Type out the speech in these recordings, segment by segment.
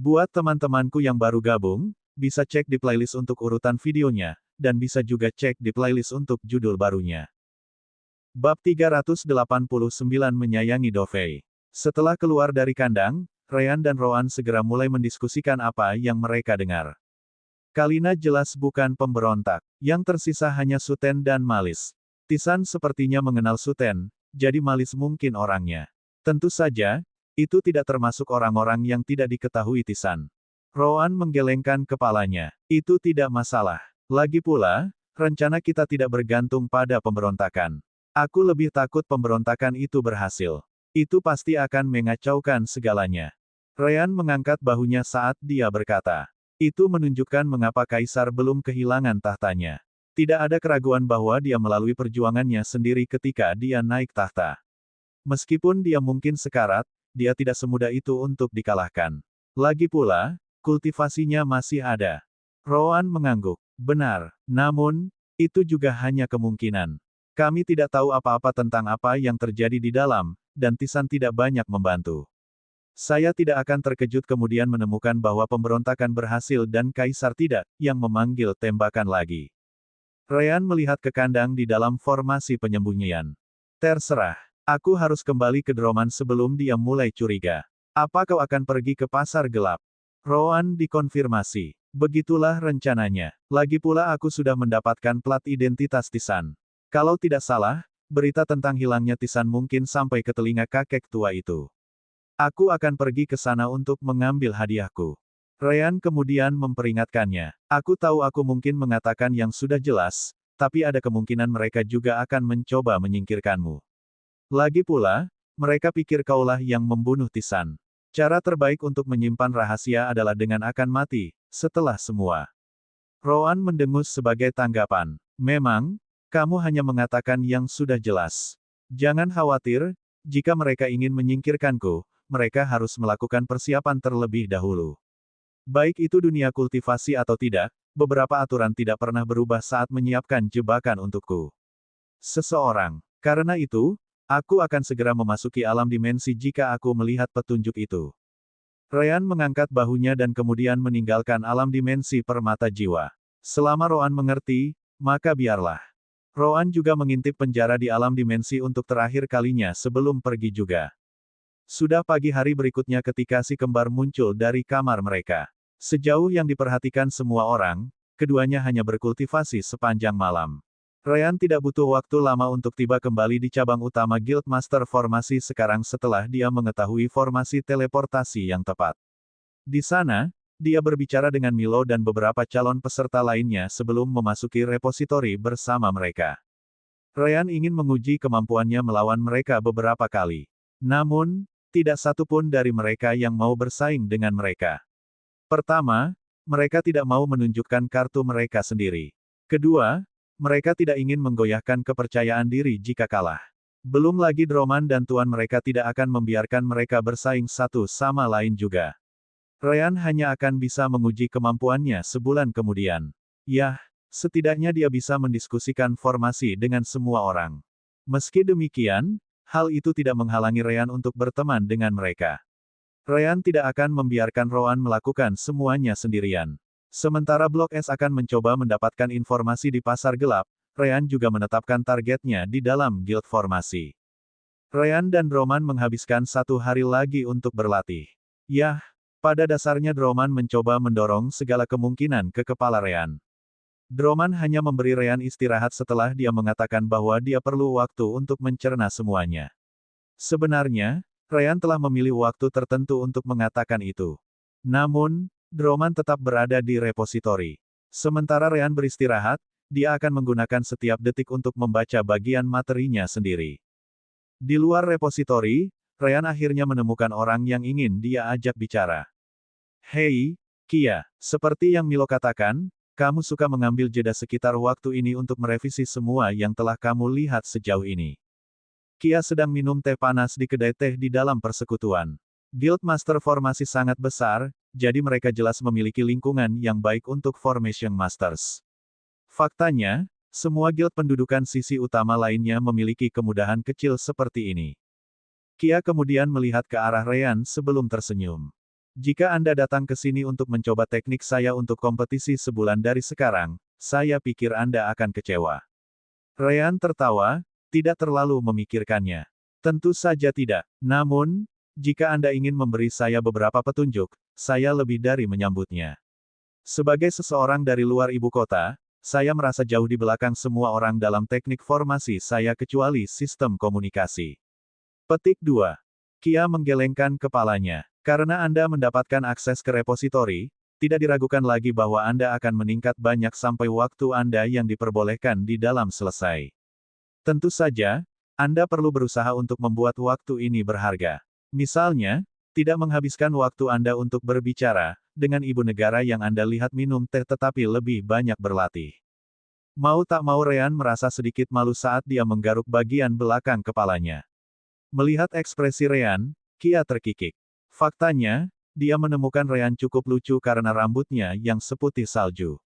Buat teman-temanku yang baru gabung, bisa cek di playlist untuk urutan videonya, dan bisa juga cek di playlist untuk judul barunya. Bab 389 menyayangi Dovey. Setelah keluar dari kandang, Ryan dan Rowan segera mulai mendiskusikan apa yang mereka dengar. Kalina jelas bukan pemberontak. Yang tersisa hanya Suten dan Malis. Tisan sepertinya mengenal Suten, jadi Malis mungkin orangnya. Tentu saja, itu tidak termasuk orang-orang yang tidak diketahui Tisan. Rowan menggelengkan kepalanya. Itu tidak masalah. Lagi pula, rencana kita tidak bergantung pada pemberontakan. Aku lebih takut pemberontakan itu berhasil. Itu pasti akan mengacaukan segalanya. Ryan mengangkat bahunya saat dia berkata. Itu menunjukkan mengapa Kaisar belum kehilangan tahtanya. Tidak ada keraguan bahwa dia melalui perjuangannya sendiri ketika dia naik tahta. Meskipun dia mungkin sekarat, dia tidak semudah itu untuk dikalahkan. Lagi pula, kultivasinya masih ada. Rowan mengangguk. Benar, namun, itu juga hanya kemungkinan. Kami tidak tahu apa-apa tentang apa yang terjadi di dalam, dan Tisan tidak banyak membantu. Saya tidak akan terkejut kemudian menemukan bahwa pemberontakan berhasil dan Kaisar tidak, yang memanggil tembakan lagi. Ryan melihat ke kandang di dalam formasi penyembunyian. Terserah. Aku harus kembali ke Droman sebelum dia mulai curiga. Apa kau akan pergi ke pasar gelap? Rowan dikonfirmasi. Begitulah rencananya. Lagi pula aku sudah mendapatkan plat identitas Tisan. Kalau tidak salah, berita tentang hilangnya Tisan mungkin sampai ke telinga kakek tua itu. Aku akan pergi ke sana untuk mengambil hadiahku. Ryan kemudian memperingatkannya. Aku tahu aku mungkin mengatakan yang sudah jelas, tapi ada kemungkinan mereka juga akan mencoba menyingkirkanmu. Lagi pula, mereka pikir kaulah yang membunuh Tisan. Cara terbaik untuk menyimpan rahasia adalah dengan akan mati, setelah semua. Rowan mendengus sebagai tanggapan. Memang, kamu hanya mengatakan yang sudah jelas. Jangan khawatir, jika mereka ingin menyingkirkanku, mereka harus melakukan persiapan terlebih dahulu. Baik itu dunia kultivasi atau tidak, beberapa aturan tidak pernah berubah saat menyiapkan jebakan untukku. Seseorang. Karena itu, aku akan segera memasuki alam dimensi jika aku melihat petunjuk itu. Ryan mengangkat bahunya dan kemudian meninggalkan alam dimensi permata jiwa. Selama Rowan mengerti, maka biarlah. Rowan juga mengintip penjara di alam dimensi untuk terakhir kalinya sebelum pergi juga. Sudah pagi hari berikutnya ketika si kembar muncul dari kamar mereka. Sejauh yang diperhatikan semua orang, keduanya hanya berkultivasi sepanjang malam. Ryan tidak butuh waktu lama untuk tiba kembali di cabang utama Guildmaster Formasi sekarang setelah dia mengetahui formasi teleportasi yang tepat. Di sana, dia berbicara dengan Milo dan beberapa calon peserta lainnya sebelum memasuki repositori bersama mereka. Ryan ingin menguji kemampuannya melawan mereka beberapa kali. Namun, tidak satu pun dari mereka yang mau bersaing dengan mereka. Pertama, mereka tidak mau menunjukkan kartu mereka sendiri. Kedua, mereka tidak ingin menggoyahkan kepercayaan diri jika kalah. Belum lagi Droman dan tuan mereka tidak akan membiarkan mereka bersaing satu sama lain juga. Ryan hanya akan bisa menguji kemampuannya sebulan kemudian. Yah, setidaknya dia bisa mendiskusikan formasi dengan semua orang. Meski demikian, hal itu tidak menghalangi Ryan untuk berteman dengan mereka. Ryan tidak akan membiarkan Rowan melakukan semuanya sendirian. Sementara Blok S akan mencoba mendapatkan informasi di pasar gelap, Ryan juga menetapkan targetnya di dalam guild formasi. Ryan dan Droman menghabiskan satu hari lagi untuk berlatih. Yah, pada dasarnya Droman mencoba mendorong segala kemungkinan ke kepala Ryan. Droman hanya memberi Ryan istirahat setelah dia mengatakan bahwa dia perlu waktu untuk mencerna semuanya. Sebenarnya, Ryan telah memilih waktu tertentu untuk mengatakan itu. Namun, Droman tetap berada di repositori. Sementara Ryan beristirahat, dia akan menggunakan setiap detik untuk membaca bagian materinya sendiri. Di luar repositori, Ryan akhirnya menemukan orang yang ingin dia ajak bicara. Hei, Kia, seperti yang Milo katakan, kamu suka mengambil jeda sekitar waktu ini untuk merevisi semua yang telah kamu lihat sejauh ini. Kia sedang minum teh panas di kedai teh di dalam persekutuan. Guildmaster formasi sangat besar, jadi mereka jelas memiliki lingkungan yang baik untuk Formation Masters. Faktanya, semua guild pendudukan sisi utama lainnya memiliki kemudahan kecil seperti ini. Kia kemudian melihat ke arah Ryan sebelum tersenyum. Jika Anda datang ke sini untuk mencoba teknik saya untuk kompetisi sebulan dari sekarang, saya pikir Anda akan kecewa. Ryan tertawa, tidak terlalu memikirkannya. Tentu saja tidak. Namun, jika Anda ingin memberi saya beberapa petunjuk, saya lebih dari menyambutnya. Sebagai seseorang dari luar ibu kota, saya merasa jauh di belakang semua orang dalam teknik formasi saya kecuali sistem komunikasi. Petik 2. Kia menggelengkan kepalanya. Karena Anda mendapatkan akses ke repositori, tidak diragukan lagi bahwa Anda akan meningkat banyak sampai waktu Anda yang diperbolehkan di dalam selesai. Tentu saja, Anda perlu berusaha untuk membuat waktu ini berharga. Misalnya, tidak menghabiskan waktu Anda untuk berbicara dengan ibu negara yang Anda lihat minum teh tetapi lebih banyak berlatih. Mau tak mau Ryan merasa sedikit malu saat dia menggaruk bagian belakang kepalanya. Melihat ekspresi Ryan, Kia terkikik. Faktanya, dia menemukan Ryan cukup lucu karena rambutnya yang seputih salju.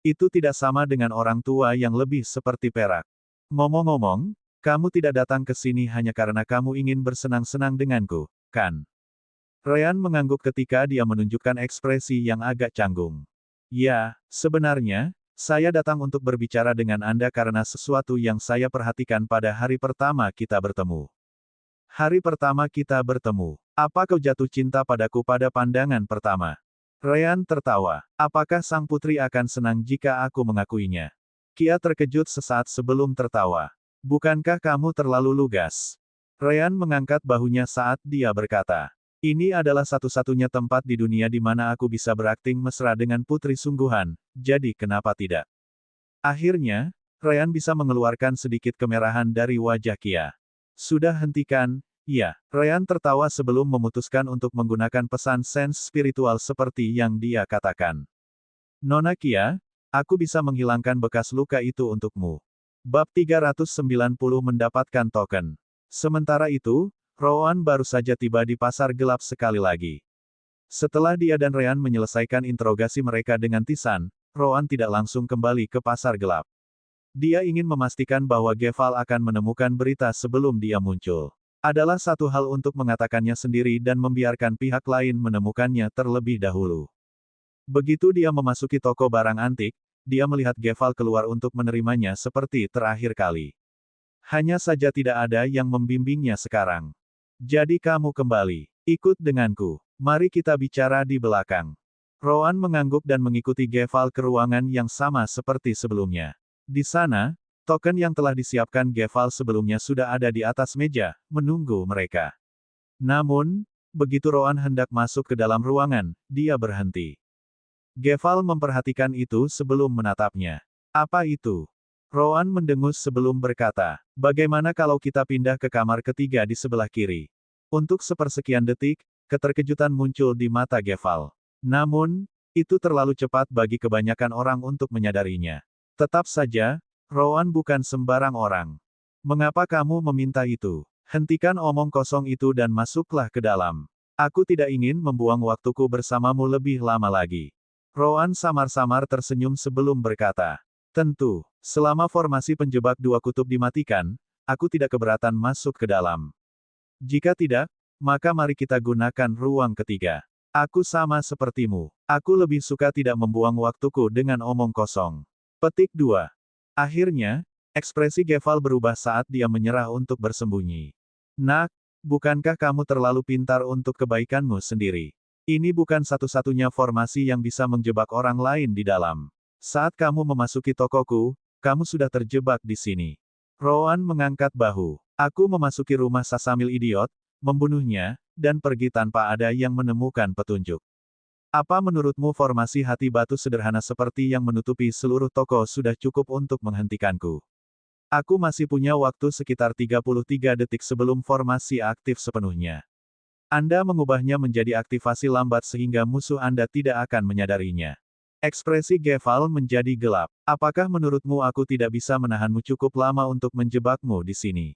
Itu tidak sama dengan orang tua yang lebih seperti perak. Ngomong-ngomong, kamu tidak datang ke sini hanya karena kamu ingin bersenang-senang denganku, kan? Ryan mengangguk ketika dia menunjukkan ekspresi yang agak canggung. Ya, sebenarnya, saya datang untuk berbicara dengan Anda karena sesuatu yang saya perhatikan pada hari pertama kita bertemu. Hari pertama kita bertemu. Apa kau jatuh cinta padaku pada pandangan pertama? Ryan tertawa. Apakah sang putri akan senang jika aku mengakuinya? Kia terkejut sesaat sebelum tertawa. Bukankah kamu terlalu lugas? Ryan mengangkat bahunya saat dia berkata. Ini adalah satu-satunya tempat di dunia di mana aku bisa berakting mesra dengan putri sungguhan, jadi kenapa tidak? Akhirnya, Ryan bisa mengeluarkan sedikit kemerahan dari wajah Kia. Sudah hentikan, ya. Ryan tertawa sebelum memutuskan untuk menggunakan pesan sense spiritual seperti yang dia katakan. Nona Kia, aku bisa menghilangkan bekas luka itu untukmu. Bab 390 mendapatkan token. Sementara itu, Rowan baru saja tiba di pasar gelap sekali lagi. Setelah dia dan Ryan menyelesaikan interogasi mereka dengan Tisan, Rowan tidak langsung kembali ke pasar gelap. Dia ingin memastikan bahwa Geval akan menemukan berita sebelum dia muncul. Adalah satu hal untuk mengatakannya sendiri dan membiarkan pihak lain menemukannya terlebih dahulu. Begitu dia memasuki toko barang antik, dia melihat Geval keluar untuk menerimanya seperti terakhir kali. Hanya saja tidak ada yang membimbingnya sekarang. Jadi kamu kembali. Ikut denganku. Mari kita bicara di belakang. Rowan mengangguk dan mengikuti Geval ke ruangan yang sama seperti sebelumnya. Di sana, token yang telah disiapkan Geval sebelumnya sudah ada di atas meja, menunggu mereka. Namun, begitu Rowan hendak masuk ke dalam ruangan, dia berhenti. Geval memperhatikan itu sebelum menatapnya. Apa itu? Rowan mendengus sebelum berkata, bagaimana kalau kita pindah ke kamar ketiga di sebelah kiri? Untuk sepersekian detik, keterkejutan muncul di mata Geval. Namun, itu terlalu cepat bagi kebanyakan orang untuk menyadarinya. Tetap saja, Rowan bukan sembarang orang. Mengapa kamu meminta itu? Hentikan omong kosong itu dan masuklah ke dalam. Aku tidak ingin membuang waktuku bersamamu lebih lama lagi. Rowan samar-samar tersenyum sebelum berkata, tentu, selama formasi penjebak dua kutub dimatikan, aku tidak keberatan masuk ke dalam. Jika tidak, maka mari kita gunakan ruang ketiga. Aku sama sepertimu. Aku lebih suka tidak membuang waktuku dengan omong kosong. Petik 2. Akhirnya, ekspresi Geval berubah saat dia menyerah untuk bersembunyi. Nak, bukankah kamu terlalu pintar untuk kebaikanmu sendiri? Ini bukan satu-satunya formasi yang bisa menjebak orang lain di dalam. Saat kamu memasuki tokoku, kamu sudah terjebak di sini. Rowan mengangkat bahu. Aku memasuki rumah Sasamil idiot, membunuhnya, dan pergi tanpa ada yang menemukan petunjuk. Apa menurutmu formasi hati batu sederhana seperti yang menutupi seluruh toko sudah cukup untuk menghentikanku? Aku masih punya waktu sekitar 33 detik sebelum formasi aktif sepenuhnya. Anda mengubahnya menjadi aktivasi lambat sehingga musuh Anda tidak akan menyadarinya. Ekspresi Geval menjadi gelap. Apakah menurutmu aku tidak bisa menahanmu cukup lama untuk menjebakmu di sini?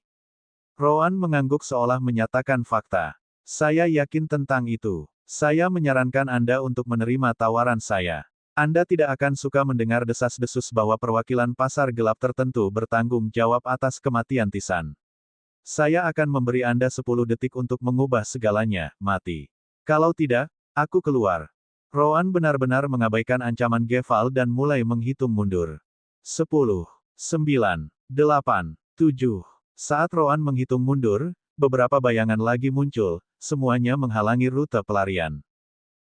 Rowan mengangguk seolah menyatakan fakta. Saya yakin tentang itu. Saya menyarankan Anda untuk menerima tawaran saya. Anda tidak akan suka mendengar desas-desus bahwa perwakilan pasar gelap tertentu bertanggung jawab atas kematian Tisan. Saya akan memberi Anda 10 detik untuk mengubah segalanya, mati. Kalau tidak, Aku keluar. Rowan benar-benar mengabaikan ancaman Geval dan mulai menghitung mundur. 10, 9, 8, 7. Saat Rowan menghitung mundur, beberapa bayangan lagi muncul, semuanya menghalangi rute pelarian.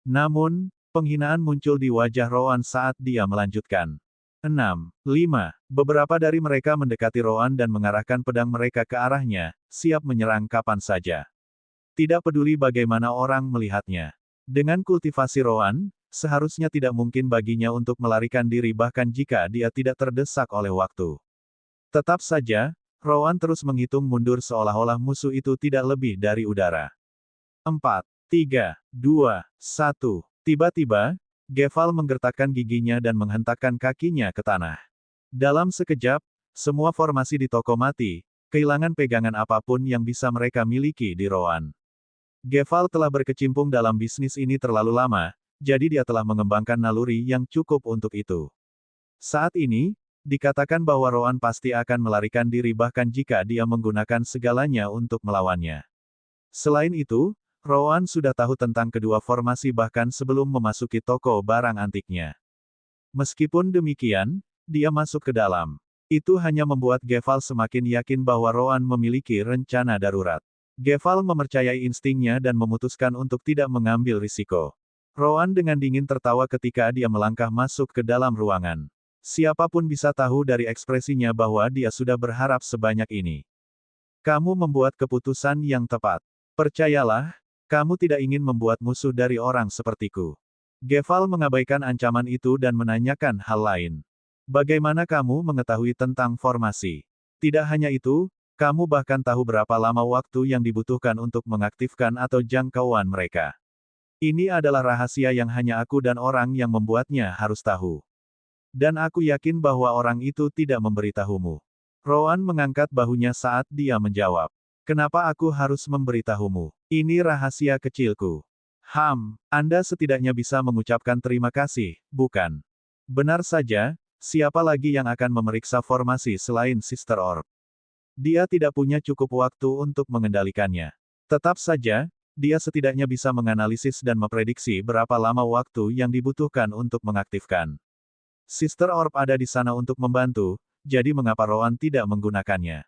Namun, penghinaan muncul di wajah Rowan saat dia melanjutkan. 6, 5. Beberapa dari mereka mendekati Rowan dan mengarahkan pedang mereka ke arahnya, siap menyerang kapan saja. Tidak peduli bagaimana orang melihatnya. Dengan kultivasi Rowan, seharusnya tidak mungkin baginya untuk melarikan diri bahkan jika dia tidak terdesak oleh waktu. Tetap saja, Rowan terus menghitung mundur seolah-olah musuh itu tidak lebih dari udara. 4, 3, 2, 1. Tiba-tiba, Geval menggertakkan giginya dan menghentakkan kakinya ke tanah. Dalam sekejap, semua formasi di toko mati, kehilangan pegangan apapun yang bisa mereka miliki di Rowan. Geval telah berkecimpung dalam bisnis ini terlalu lama, jadi dia telah mengembangkan naluri yang cukup untuk itu. Saat ini, dikatakan bahwa Rowan pasti akan melarikan diri bahkan jika dia menggunakan segalanya untuk melawannya. Selain itu, Rowan sudah tahu tentang kedua formasi bahkan sebelum memasuki toko barang antiknya. Meskipun demikian, dia masuk ke dalam. Itu hanya membuat Geval semakin yakin bahwa Rowan memiliki rencana darurat. Geval mempercayai instingnya dan memutuskan untuk tidak mengambil risiko. Rowan dengan dingin tertawa ketika dia melangkah masuk ke dalam ruangan. Siapapun bisa tahu dari ekspresinya bahwa dia sudah berharap sebanyak ini. Kamu membuat keputusan yang tepat. Percayalah, kamu tidak ingin membuat musuh dari orang sepertiku. Geval mengabaikan ancaman itu dan menanyakan hal lain. Bagaimana kamu mengetahui tentang formasi? Tidak hanya itu, kamu bahkan tahu berapa lama waktu yang dibutuhkan untuk mengaktifkan atau jangkauan mereka. Ini adalah rahasia yang hanya aku dan orang yang membuatnya harus tahu. Dan aku yakin bahwa orang itu tidak memberitahumu. Rowan mengangkat bahunya saat dia menjawab. Kenapa aku harus memberitahumu? Ini rahasia kecilku. Anda setidaknya bisa mengucapkan terima kasih, bukan? Benar saja, siapa lagi yang akan memeriksa formasi selain Sister Orb? Dia tidak punya cukup waktu untuk mengendalikannya. Tetap saja, dia setidaknya bisa menganalisis dan memprediksi berapa lama waktu yang dibutuhkan untuk mengaktifkan. Sister Orb ada di sana untuk membantu, jadi mengapa Rowan tidak menggunakannya?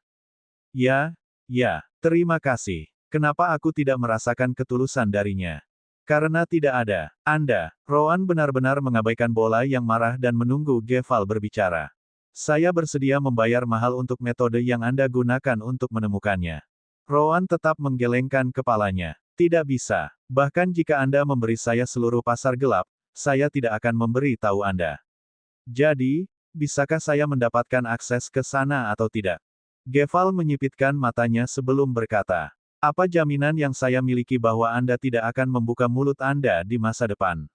Ya, terima kasih. Kenapa aku tidak merasakan ketulusan darinya? Karena tidak ada. Rowan benar-benar mengabaikan bola yang marah dan menunggu Geval berbicara. Saya bersedia membayar mahal untuk metode yang Anda gunakan untuk menemukannya. Rowan tetap menggelengkan kepalanya. Tidak bisa. Bahkan jika Anda memberi saya seluruh pasar gelap, saya tidak akan memberi tahu Anda. Jadi, bisakah saya mendapatkan akses ke sana atau tidak? Geval menyipitkan matanya sebelum berkata. Apa jaminan yang saya miliki bahwa Anda tidak akan membuka mulut Anda di masa depan?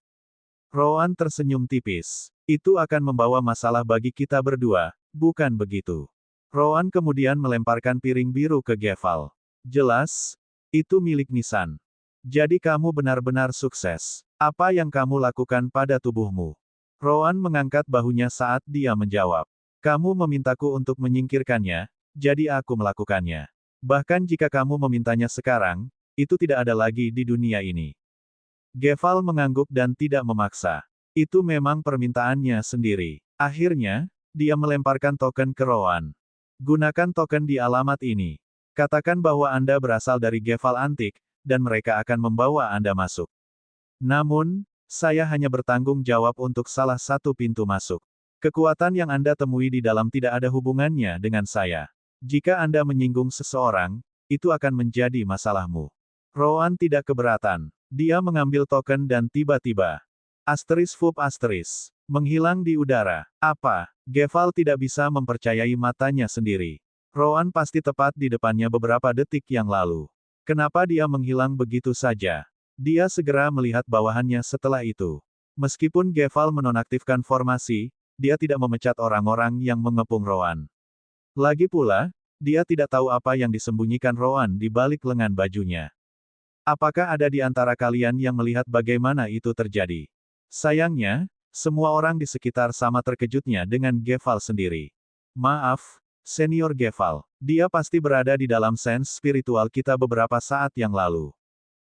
Rowan tersenyum tipis. Itu akan membawa masalah bagi kita berdua, bukan begitu? Rowan kemudian melemparkan piring biru ke Geval. Jelas, itu milik Nisan. Jadi kamu benar-benar sukses. Apa yang kamu lakukan pada tubuhmu? Rowan mengangkat bahunya saat dia menjawab. Kamu memintaku untuk menyingkirkannya, jadi aku melakukannya. Bahkan jika kamu memintanya sekarang, itu tidak ada lagi di dunia ini. Geval mengangguk dan tidak memaksa. Itu memang permintaannya sendiri. Akhirnya, dia melemparkan token ke Rowan. Gunakan token di alamat ini. Katakan bahwa Anda berasal dari Geval Antik, dan mereka akan membawa Anda masuk. Namun, saya hanya bertanggung jawab untuk salah satu pintu masuk. Kekuatan yang Anda temui di dalam tidak ada hubungannya dengan saya. Jika Anda menyinggung seseorang, itu akan menjadi masalahmu. Rowan tidak keberatan. Dia mengambil token dan tiba-tiba. Menghilang di udara. Apa? Geval tidak bisa mempercayai matanya sendiri. Rowan pasti tepat di depannya beberapa detik yang lalu. Kenapa dia menghilang begitu saja? Dia segera melihat bawahannya setelah itu. Meskipun Geval menonaktifkan formasi, dia tidak memecat orang-orang yang mengepung Rowan. Lagi pula, dia tidak tahu apa yang disembunyikan Rowan di balik lengan bajunya. Apakah ada di antara kalian yang melihat bagaimana itu terjadi? Sayangnya, semua orang di sekitar sama terkejutnya dengan Geval sendiri. Maaf, Senior Geval. Dia pasti berada di dalam sense spiritual kita beberapa saat yang lalu.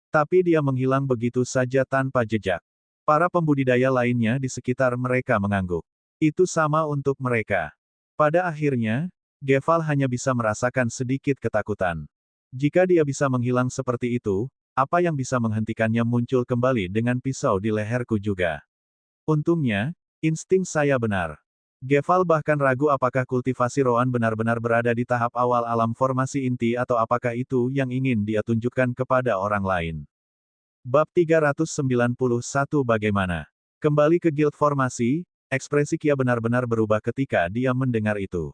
Tapi dia menghilang begitu saja tanpa jejak. Para pembudidaya lainnya di sekitar mereka mengangguk. Itu sama untuk mereka. Pada akhirnya, Geval hanya bisa merasakan sedikit ketakutan. Jika dia bisa menghilang seperti itu, apa yang bisa menghentikannya muncul kembali dengan pisau di leherku juga. Untungnya, insting saya benar. Geval bahkan ragu apakah kultivasi Roan benar-benar berada di tahap awal alam formasi inti atau apakah itu yang ingin dia tunjukkan kepada orang lain. Bab 391 Bagaimana? Kembali ke guild formasi, ekspresi Kia benar-benar berubah ketika dia mendengar itu.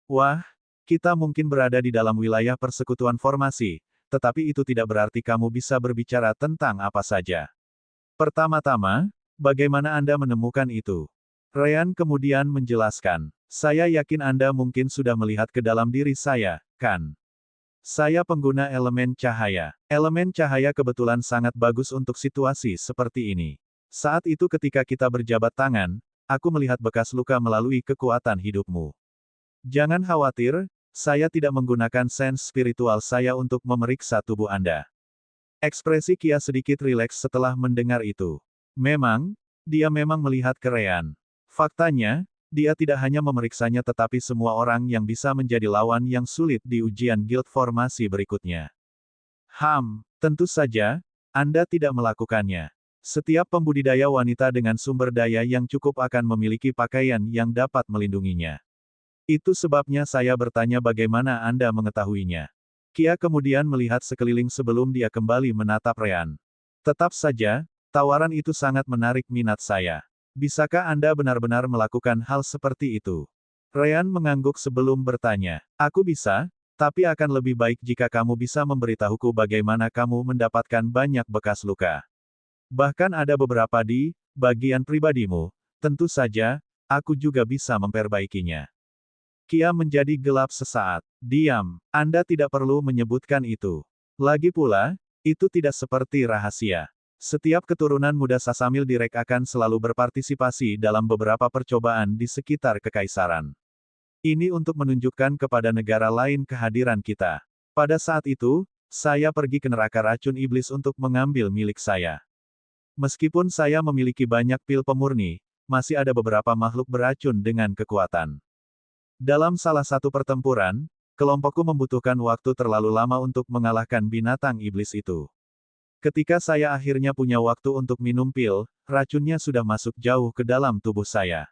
Wah, kita mungkin berada di dalam wilayah persekutuan formasi, tetapi itu tidak berarti kamu bisa berbicara tentang apa saja. Pertama-tama, bagaimana Anda menemukan itu? Ryan kemudian menjelaskan, saya yakin Anda mungkin sudah melihat ke dalam diri saya, kan? Saya pengguna elemen cahaya. Elemen cahaya kebetulan sangat bagus untuk situasi seperti ini. Saat itu ketika kita berjabat tangan, aku melihat bekas luka melalui kekuatan hidupmu. Jangan khawatir, saya tidak menggunakan sense spiritual saya untuk memeriksa tubuh Anda. Ekspresi Kia sedikit rileks setelah mendengar itu. Memang, dia memang melihat ke Ryan. Faktanya, dia tidak hanya memeriksanya tetapi semua orang yang bisa menjadi lawan yang sulit di ujian guild formasi berikutnya. Tentu saja, Anda tidak melakukannya. Setiap pembudidaya wanita dengan sumber daya yang cukup akan memiliki pakaian yang dapat melindunginya. Itu sebabnya saya bertanya bagaimana Anda mengetahuinya. Kia kemudian melihat sekeliling sebelum dia kembali menatap Ryan. Tetap saja, tawaran itu sangat menarik minat saya. Bisakah Anda benar-benar melakukan hal seperti itu? Ryan mengangguk sebelum bertanya. Aku bisa, tapi akan lebih baik jika kamu bisa memberitahuku bagaimana kamu mendapatkan banyak bekas luka. Bahkan ada beberapa di bagian pribadimu. Tentu saja, aku juga bisa memperbaikinya. Kia menjadi gelap sesaat. Diam, Anda tidak perlu menyebutkan itu. Lagi pula, itu tidak seperti rahasia. Setiap keturunan muda Sasamil Direk akan selalu berpartisipasi dalam beberapa percobaan di sekitar kekaisaran. Ini untuk menunjukkan kepada negara lain kehadiran kita. Pada saat itu, saya pergi ke neraka racun iblis untuk mengambil milik saya. Meskipun saya memiliki banyak pil pemurni, masih ada beberapa makhluk beracun dengan kekuatan. Dalam salah satu pertempuran, kelompokku membutuhkan waktu terlalu lama untuk mengalahkan binatang iblis itu. Ketika saya akhirnya punya waktu untuk minum pil, racunnya sudah masuk jauh ke dalam tubuh saya.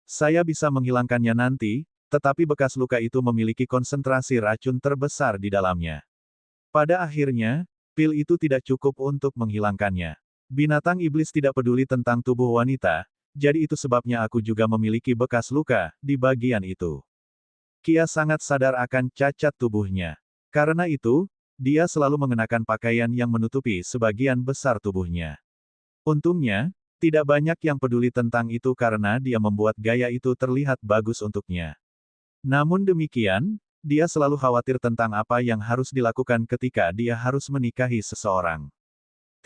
Saya bisa menghilangkannya nanti, tetapi bekas luka itu memiliki konsentrasi racun terbesar di dalamnya. Pada akhirnya, pil itu tidak cukup untuk menghilangkannya. Binatang iblis tidak peduli tentang tubuh wanita, jadi itu sebabnya aku juga memiliki bekas luka di bagian itu. Kia sangat sadar akan cacat tubuhnya. Karena itu, dia selalu mengenakan pakaian yang menutupi sebagian besar tubuhnya. Untungnya, tidak banyak yang peduli tentang itu karena dia membuat gaya itu terlihat bagus untuknya. Namun demikian, dia selalu khawatir tentang apa yang harus dilakukan ketika dia harus menikahi seseorang.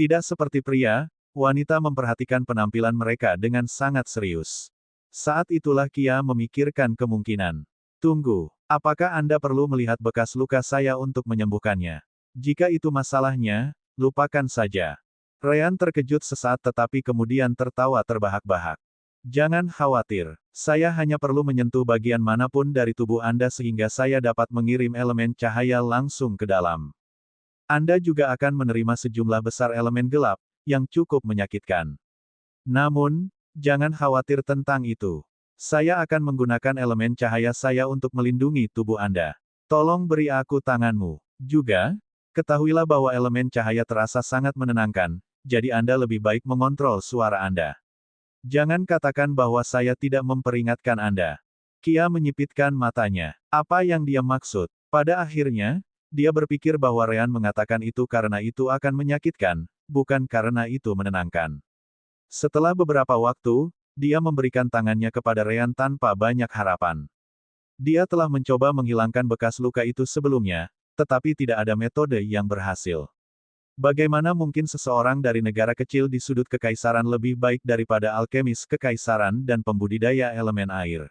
Tidak seperti pria, wanita memperhatikan penampilan mereka dengan sangat serius. Saat itulah Kia memikirkan kemungkinan. Tunggu, apakah Anda perlu melihat bekas luka saya untuk menyembuhkannya? Jika itu masalahnya, lupakan saja. Ryan terkejut sesaat tetapi kemudian tertawa terbahak-bahak. Jangan khawatir, saya hanya perlu menyentuh bagian manapun dari tubuh Anda sehingga saya dapat mengirim elemen cahaya langsung ke dalam. Anda juga akan menerima sejumlah besar elemen gelap, yang cukup menyakitkan. Namun, jangan khawatir tentang itu. Saya akan menggunakan elemen cahaya saya untuk melindungi tubuh Anda. Tolong beri aku tanganmu. Juga, ketahuilah bahwa elemen cahaya terasa sangat menenangkan, jadi Anda lebih baik mengontrol suara Anda. Jangan katakan bahwa saya tidak memperingatkan Anda. Kia menyipitkan matanya. Apa yang dia maksud? Pada akhirnya, dia berpikir bahwa Ryan mengatakan itu karena itu akan menyakitkan, bukan karena itu menenangkan. Setelah beberapa waktu, dia memberikan tangannya kepada Ryan tanpa banyak harapan. Dia telah mencoba menghilangkan bekas luka itu sebelumnya, tetapi tidak ada metode yang berhasil. Bagaimana mungkin seseorang dari negara kecil di sudut kekaisaran lebih baik daripada alkemis kekaisaran dan pembudidaya elemen air?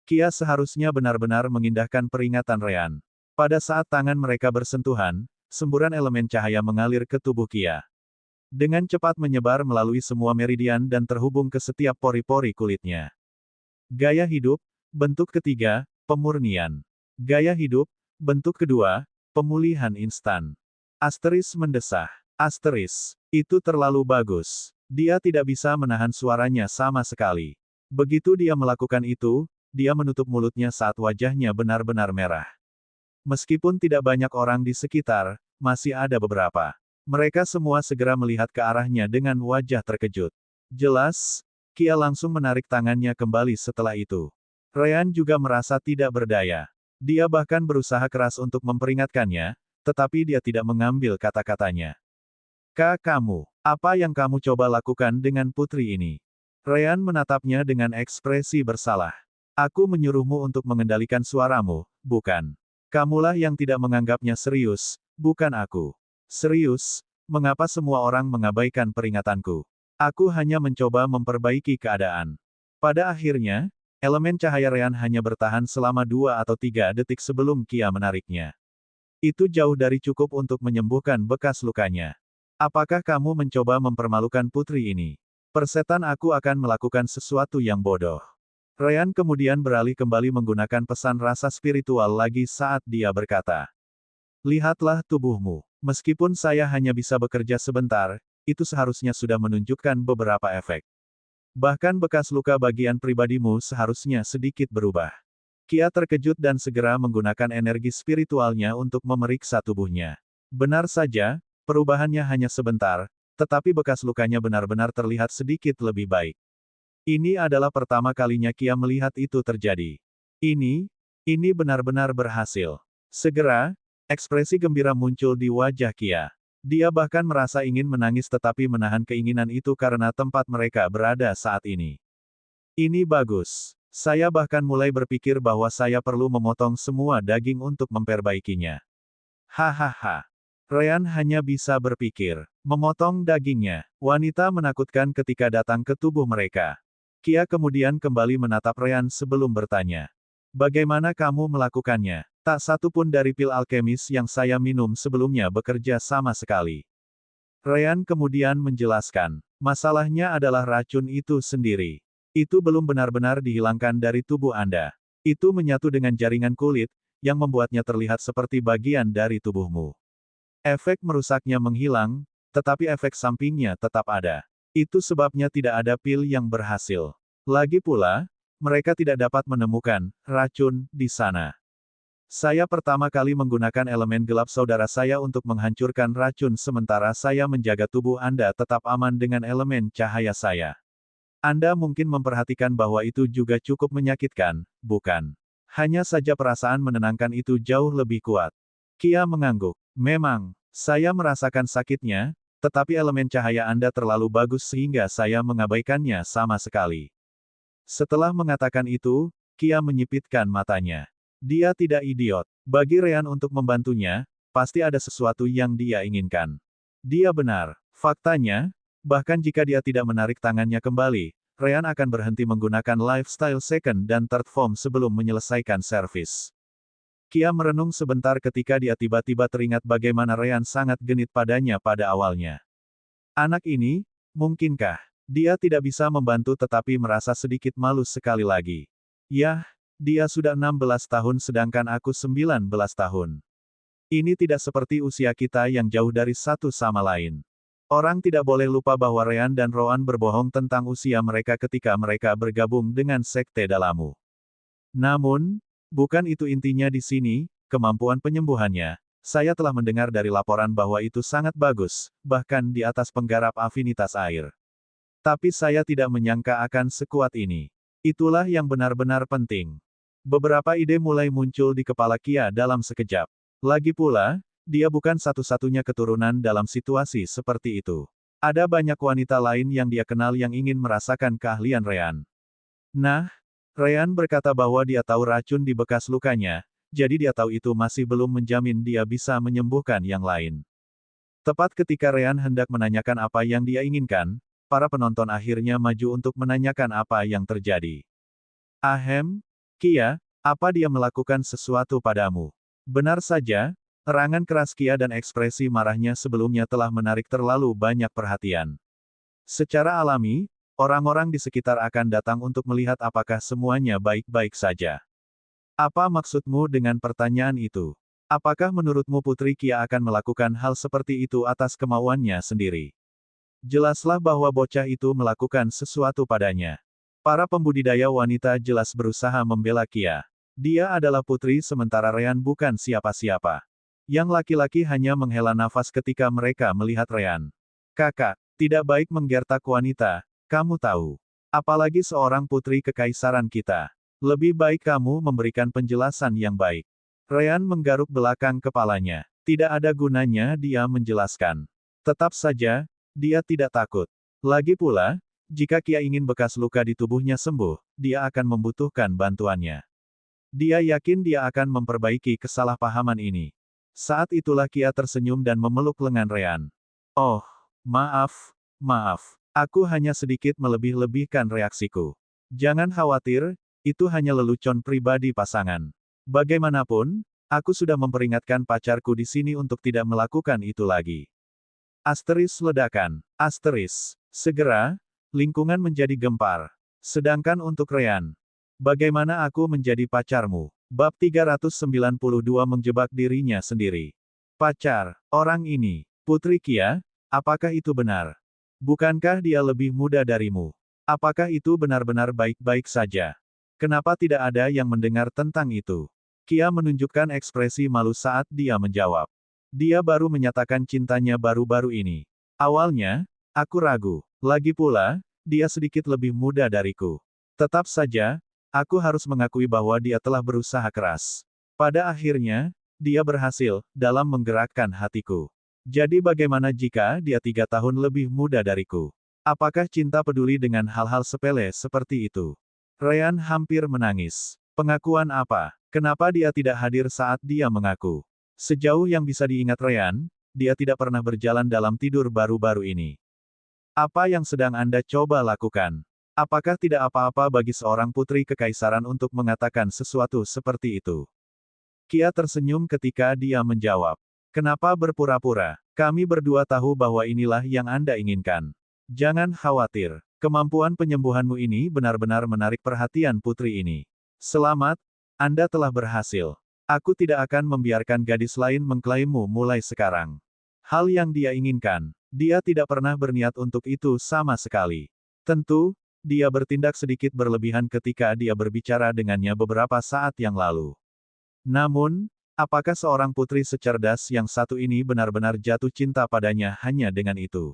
Kia seharusnya benar-benar mengindahkan peringatan Ryan. Pada saat tangan mereka bersentuhan, semburan elemen cahaya mengalir ke tubuh Kia. Dengan cepat menyebar melalui semua meridian dan terhubung ke setiap pori-pori kulitnya. Gaya hidup, bentuk ketiga, pemurnian. Gaya hidup, bentuk kedua, pemulihan instan. Asteris mendesah. Asteris, itu terlalu bagus. Dia tidak bisa menahan suaranya sama sekali. Begitu dia melakukan itu, dia menutup mulutnya saat wajahnya benar-benar merah. Meskipun tidak banyak orang di sekitar, masih ada beberapa. Mereka semua segera melihat ke arahnya dengan wajah terkejut. Jelas, Kia langsung menarik tangannya kembali setelah itu. Ryan juga merasa tidak berdaya. Dia bahkan berusaha keras untuk memperingatkannya, tetapi dia tidak mengambil kata-katanya. Kamu, apa yang kamu coba lakukan dengan putri ini? Ryan menatapnya dengan ekspresi bersalah. Aku menyuruhmu untuk mengendalikan suaramu, bukan? Kamulah yang tidak menganggapnya serius, bukan aku. Serius, mengapa semua orang mengabaikan peringatanku? Aku hanya mencoba memperbaiki keadaan. Pada akhirnya, elemen cahaya Ryan hanya bertahan selama 2 atau 3 detik sebelum Kia menariknya. Itu jauh dari cukup untuk menyembuhkan bekas lukanya. Apakah kamu mencoba mempermalukan putri ini? Persetan aku akan melakukan sesuatu yang bodoh. Ryan kemudian beralih kembali menggunakan pesan rasa spiritual lagi saat dia berkata. Lihatlah tubuhmu. Meskipun saya hanya bisa bekerja sebentar, itu seharusnya sudah menunjukkan beberapa efek. Bahkan bekas luka bagian pribadimu seharusnya sedikit berubah. Kia terkejut dan segera menggunakan energi spiritualnya untuk memeriksa tubuhnya. Benar saja, perubahannya hanya sebentar, tetapi bekas lukanya benar-benar terlihat sedikit lebih baik. Ini adalah pertama kalinya Kia melihat itu terjadi. Ini benar-benar berhasil. Segera, ekspresi gembira muncul di wajah Kia. Dia bahkan merasa ingin menangis tetapi menahan keinginan itu karena tempat mereka berada saat ini. Ini bagus. Saya bahkan mulai berpikir bahwa saya perlu memotong semua daging untuk memperbaikinya. Hahaha. Ryan hanya bisa berpikir. Memotong dagingnya. Wanita menakutkan ketika datang ke tubuh mereka. Kia kemudian kembali menatap Ryan sebelum bertanya. Bagaimana kamu melakukannya? Tak satu pun dari pil alkemis yang saya minum sebelumnya bekerja sama sekali. Ryan kemudian menjelaskan. Masalahnya adalah racun itu sendiri. Itu belum benar-benar dihilangkan dari tubuh Anda. Itu menyatu dengan jaringan kulit, yang membuatnya terlihat seperti bagian dari tubuhmu. Efek merusaknya menghilang, tetapi efek sampingnya tetap ada. Itu sebabnya tidak ada pil yang berhasil. Lagi pula, mereka tidak dapat menemukan racun di sana. Saya pertama kali menggunakan elemen gelap saudara saya untuk menghancurkan racun sementara saya menjaga tubuh Anda tetap aman dengan elemen cahaya saya. Anda mungkin memperhatikan bahwa itu juga cukup menyakitkan, bukan? Hanya saja perasaan menenangkan itu jauh lebih kuat. Kia mengangguk. Memang, saya merasakan sakitnya, tetapi elemen cahaya Anda terlalu bagus sehingga saya mengabaikannya sama sekali. Setelah mengatakan itu, Kia menyipitkan matanya. Dia tidak idiot. Bagi Ryan untuk membantunya, pasti ada sesuatu yang dia inginkan. Dia benar. Faktanya, bahkan jika dia tidak menarik tangannya kembali, Ryan akan berhenti menggunakan lifestyle second dan third form sebelum menyelesaikan servis. Kia merenung sebentar ketika dia tiba-tiba teringat bagaimana Ryan sangat genit padanya pada awalnya. Anak ini, mungkinkah dia tidak bisa membantu tetapi merasa sedikit malu sekali lagi. Yah, dia sudah 16 tahun sedangkan aku 19 tahun. Ini tidak seperti usia kita yang jauh dari satu sama lain. Orang tidak boleh lupa bahwa Ryan dan Rowan berbohong tentang usia mereka ketika mereka bergabung dengan sekte Dalamu. Namun, bukan itu intinya di sini, kemampuan penyembuhannya. Saya telah mendengar dari laporan bahwa itu sangat bagus, bahkan di atas penggarap afinitas air. Tapi saya tidak menyangka akan sekuat ini. Itulah yang benar-benar penting. Beberapa ide mulai muncul di kepala Kia dalam sekejap. Lagi pula, dia bukan satu-satunya keturunan dalam situasi seperti itu. Ada banyak wanita lain yang dia kenal yang ingin merasakan keahlian Ryan. Nah, Ryan berkata bahwa dia tahu racun di bekas lukanya, jadi dia tahu itu masih belum menjamin dia bisa menyembuhkan yang lain. Tepat ketika Ryan hendak menanyakan apa yang dia inginkan, para penonton akhirnya maju untuk menanyakan apa yang terjadi. Ahem, Kia, apa dia melakukan sesuatu padamu? Benar saja, Erangan keras Kia dan ekspresi marahnya sebelumnya telah menarik terlalu banyak perhatian. Secara alami, orang-orang di sekitar akan datang untuk melihat apakah semuanya baik-baik saja. Apa maksudmu dengan pertanyaan itu? Apakah menurutmu Putri Kia akan melakukan hal seperti itu atas kemauannya sendiri? Jelaslah bahwa bocah itu melakukan sesuatu padanya. Para pembudidaya wanita jelas berusaha membela Kia. Dia adalah putri sementara Ryan bukan siapa-siapa. Yang laki-laki hanya menghela nafas ketika mereka melihat Ryan. Kakak, tidak baik menggertak wanita, kamu tahu. Apalagi seorang putri kekaisaran kita. Lebih baik kamu memberikan penjelasan yang baik. Ryan menggaruk belakang kepalanya. Tidak ada gunanya dia menjelaskan. Tetap saja, dia tidak takut. Lagi pula, jika Kia ingin bekas luka di tubuhnya sembuh, dia akan membutuhkan bantuannya. Dia yakin dia akan memperbaiki kesalahpahaman ini. Saat itulah Kia tersenyum dan memeluk lengan Ryan. Oh, maaf. Aku hanya sedikit melebih-lebihkan reaksiku. Jangan khawatir, itu hanya lelucon pribadi pasangan. Bagaimanapun, aku sudah memperingatkan pacarku di sini untuk tidak melakukan itu lagi. Asteris ledakan. Asteris. Segera, lingkungan menjadi gempar. Sedangkan untuk Ryan. Bagaimana aku menjadi pacarmu? Bab 392 menjebak dirinya sendiri. Pacar, orang ini, Putri Kia, apakah itu benar? Bukankah dia lebih muda darimu? Apakah itu benar-benar baik-baik saja? Kenapa tidak ada yang mendengar tentang itu? Kia menunjukkan ekspresi malu saat dia menjawab. Dia baru menyatakan cintanya baru-baru ini. Awalnya, aku ragu. Lagi pula, dia sedikit lebih muda dariku. Tetap saja, aku harus mengakui bahwa dia telah berusaha keras. Pada akhirnya, dia berhasil dalam menggerakkan hatiku. Jadi bagaimana jika dia 3 tahun lebih muda dariku? Apakah cinta peduli dengan hal-hal sepele seperti itu? Ryan hampir menangis. Pengakuan apa? Kenapa dia tidak hadir saat dia mengaku? Sejauh yang bisa diingat Ryan, dia tidak pernah berjalan dalam tidur baru-baru ini. Apa yang sedang Anda coba lakukan? Apakah tidak apa-apa bagi seorang putri kekaisaran untuk mengatakan sesuatu seperti itu? Kia tersenyum ketika dia menjawab. Kenapa berpura-pura? Kami berdua tahu bahwa inilah yang Anda inginkan. Jangan khawatir. Kemampuan penyembuhanmu ini benar-benar menarik perhatian putri ini. Selamat, Anda telah berhasil. Aku tidak akan membiarkan gadis lain mengklaimmu mulai sekarang. Hal yang dia inginkan, dia tidak pernah berniat untuk itu sama sekali. Tentu, dia bertindak sedikit berlebihan ketika dia berbicara dengannya beberapa saat yang lalu. Namun, apakah seorang putri secerdas yang satu ini benar-benar jatuh cinta padanya hanya dengan itu?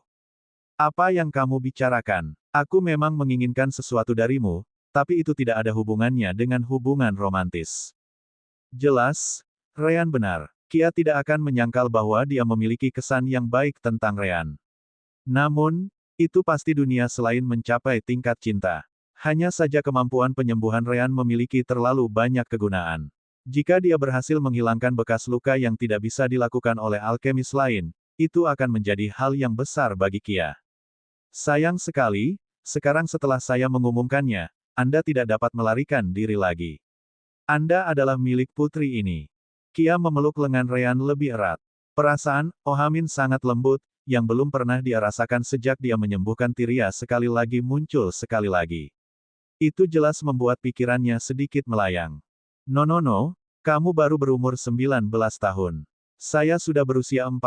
Apa yang kamu bicarakan? Aku memang menginginkan sesuatu darimu, tapi itu tidak ada hubungannya dengan hubungan romantis. Jelas, Ryan benar. Kia tidak akan menyangkal bahwa dia memiliki kesan yang baik tentang Ryan. Namun, itu pasti dunia selain mencapai tingkat cinta. Hanya saja kemampuan penyembuhan Ryan memiliki terlalu banyak kegunaan. Jika dia berhasil menghilangkan bekas luka yang tidak bisa dilakukan oleh alkemis lain, itu akan menjadi hal yang besar bagi Kia. Sayang sekali, sekarang setelah saya mengumumkannya, Anda tidak dapat melarikan diri lagi. Anda adalah milik putri ini. Kia memeluk lengan Ryan lebih erat. Perasaan, Ohamin sangat lembut, yang belum pernah dia rasakan sejak dia menyembuhkan Tyria sekali lagi muncul sekali lagi. Itu jelas membuat pikirannya sedikit melayang. No, kamu baru berumur 19 tahun. Saya sudah berusia 45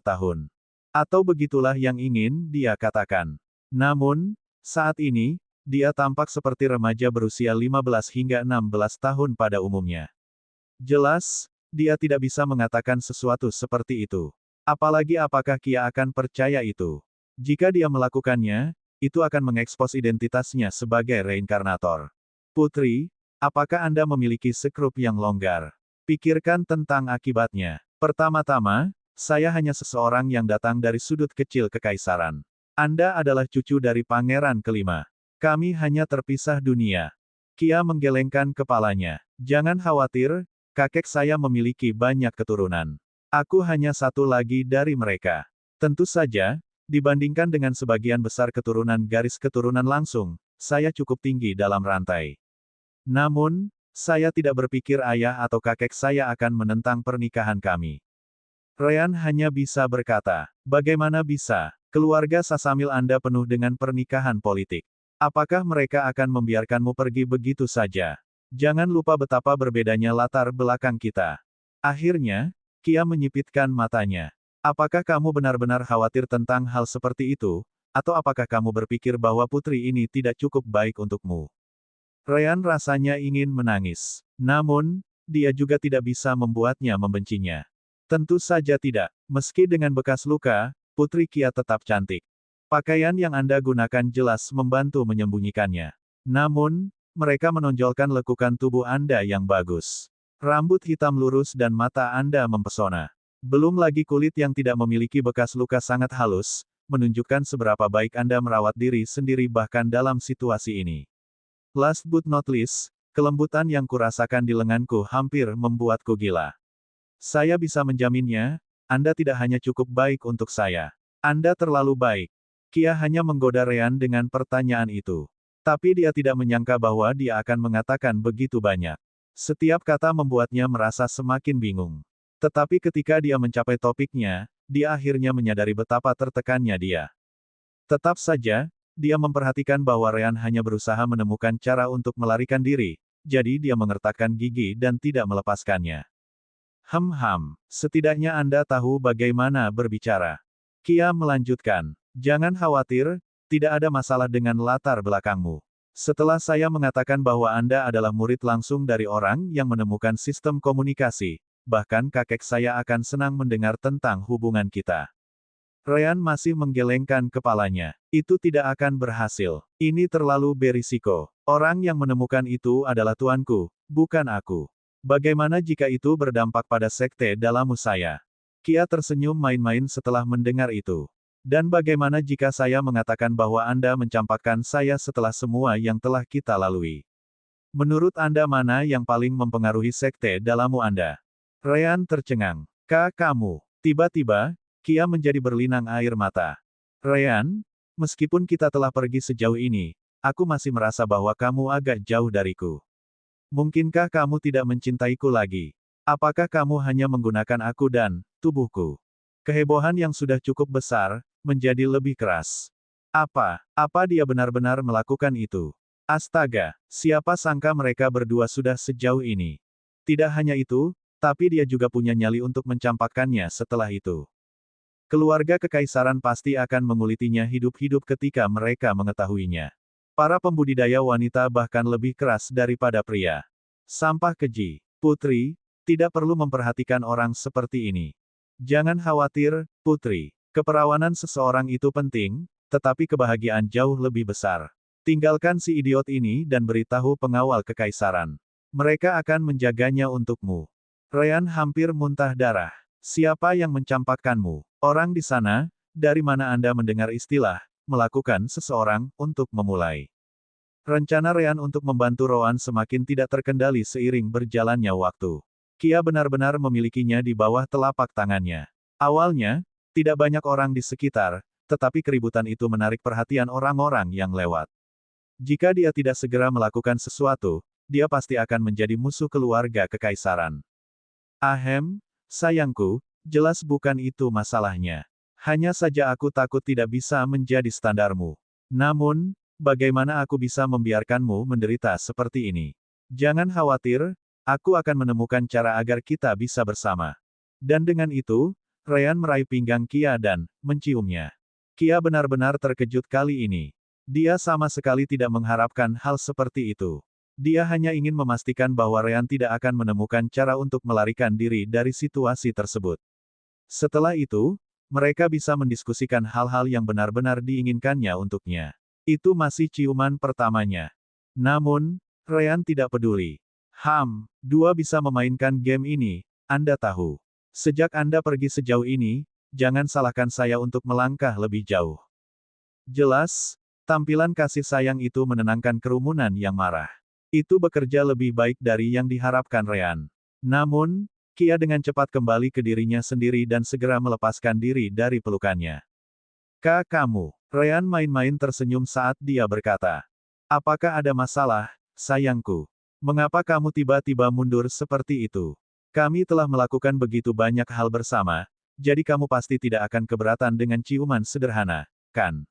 tahun. Atau begitulah yang ingin dia katakan. Namun, saat ini, dia tampak seperti remaja berusia 15 hingga 16 tahun pada umumnya. Jelas, dia tidak bisa mengatakan sesuatu seperti itu. Apalagi apakah Kia akan percaya itu? Jika dia melakukannya, itu akan mengekspos identitasnya sebagai reinkarnator. Putri, apakah Anda memiliki skrup yang longgar? Pikirkan tentang akibatnya. Pertama-tama, saya hanya seseorang yang datang dari sudut kecil kekaisaran. Anda adalah cucu dari pangeran kelima. Kami hanya terpisah dunia. Kia menggelengkan kepalanya. Jangan khawatir, kakek saya memiliki banyak keturunan. Aku hanya satu lagi dari mereka. Tentu saja, dibandingkan dengan sebagian besar keturunan garis keturunan langsung, saya cukup tinggi dalam rantai. Namun, saya tidak berpikir ayah atau kakek saya akan menentang pernikahan kami. Ryan hanya bisa berkata, bagaimana bisa? Keluarga Sasamil Anda penuh dengan pernikahan politik. Apakah mereka akan membiarkanmu pergi begitu saja? Jangan lupa betapa berbedanya latar belakang kita. Akhirnya, Kia menyipitkan matanya. Apakah kamu benar-benar khawatir tentang hal seperti itu? Atau apakah kamu berpikir bahwa putri ini tidak cukup baik untukmu? Ryan rasanya ingin menangis. Namun, dia juga tidak bisa membuatnya membencinya. Tentu saja tidak. Meski dengan bekas luka, Putri Kia tetap cantik. Pakaian yang Anda gunakan jelas membantu menyembunyikannya. Namun, mereka menonjolkan lekukan tubuh Anda yang bagus. Rambut hitam lurus dan mata Anda mempesona. Belum lagi kulit yang tidak memiliki bekas luka sangat halus, menunjukkan seberapa baik Anda merawat diri sendiri bahkan dalam situasi ini. Last but not least, kelembutan yang kurasakan di lenganku hampir membuatku gila. Saya bisa menjaminnya, Anda tidak hanya cukup baik untuk saya. Anda terlalu baik. Kia hanya menggoda Ryan dengan pertanyaan itu. Tapi dia tidak menyangka bahwa dia akan mengatakan begitu banyak. Setiap kata membuatnya merasa semakin bingung. Tetapi ketika dia mencapai topiknya, dia akhirnya menyadari betapa tertekannya dia. Tetap saja, dia memperhatikan bahwa Ryan hanya berusaha menemukan cara untuk melarikan diri, jadi dia mengertakkan gigi dan tidak melepaskannya. Setidaknya Anda tahu bagaimana berbicara. Kia melanjutkan, jangan khawatir, tidak ada masalah dengan latar belakangmu. Setelah saya mengatakan bahwa Anda adalah murid langsung dari orang yang menemukan sistem komunikasi, bahkan kakek saya akan senang mendengar tentang hubungan kita. Ryan masih menggelengkan kepalanya. Itu tidak akan berhasil. Ini terlalu berisiko. Orang yang menemukan itu adalah tuanku, bukan aku. Bagaimana jika itu berdampak pada sekte dalammu saya? Kia tersenyum main-main setelah mendengar itu. Dan bagaimana jika saya mengatakan bahwa Anda mencampakkan saya setelah semua yang telah kita lalui? Menurut Anda mana yang paling mempengaruhi sekte dalammu Anda? Ryan tercengang. Kamu. Tiba-tiba, Kia menjadi berlinang air mata. Ryan, meskipun kita telah pergi sejauh ini, aku masih merasa bahwa kamu agak jauh dariku. Mungkinkah kamu tidak mencintaiku lagi? Apakah kamu hanya menggunakan aku dan tubuhku? Kehebohan yang sudah cukup besar, menjadi lebih keras. Apa dia benar-benar melakukan itu? Astaga, siapa sangka mereka berdua sudah sejauh ini? Tidak hanya itu, tapi dia juga punya nyali untuk mencampakkannya setelah itu. Keluarga kekaisaran pasti akan mengulitinya hidup-hidup ketika mereka mengetahuinya. Para pembudidaya wanita bahkan lebih keras daripada pria. Sampah keji. Putri, tidak perlu memperhatikan orang seperti ini. Jangan khawatir, Putri. Keperawanan seseorang itu penting, tetapi kebahagiaan jauh lebih besar. Tinggalkan si idiot ini dan beritahu pengawal kekaisaran. Mereka akan menjaganya untukmu. Ryan hampir muntah darah. Siapa yang mencampakkanmu? Orang di sana, dari mana Anda mendengar istilah, melakukan seseorang, untuk memulai? Rencana Ryan untuk membantu Rowan semakin tidak terkendali seiring berjalannya waktu. Kia benar-benar memilikinya di bawah telapak tangannya. Awalnya, tidak banyak orang di sekitar, tetapi keributan itu menarik perhatian orang-orang yang lewat. Jika dia tidak segera melakukan sesuatu, dia pasti akan menjadi musuh keluarga kekaisaran. Sayangku, jelas bukan itu masalahnya. Hanya saja aku takut tidak bisa menjadi standarmu. Namun, bagaimana aku bisa membiarkanmu menderita seperti ini? Jangan khawatir, aku akan menemukan cara agar kita bisa bersama. Dan dengan itu, Ryan meraih pinggang Kia dan menciumnya. Kia benar-benar terkejut kali ini. Dia sama sekali tidak mengharapkan hal seperti itu. Dia hanya ingin memastikan bahwa Ryan tidak akan menemukan cara untuk melarikan diri dari situasi tersebut. Setelah itu, mereka bisa mendiskusikan hal-hal yang benar-benar diinginkannya untuknya. Itu masih ciuman pertamanya. Namun, Ryan tidak peduli. Dua bisa memainkan game ini, Anda tahu. Sejak Anda pergi sejauh ini, jangan salahkan saya untuk melangkah lebih jauh. Jelas, tampilan kasih sayang itu menenangkan kerumunan yang marah. Itu bekerja lebih baik dari yang diharapkan Ryan. Namun, Kia dengan cepat kembali ke dirinya sendiri dan segera melepaskan diri dari pelukannya. Kamu. Ryan main-main tersenyum saat dia berkata. Apakah ada masalah, sayangku? Mengapa kamu tiba-tiba mundur seperti itu? Kami telah melakukan begitu banyak hal bersama, jadi kamu pasti tidak akan keberatan dengan ciuman sederhana, kan?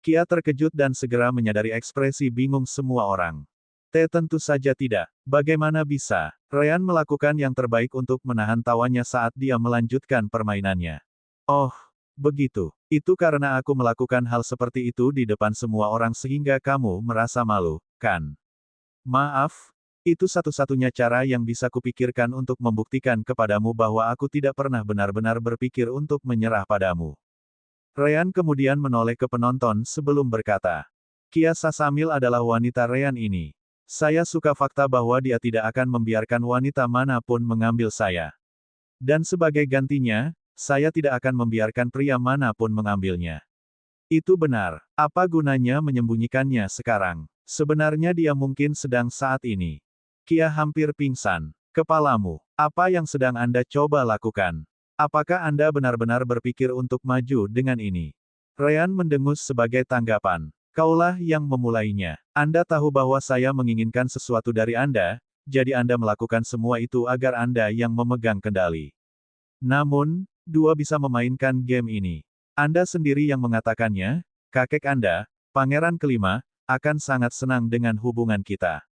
Kia terkejut dan segera menyadari ekspresi bingung semua orang. Tentu saja tidak. Bagaimana bisa? Ryan melakukan yang terbaik untuk menahan tawanya saat dia melanjutkan permainannya. Oh, begitu. Itu karena aku melakukan hal seperti itu di depan semua orang sehingga kamu merasa malu, kan? Maaf, itu satu-satunya cara yang bisa kupikirkan untuk membuktikan kepadamu bahwa aku tidak pernah benar-benar berpikir untuk menyerah padamu. Ryan kemudian menoleh ke penonton sebelum berkata, Kia Sasamil adalah wanita Ryan ini. Saya suka fakta bahwa dia tidak akan membiarkan wanita manapun mengambil saya. Dan sebagai gantinya, saya tidak akan membiarkan pria manapun mengambilnya. Itu benar. Apa gunanya menyembunyikannya sekarang? Sebenarnya dia mungkin sedang saat ini. Kia hampir pingsan. Kepalamu. Apa yang sedang Anda coba lakukan? Apakah Anda benar-benar berpikir untuk maju dengan ini? Ryan mendengus sebagai tanggapan. Kaulah yang memulainya. Anda tahu bahwa saya menginginkan sesuatu dari Anda, jadi Anda melakukan semua itu agar Anda yang memegang kendali. Namun, dua bisa memainkan game ini. Anda sendiri yang mengatakannya, kakek Anda, pangeran kelima, akan sangat senang dengan hubungan kita.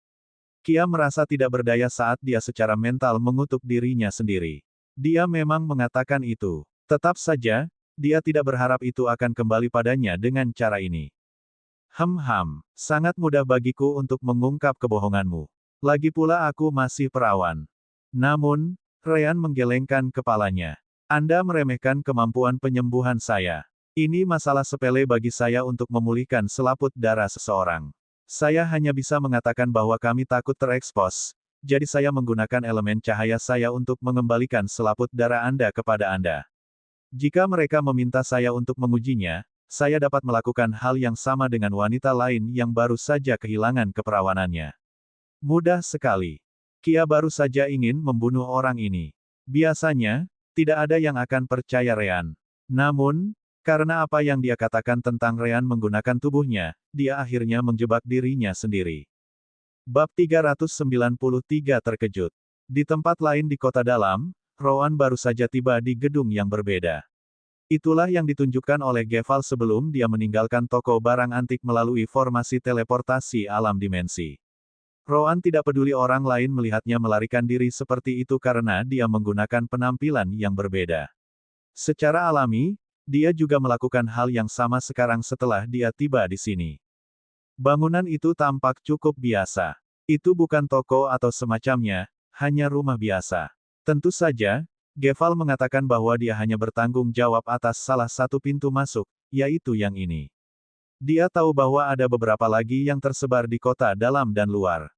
Kia merasa tidak berdaya saat dia secara mental mengutuk dirinya sendiri. Dia memang mengatakan itu. Tetap saja, dia tidak berharap itu akan kembali padanya dengan cara ini. Sangat mudah bagiku untuk mengungkap kebohonganmu. Lagi pula aku masih perawan. Namun, Ryan menggelengkan kepalanya. Anda meremehkan kemampuan penyembuhan saya. Ini masalah sepele bagi saya untuk memulihkan selaput darah seseorang. Saya hanya bisa mengatakan bahwa kami takut terekspos, jadi saya menggunakan elemen cahaya saya untuk mengembalikan selaput darah Anda kepada Anda. Jika mereka meminta saya untuk mengujinya, saya dapat melakukan hal yang sama dengan wanita lain yang baru saja kehilangan keperawanannya. Mudah sekali. Kia baru saja ingin membunuh orang ini. Biasanya, tidak ada yang akan percaya Ryan. Namun, karena apa yang dia katakan tentang Ryan menggunakan tubuhnya, dia akhirnya menjebak dirinya sendiri. Bab 393 terkejut. Di tempat lain di kota dalam, Rowan baru saja tiba di gedung yang berbeda. Itulah yang ditunjukkan oleh Geval sebelum dia meninggalkan toko barang antik melalui formasi teleportasi alam dimensi. Rowan tidak peduli orang lain melihatnya melarikan diri seperti itu karena dia menggunakan penampilan yang berbeda. Secara alami, dia juga melakukan hal yang sama sekarang setelah dia tiba di sini. Bangunan itu tampak cukup biasa. Itu bukan toko atau semacamnya, hanya rumah biasa. Tentu saja, Geval mengatakan bahwa dia hanya bertanggung jawab atas salah satu pintu masuk, yaitu yang ini. Dia tahu bahwa ada beberapa lagi yang tersebar di kota dalam dan luar.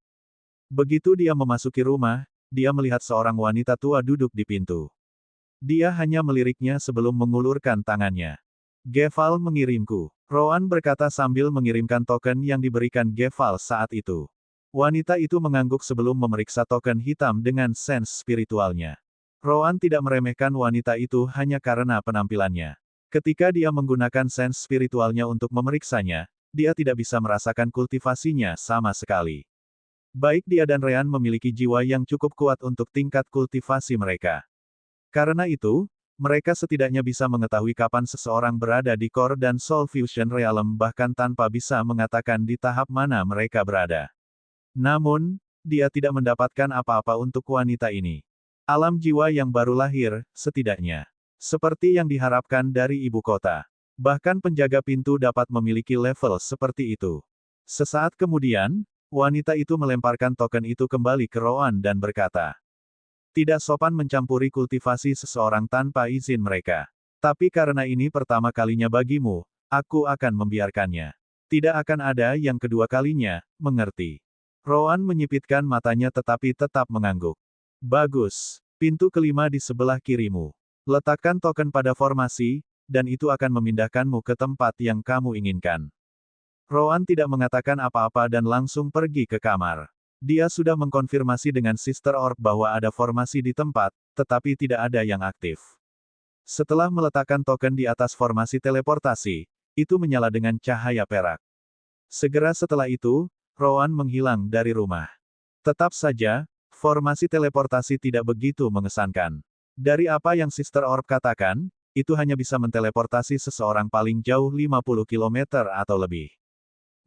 Begitu dia memasuki rumah, dia melihat seorang wanita tua duduk di pintu. Dia hanya meliriknya sebelum mengulurkan tangannya. Geval mengirimku. Rowan berkata sambil mengirimkan token yang diberikan Geval saat itu. Wanita itu mengangguk sebelum memeriksa token hitam dengan sense spiritualnya. Rowan tidak meremehkan wanita itu hanya karena penampilannya. Ketika dia menggunakan sense spiritualnya untuk memeriksanya, dia tidak bisa merasakan kultivasinya sama sekali. Baik dia dan Ryan memiliki jiwa yang cukup kuat untuk tingkat kultivasi mereka. Karena itu, mereka setidaknya bisa mengetahui kapan seseorang berada di Core dan Soul Fusion Realm bahkan tanpa bisa mengatakan di tahap mana mereka berada. Namun, dia tidak mendapatkan apa-apa untuk wanita ini. Alam jiwa yang baru lahir, setidaknya. Seperti yang diharapkan dari ibu kota. Bahkan penjaga pintu dapat memiliki level seperti itu. Sesaat kemudian, wanita itu melemparkan token itu kembali ke Rowan dan berkata, tidak sopan mencampuri kultivasi seseorang tanpa izin mereka. Tapi karena ini pertama kalinya bagimu, aku akan membiarkannya. Tidak akan ada yang kedua kalinya, mengerti? Rowan menyipitkan matanya tetapi tetap mengangguk. Bagus. Pintu kelima di sebelah kirimu. Letakkan token pada formasi, dan itu akan memindahkanmu ke tempat yang kamu inginkan. Rowan tidak mengatakan apa-apa dan langsung pergi ke kamar. Dia sudah mengkonfirmasi dengan Sister Orb bahwa ada formasi di tempat, tetapi tidak ada yang aktif. Setelah meletakkan token di atas formasi teleportasi, itu menyala dengan cahaya perak. Segera setelah itu, Rowan menghilang dari rumah. Tetap saja, formasi teleportasi tidak begitu mengesankan. Dari apa yang Sister Orb katakan, itu hanya bisa menteleportasi seseorang paling jauh 50 kilometer atau lebih.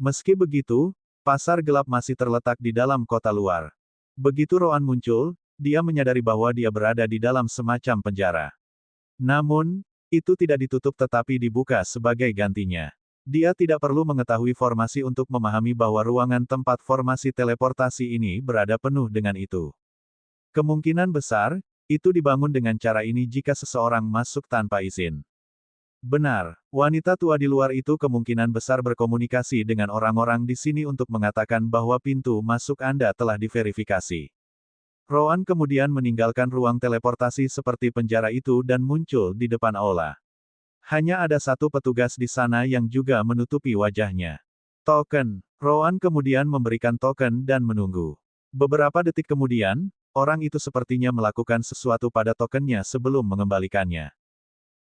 Meski begitu, pasar gelap masih terletak di dalam kota luar. Begitu Roan muncul, dia menyadari bahwa dia berada di dalam semacam penjara. Namun, itu tidak ditutup tetapi dibuka sebagai gantinya. Dia tidak perlu mengetahui formasi untuk memahami bahwa ruangan tempat formasi teleportasi ini berada penuh dengan itu. Kemungkinan besar, itu dibangun dengan cara ini jika seseorang masuk tanpa izin. Benar, wanita tua di luar itu kemungkinan besar berkomunikasi dengan orang-orang di sini untuk mengatakan bahwa pintu masuk Anda telah diverifikasi. Roan kemudian meninggalkan ruang teleportasi seperti penjara itu dan muncul di depan aula. Hanya ada satu petugas di sana yang juga menutupi wajahnya. Token. Roan kemudian memberikan token dan menunggu. Beberapa detik kemudian, orang itu sepertinya melakukan sesuatu pada tokennya sebelum mengembalikannya.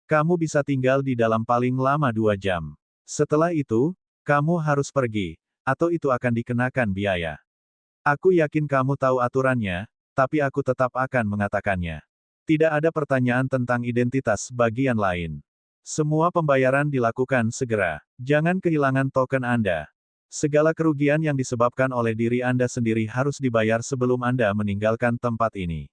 Kamu bisa tinggal di dalam paling lama 2 jam. Setelah itu, kamu harus pergi, atau itu akan dikenakan biaya. Aku yakin kamu tahu aturannya, tapi aku tetap akan mengatakannya. Tidak ada pertanyaan tentang identitas bagian lain. Semua pembayaran dilakukan segera. Jangan kehilangan token Anda. Segala kerugian yang disebabkan oleh diri Anda sendiri harus dibayar sebelum Anda meninggalkan tempat ini.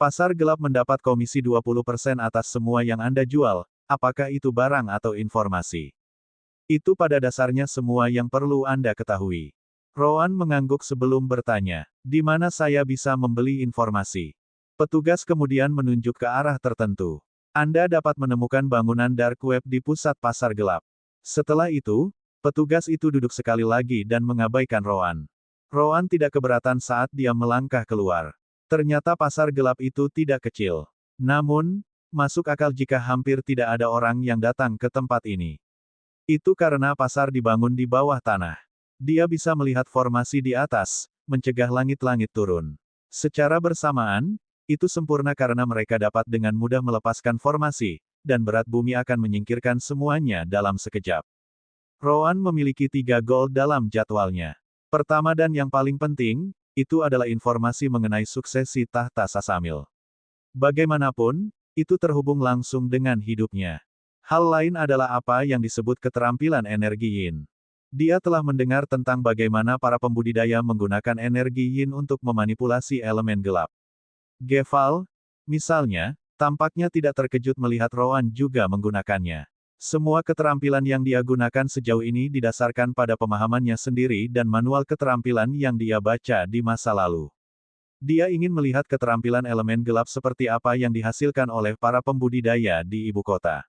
Pasar gelap mendapat komisi 20% atas semua yang Anda jual, apakah itu barang atau informasi. Itu pada dasarnya semua yang perlu Anda ketahui. Roan mengangguk sebelum bertanya, di mana saya bisa membeli informasi? Petugas kemudian menunjuk ke arah tertentu. Anda dapat menemukan bangunan dark web di pusat pasar gelap. Setelah itu, petugas itu duduk sekali lagi dan mengabaikan Roan. Roan tidak keberatan saat dia melangkah keluar. Ternyata pasar gelap itu tidak kecil. Namun, masuk akal jika hampir tidak ada orang yang datang ke tempat ini. Itu karena pasar dibangun di bawah tanah. Dia bisa melihat formasi di atas, mencegah langit-langit turun. Secara bersamaan, itu sempurna karena mereka dapat dengan mudah melepaskan formasi, dan berat bumi akan menyingkirkan semuanya dalam sekejap. Roan memiliki 3 gold dalam jadwalnya. Pertama dan yang paling penting, itu adalah informasi mengenai suksesi tahta Sasamil. Bagaimanapun, itu terhubung langsung dengan hidupnya. Hal lain adalah apa yang disebut keterampilan energi yin. Dia telah mendengar tentang bagaimana para pembudidaya menggunakan energi yin untuk memanipulasi elemen gelap. Geval, misalnya, tampaknya tidak terkejut melihat Roan juga menggunakannya. Semua keterampilan yang dia gunakan sejauh ini didasarkan pada pemahamannya sendiri dan manual keterampilan yang dia baca di masa lalu. Dia ingin melihat keterampilan elemen gelap seperti apa yang dihasilkan oleh para pembudidaya di ibu kota.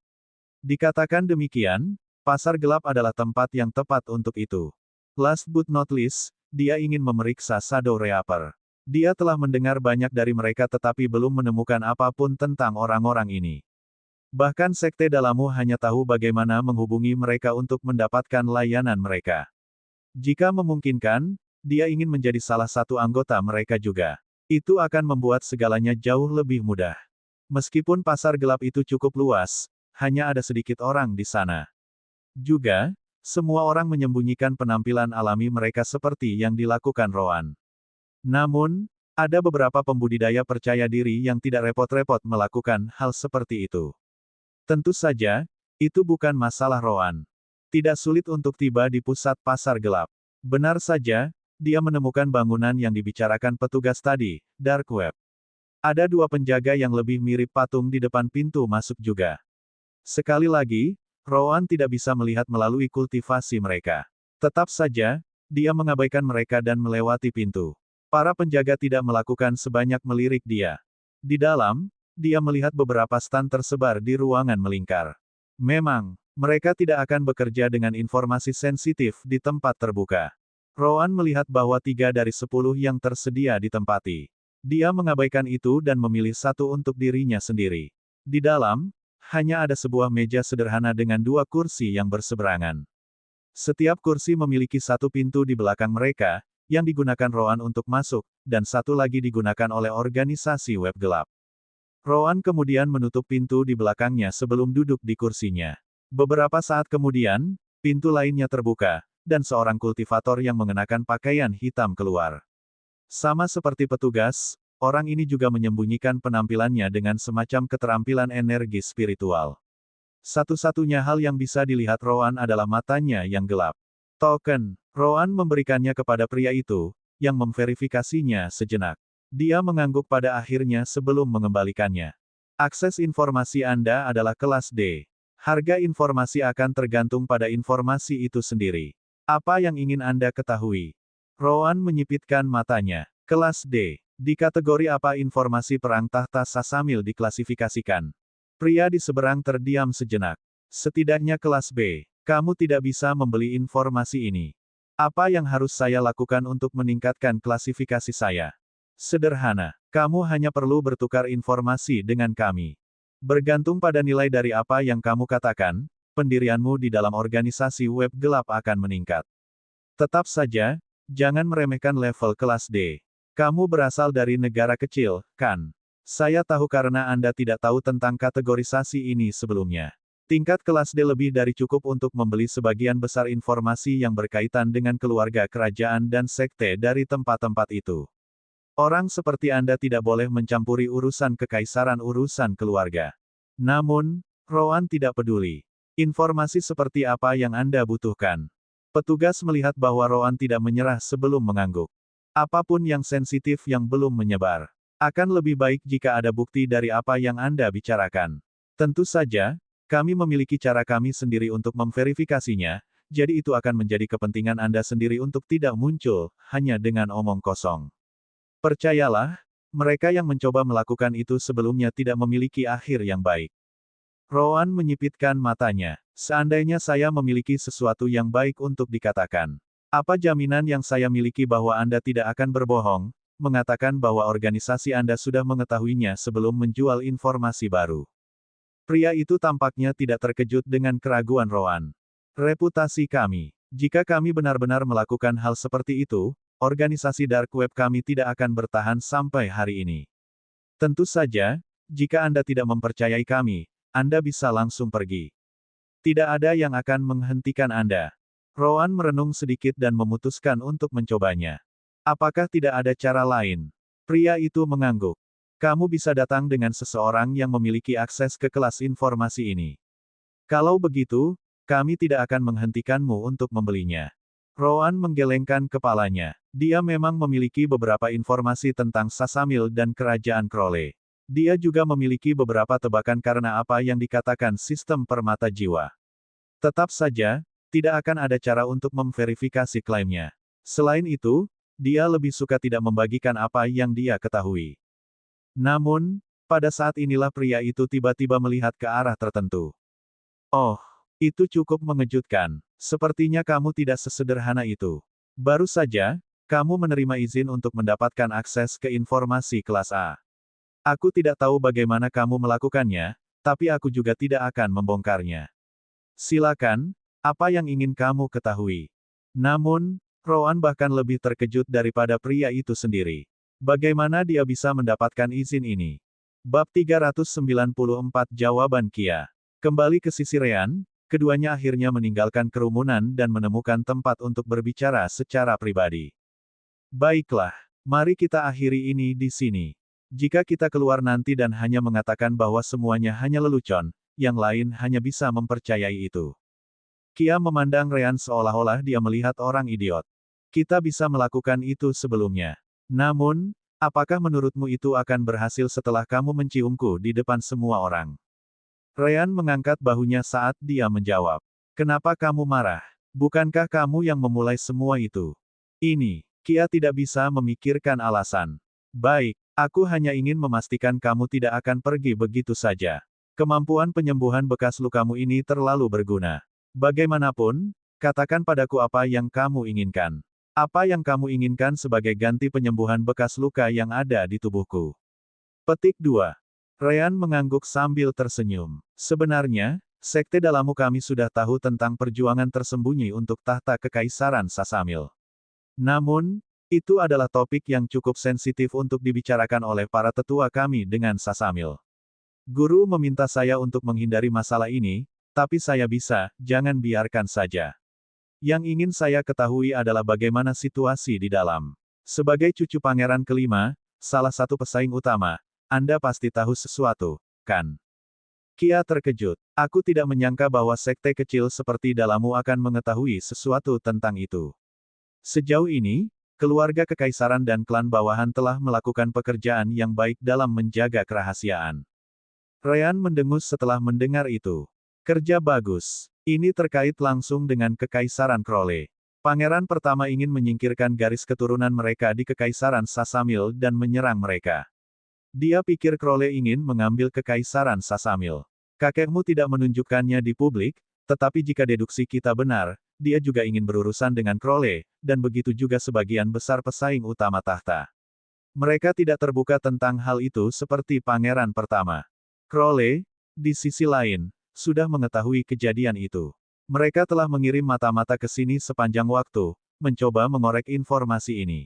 Dikatakan demikian, pasar gelap adalah tempat yang tepat untuk itu. Last but not least, dia ingin memeriksa Shadow Reaper. Dia telah mendengar banyak dari mereka tetapi belum menemukan apapun tentang orang-orang ini. Bahkan Sekte Dalamu hanya tahu bagaimana menghubungi mereka untuk mendapatkan layanan mereka. Jika memungkinkan, dia ingin menjadi salah satu anggota mereka juga. Itu akan membuat segalanya jauh lebih mudah. Meskipun pasar gelap itu cukup luas, hanya ada sedikit orang di sana. Juga, semua orang menyembunyikan penampilan alami mereka seperti yang dilakukan Roan. Namun, ada beberapa pembudidaya percaya diri yang tidak repot-repot melakukan hal seperti itu. Tentu saja, itu bukan masalah Roan. Tidak sulit untuk tiba di pusat pasar gelap. Benar saja, dia menemukan bangunan yang dibicarakan petugas tadi, dark web. Ada 2 penjaga yang lebih mirip patung di depan pintu masuk juga. Sekali lagi, Roan tidak bisa melihat melalui kultivasi mereka. Tetap saja, dia mengabaikan mereka dan melewati pintu. Para penjaga tidak melakukan sebanyak melirik dia. Di dalam, dia melihat beberapa stan tersebar di ruangan melingkar. Memang, mereka tidak akan bekerja dengan informasi sensitif di tempat terbuka. Roan melihat bahwa 3 dari 10 yang tersedia ditempati. Dia mengabaikan itu dan memilih satu untuk dirinya sendiri. Di dalam, hanya ada sebuah meja sederhana dengan 2 kursi yang berseberangan. Setiap kursi memiliki satu pintu di belakang mereka, yang digunakan Roan untuk masuk, dan satu lagi digunakan oleh organisasi web gelap. Roan kemudian menutup pintu di belakangnya sebelum duduk di kursinya. Beberapa saat kemudian, pintu lainnya terbuka, dan seorang kultivator yang mengenakan pakaian hitam keluar. Sama seperti petugas, orang ini juga menyembunyikan penampilannya dengan semacam keterampilan energi spiritual. Satu-satunya hal yang bisa dilihat Rowan adalah matanya yang gelap. Token. Rowan memberikannya kepada pria itu, yang memverifikasinya sejenak. Dia mengangguk pada akhirnya sebelum mengembalikannya. Akses informasi Anda adalah kelas D. Harga informasi akan tergantung pada informasi itu sendiri. Apa yang ingin Anda ketahui? Rowan menyipitkan matanya. Kelas D. Di kategori apa informasi perang tahta Sasamil diklasifikasikan? Pria di seberang terdiam sejenak. Setidaknya kelas B. Kamu tidak bisa membeli informasi ini. Apa yang harus saya lakukan untuk meningkatkan klasifikasi saya? Sederhana. Kamu hanya perlu bertukar informasi dengan kami. Bergantung pada nilai dari apa yang kamu katakan, pendirianmu di dalam organisasi web gelap akan meningkat. Tetap saja, jangan meremehkan level kelas D. Kamu berasal dari negara kecil, kan? Saya tahu karena Anda tidak tahu tentang kategorisasi ini sebelumnya. Tingkat kelas D lebih dari cukup untuk membeli sebagian besar informasi yang berkaitan dengan keluarga kerajaan dan sekte dari tempat-tempat itu. Orang seperti Anda tidak boleh mencampuri urusan kekaisaran urusan keluarga. Namun, Rowan tidak peduli. Informasi seperti apa yang Anda butuhkan? Petugas melihat bahwa Rowan tidak menyerah sebelum mengangguk. Apapun yang sensitif yang belum menyebar. Akan lebih baik jika ada bukti dari apa yang Anda bicarakan. Tentu saja, kami memiliki cara kami sendiri untuk memverifikasinya, jadi itu akan menjadi kepentingan Anda sendiri untuk tidak muncul, hanya dengan omong kosong. Percayalah, mereka yang mencoba melakukan itu sebelumnya tidak memiliki akhir yang baik. Rowan menyipitkan matanya. Seandainya saya memiliki sesuatu yang baik untuk dikatakan. Apa jaminan yang saya miliki bahwa Anda tidak akan berbohong, mengatakan bahwa organisasi Anda sudah mengetahuinya sebelum menjual informasi baru. Pria itu tampaknya tidak terkejut dengan keraguan Rowan. Reputasi kami. Jika kami benar-benar melakukan hal seperti itu, organisasi dark web kami tidak akan bertahan sampai hari ini. Tentu saja, jika Anda tidak mempercayai kami, Anda bisa langsung pergi. Tidak ada yang akan menghentikan Anda. Rowan merenung sedikit dan memutuskan untuk mencobanya. Apakah tidak ada cara lain? Pria itu mengangguk. Kamu bisa datang dengan seseorang yang memiliki akses ke kelas informasi ini. Kalau begitu, kami tidak akan menghentikanmu untuk membelinya. Rowan menggelengkan kepalanya. Dia memang memiliki beberapa informasi tentang Sasamil dan Kerajaan Crowley. Dia juga memiliki beberapa tebakan karena apa yang dikatakan sistem permata jiwa. Tetap saja, tidak akan ada cara untuk memverifikasi klaimnya. Selain itu, dia lebih suka tidak membagikan apa yang dia ketahui. Namun, pada saat inilah pria itu tiba-tiba melihat ke arah tertentu. Oh, itu cukup mengejutkan. Sepertinya kamu tidak sesederhana itu. Baru saja, kamu menerima izin untuk mendapatkan akses ke informasi kelas A. Aku tidak tahu bagaimana kamu melakukannya, tapi aku juga tidak akan membongkarnya. Silakan, apa yang ingin kamu ketahui? Namun, Rowan bahkan lebih terkejut daripada pria itu sendiri. Bagaimana dia bisa mendapatkan izin ini? Bab 394 Jawaban Kia. Kembali ke sisi Ryan, keduanya akhirnya meninggalkan kerumunan dan menemukan tempat untuk berbicara secara pribadi. Baiklah, mari kita akhiri ini di sini. Jika kita keluar nanti dan hanya mengatakan bahwa semuanya hanya lelucon, yang lain hanya bisa mempercayai itu. Kia memandang Ryan seolah-olah dia melihat orang idiot. Kita bisa melakukan itu sebelumnya. Namun, apakah menurutmu itu akan berhasil setelah kamu menciumku di depan semua orang? Ryan mengangkat bahunya saat dia menjawab. Kenapa kamu marah? Bukankah kamu yang memulai semua itu? Ini. Kia tidak bisa memikirkan alasan. Baik, aku hanya ingin memastikan kamu tidak akan pergi begitu saja. Kemampuan penyembuhan bekas lukamu ini terlalu berguna. Bagaimanapun, katakan padaku apa yang kamu inginkan. Apa yang kamu inginkan sebagai ganti penyembuhan bekas luka yang ada di tubuhku? Petik 2. Ryan mengangguk sambil tersenyum. Sebenarnya, sekte dalammu kami sudah tahu tentang perjuangan tersembunyi untuk tahta kekaisaran Sasamil. Namun, itu adalah topik yang cukup sensitif untuk dibicarakan oleh para tetua kami dengan Sasamil. Guru meminta saya untuk menghindari masalah ini, tapi saya bisa, jangan biarkan saja. Yang ingin saya ketahui adalah bagaimana situasi di dalam. Sebagai cucu pangeran kelima, salah satu pesaing utama. Anda pasti tahu sesuatu, kan? Kia terkejut. Aku tidak menyangka bahwa sekte kecil seperti Dalamu akan mengetahui sesuatu tentang itu. Sejauh ini, keluarga kekaisaran dan klan bawahan telah melakukan pekerjaan yang baik dalam menjaga kerahasiaan. Ryan mendengus setelah mendengar itu. Kerja bagus. Ini terkait langsung dengan kekaisaran Crowley. Pangeran pertama ingin menyingkirkan garis keturunan mereka di kekaisaran Sasamil dan menyerang mereka. Dia pikir Crowley ingin mengambil kekaisaran Sasamil. Kakekmu tidak menunjukkannya di publik, tetapi jika deduksi kita benar, dia juga ingin berurusan dengan Crowley, dan begitu juga sebagian besar pesaing utama tahta. Mereka tidak terbuka tentang hal itu seperti pangeran pertama. Crowley, di sisi lain, sudah mengetahui kejadian itu. Mereka telah mengirim mata-mata ke sini sepanjang waktu, mencoba mengorek informasi ini.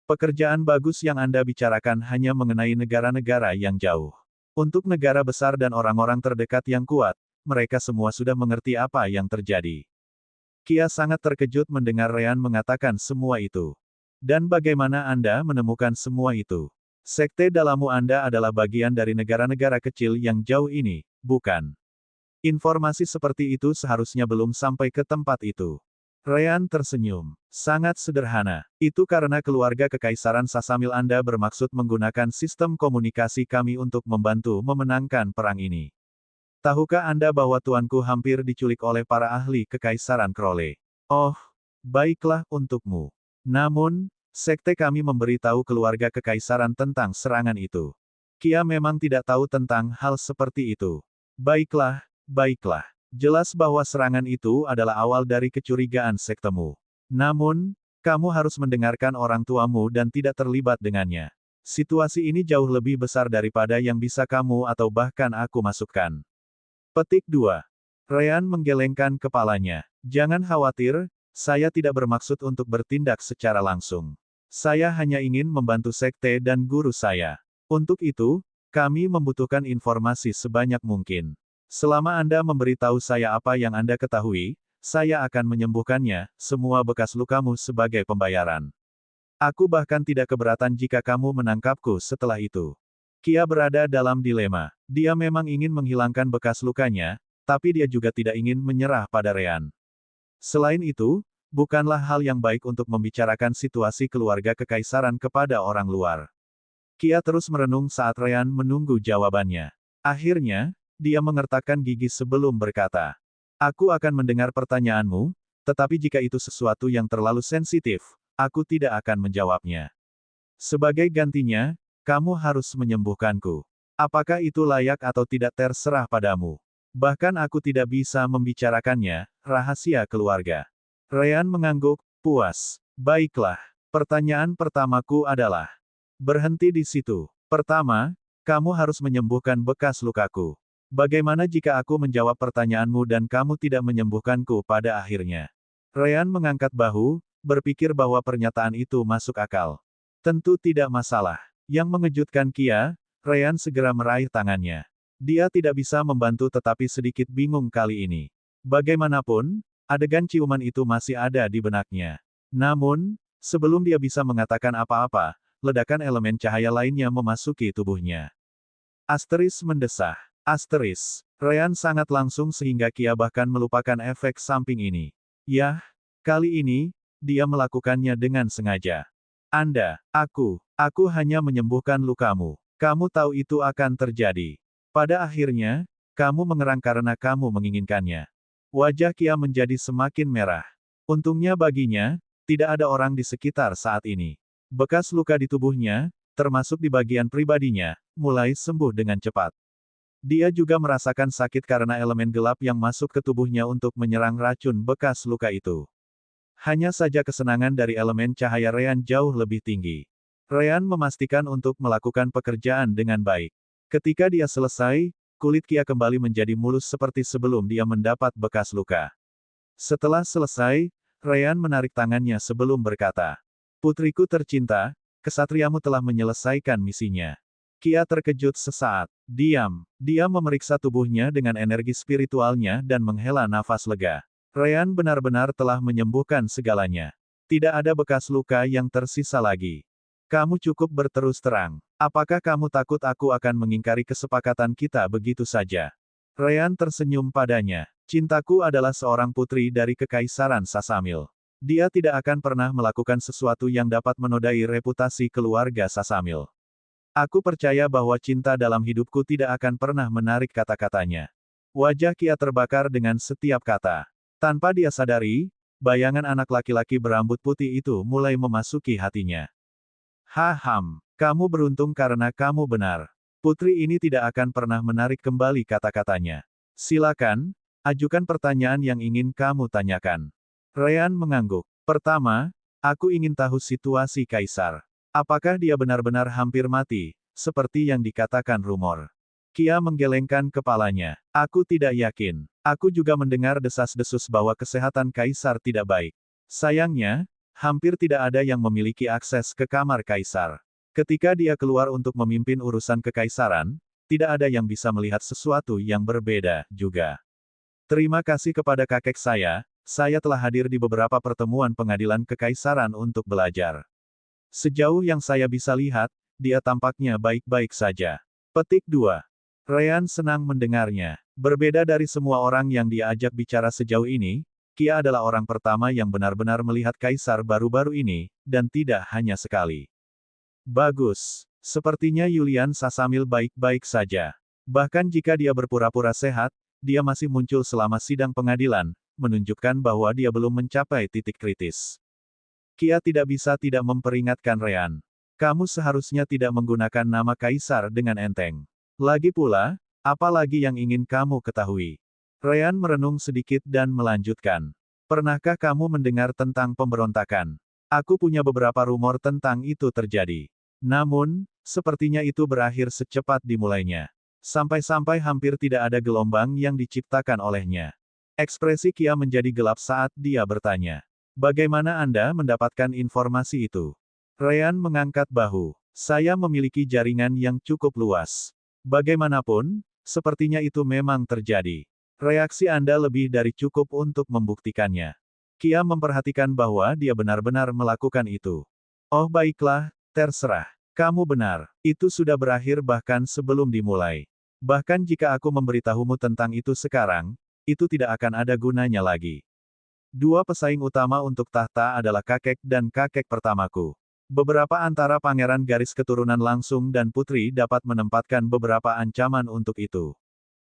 Pekerjaan bagus yang Anda bicarakan hanya mengenai negara-negara yang jauh. Untuk negara besar dan orang-orang terdekat yang kuat, mereka semua sudah mengerti apa yang terjadi. Kia sangat terkejut mendengar Ryan mengatakan semua itu. Dan bagaimana Anda menemukan semua itu? Sekte Dalamu Anda adalah bagian dari negara-negara kecil yang jauh ini, bukan? Informasi seperti itu seharusnya belum sampai ke tempat itu. Ryan tersenyum. Sangat sederhana. Itu karena keluarga kekaisaran Sasamil Anda bermaksud menggunakan sistem komunikasi kami untuk membantu memenangkan perang ini. Tahukah Anda bahwa tuanku hampir diculik oleh para ahli kekaisaran Crowley? Oh, baiklah untukmu. Namun, sekte kami memberitahu keluarga kekaisaran tentang serangan itu. Kia memang tidak tahu tentang hal seperti itu. Baiklah, baiklah. Jelas bahwa serangan itu adalah awal dari kecurigaan sektemu. Namun, kamu harus mendengarkan orang tuamu dan tidak terlibat dengannya. Situasi ini jauh lebih besar daripada yang bisa kamu atau bahkan aku masukkan. Petik 2. Ryan menggelengkan kepalanya. Jangan khawatir, saya tidak bermaksud untuk bertindak secara langsung. Saya hanya ingin membantu sekte dan guru saya. Untuk itu, kami membutuhkan informasi sebanyak mungkin. Selama Anda memberitahu saya apa yang Anda ketahui, saya akan menyembuhkannya, semua bekas lukamu sebagai pembayaran. Aku bahkan tidak keberatan jika kamu menangkapku setelah itu. Kia berada dalam dilema. Dia memang ingin menghilangkan bekas lukanya, tapi dia juga tidak ingin menyerah pada Ryan. Selain itu, bukanlah hal yang baik untuk membicarakan situasi keluarga kekaisaran kepada orang luar. Kia terus merenung saat Ryan menunggu jawabannya. Akhirnya, dia mengertakkan gigi sebelum berkata, "Aku akan mendengar pertanyaanmu, tetapi jika itu sesuatu yang terlalu sensitif, aku tidak akan menjawabnya. Sebagai gantinya, kamu harus menyembuhkanku. Apakah itu layak atau tidak terserah padamu. Bahkan aku tidak bisa membicarakannya, rahasia keluarga." Ryan mengangguk, puas. Baiklah, pertanyaan pertamaku adalah, berhenti di situ. Pertama, kamu harus menyembuhkan bekas lukaku. Bagaimana jika aku menjawab pertanyaanmu dan kamu tidak menyembuhkanku pada akhirnya? Ryan mengangkat bahu, berpikir bahwa pernyataan itu masuk akal. Tentu tidak masalah. Yang mengejutkan Kia, Ryan segera meraih tangannya. Dia tidak bisa membantu tetapi sedikit bingung kali ini. Bagaimanapun, adegan ciuman itu masih ada di benaknya. Namun, sebelum dia bisa mengatakan apa-apa, ledakan elemen cahaya lainnya memasuki tubuhnya. Asteris mendesah. Asteris. Ryan sangat langsung sehingga Kia bahkan melupakan efek samping ini. Yah, kali ini, dia melakukannya dengan sengaja. Aku hanya menyembuhkan lukamu. Kamu tahu itu akan terjadi. Pada akhirnya, kamu mengerang karena kamu menginginkannya. Wajah Kia menjadi semakin merah. Untungnya baginya, tidak ada orang di sekitar saat ini. Bekas luka di tubuhnya, termasuk di bagian pribadinya, mulai sembuh dengan cepat. Dia juga merasakan sakit karena elemen gelap yang masuk ke tubuhnya untuk menyerang racun bekas luka itu. Hanya saja kesenangan dari elemen cahaya Ryan jauh lebih tinggi. Ryan memastikan untuk melakukan pekerjaan dengan baik. Ketika dia selesai, kulit Kia kembali menjadi mulus seperti sebelum dia mendapat bekas luka. Setelah selesai, Ryan menarik tangannya sebelum berkata, "Putriku tercinta, kesatriamu telah menyelesaikan misinya." Kia terkejut sesaat. Diam. Dia memeriksa tubuhnya dengan energi spiritualnya dan menghela nafas lega. Ryan benar-benar telah menyembuhkan segalanya. Tidak ada bekas luka yang tersisa lagi. Kamu cukup berterus terang. Apakah kamu takut aku akan mengingkari kesepakatan kita begitu saja? Ryan tersenyum padanya. Cintaku adalah seorang putri dari Kekaisaran Sasamil. Dia tidak akan pernah melakukan sesuatu yang dapat menodai reputasi keluarga Sasamil. Aku percaya bahwa cinta dalam hidupku tidak akan pernah menarik kata-katanya. Wajah Kia terbakar dengan setiap kata. Tanpa dia sadari, bayangan anak laki-laki berambut putih itu mulai memasuki hatinya. Haham, kamu beruntung karena kamu benar. Putri ini tidak akan pernah menarik kembali kata-katanya. Silakan, ajukan pertanyaan yang ingin kamu tanyakan. Ryan mengangguk. Pertama, aku ingin tahu situasi Kaisar. Apakah dia benar-benar hampir mati, seperti yang dikatakan rumor? Kia menggelengkan kepalanya. Aku tidak yakin. Aku juga mendengar desas-desus bahwa kesehatan Kaisar tidak baik. Sayangnya, hampir tidak ada yang memiliki akses ke kamar Kaisar. Ketika dia keluar untuk memimpin urusan kekaisaran, tidak ada yang bisa melihat sesuatu yang berbeda juga. Terima kasih kepada kakek saya telah hadir di beberapa pertemuan pengadilan kekaisaran untuk belajar. Sejauh yang saya bisa lihat, dia tampaknya baik-baik saja. Petik 2. Ryan senang mendengarnya. Berbeda dari semua orang yang dia ajak bicara sejauh ini, Kia adalah orang pertama yang benar-benar melihat Kaisar baru-baru ini, dan tidak hanya sekali. Bagus. Sepertinya Yulian Sasamil baik-baik saja. Bahkan jika dia berpura-pura sehat, dia masih muncul selama sidang pengadilan, menunjukkan bahwa dia belum mencapai titik kritis. Kia tidak bisa tidak memperingatkan Ryan. Kamu seharusnya tidak menggunakan nama Kaisar dengan enteng. Lagi pula, apa lagi yang ingin kamu ketahui? Ryan merenung sedikit dan melanjutkan. Pernahkah kamu mendengar tentang pemberontakan? Aku punya beberapa rumor tentang itu terjadi. Namun, sepertinya itu berakhir secepat dimulainya. Sampai-sampai hampir tidak ada gelombang yang diciptakan olehnya. Ekspresi Kia menjadi gelap saat dia bertanya. Bagaimana Anda mendapatkan informasi itu? Ryan mengangkat bahu. Saya memiliki jaringan yang cukup luas. Bagaimanapun, sepertinya itu memang terjadi. Reaksi Anda lebih dari cukup untuk membuktikannya. Kia memperhatikan bahwa dia benar-benar melakukan itu. Oh baiklah, terserah. Kamu benar. Itu sudah berakhir bahkan sebelum dimulai. Bahkan jika aku memberitahumu tentang itu sekarang, itu tidak akan ada gunanya lagi. Dua pesaing utama untuk tahta adalah kakek dan kakek pertamaku. Beberapa antara pangeran garis keturunan langsung dan putri dapat menempatkan beberapa ancaman untuk itu.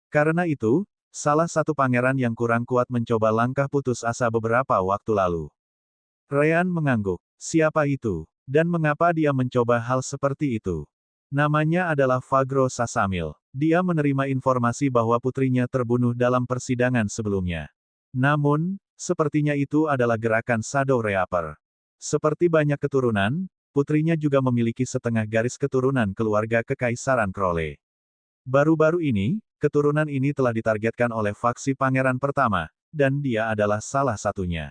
Karena itu, salah satu pangeran yang kurang kuat mencoba langkah putus asa beberapa waktu lalu. Ryan mengangguk. Siapa itu? Dan mengapa dia mencoba hal seperti itu? Namanya adalah Fagro Sasamil. Dia menerima informasi bahwa putrinya terbunuh dalam persidangan sebelumnya. Namun, sepertinya itu adalah gerakan Shadow Reaper. Seperti banyak keturunan, putrinya juga memiliki setengah garis keturunan keluarga Kekaisaran Crowley. Baru-baru ini, keturunan ini telah ditargetkan oleh faksi pangeran pertama, dan dia adalah salah satunya.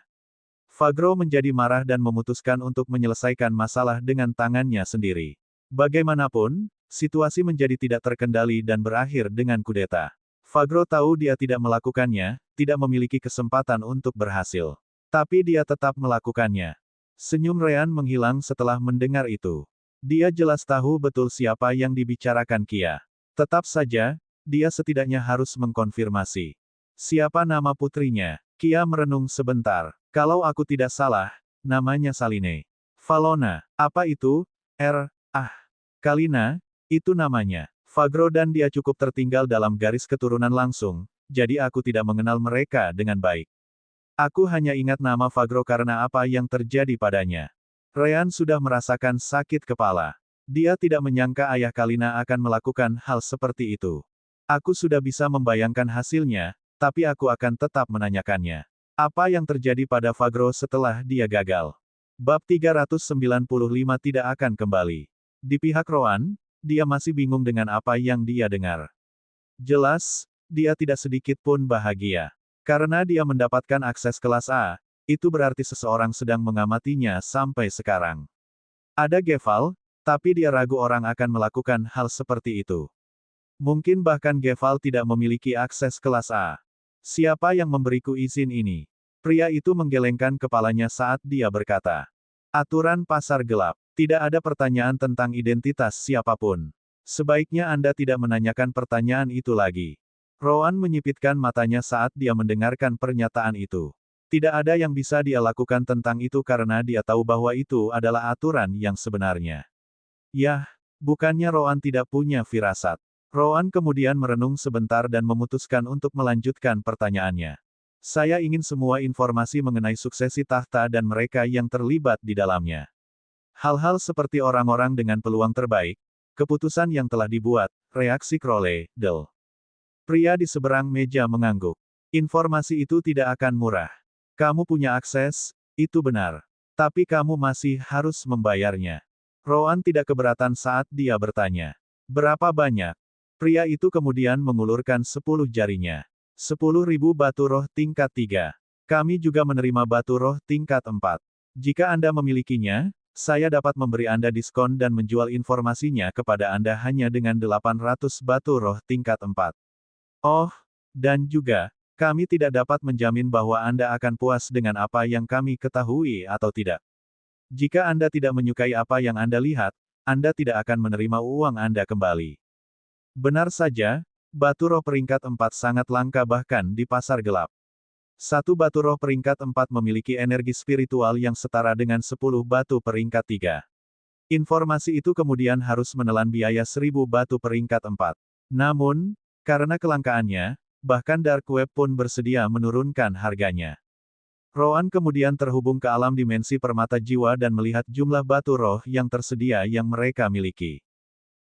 Fagro menjadi marah dan memutuskan untuk menyelesaikan masalah dengan tangannya sendiri. Bagaimanapun, situasi menjadi tidak terkendali dan berakhir dengan kudeta. Fagro tahu dia tidak melakukannya, tidak memiliki kesempatan untuk berhasil. Tapi dia tetap melakukannya. Senyum Ryan menghilang setelah mendengar itu. Dia jelas tahu betul siapa yang dibicarakan Kia. Tetap saja, dia setidaknya harus mengkonfirmasi. Siapa nama putrinya? Kia merenung sebentar. Kalau aku tidak salah, namanya Saline. Valona. Apa itu? Kalina, itu namanya. Fagro dan dia cukup tertinggal dalam garis keturunan langsung, jadi aku tidak mengenal mereka dengan baik. Aku hanya ingat nama Fagro karena apa yang terjadi padanya. Ryan sudah merasakan sakit kepala. Dia tidak menyangka ayah Kalina akan melakukan hal seperti itu. Aku sudah bisa membayangkan hasilnya, tapi aku akan tetap menanyakannya. Apa yang terjadi pada Fagro setelah dia gagal? Bab 395 tidak akan kembali. Di pihak Roan, dia masih bingung dengan apa yang dia dengar. Jelas, dia tidak sedikit pun bahagia. Karena dia mendapatkan akses kelas A, itu berarti seseorang sedang mengamatinya sampai sekarang. Ada Geval, tapi dia ragu orang akan melakukan hal seperti itu. Mungkin bahkan Geval tidak memiliki akses kelas A. Siapa yang memberiku izin ini? Pria itu menggelengkan kepalanya saat dia berkata. Aturan pasar gelap. Tidak ada pertanyaan tentang identitas siapapun. Sebaiknya Anda tidak menanyakan pertanyaan itu lagi. Rowan menyipitkan matanya saat dia mendengarkan pernyataan itu. Tidak ada yang bisa dia lakukan tentang itu karena dia tahu bahwa itu adalah aturan yang sebenarnya. Yah, bukannya Rowan tidak punya firasat. Rowan kemudian merenung sebentar dan memutuskan untuk melanjutkan pertanyaannya. Saya ingin semua informasi mengenai suksesi tahta dan mereka yang terlibat di dalamnya. Hal-hal seperti orang-orang dengan peluang terbaik, keputusan yang telah dibuat, reaksi Crowley, Del. Pria di seberang meja mengangguk. Informasi itu tidak akan murah. Kamu punya akses, itu benar. Tapi kamu masih harus membayarnya. Rowan tidak keberatan saat dia bertanya. Berapa banyak? Pria itu kemudian mengulurkan 10 jarinya. 10.000 batu roh tingkat 3. Kami juga menerima batu roh tingkat 4. Jika Anda memilikinya, saya dapat memberi Anda diskon dan menjual informasinya kepada Anda hanya dengan 800 batu roh tingkat 4. Oh, dan juga, kami tidak dapat menjamin bahwa Anda akan puas dengan apa yang kami ketahui atau tidak. Jika Anda tidak menyukai apa yang Anda lihat, Anda tidak akan menerima uang Anda kembali. Benar saja, batu roh peringkat 4 sangat langka bahkan di pasar gelap. Satu batu roh peringkat 4 memiliki energi spiritual yang setara dengan 10 batu peringkat 3. Informasi itu kemudian harus menelan biaya 1000 batu peringkat 4. Namun, karena kelangkaannya, bahkan Dark Web pun bersedia menurunkan harganya. Rowan kemudian terhubung ke alam dimensi permata jiwa dan melihat jumlah batu roh yang tersedia yang mereka miliki.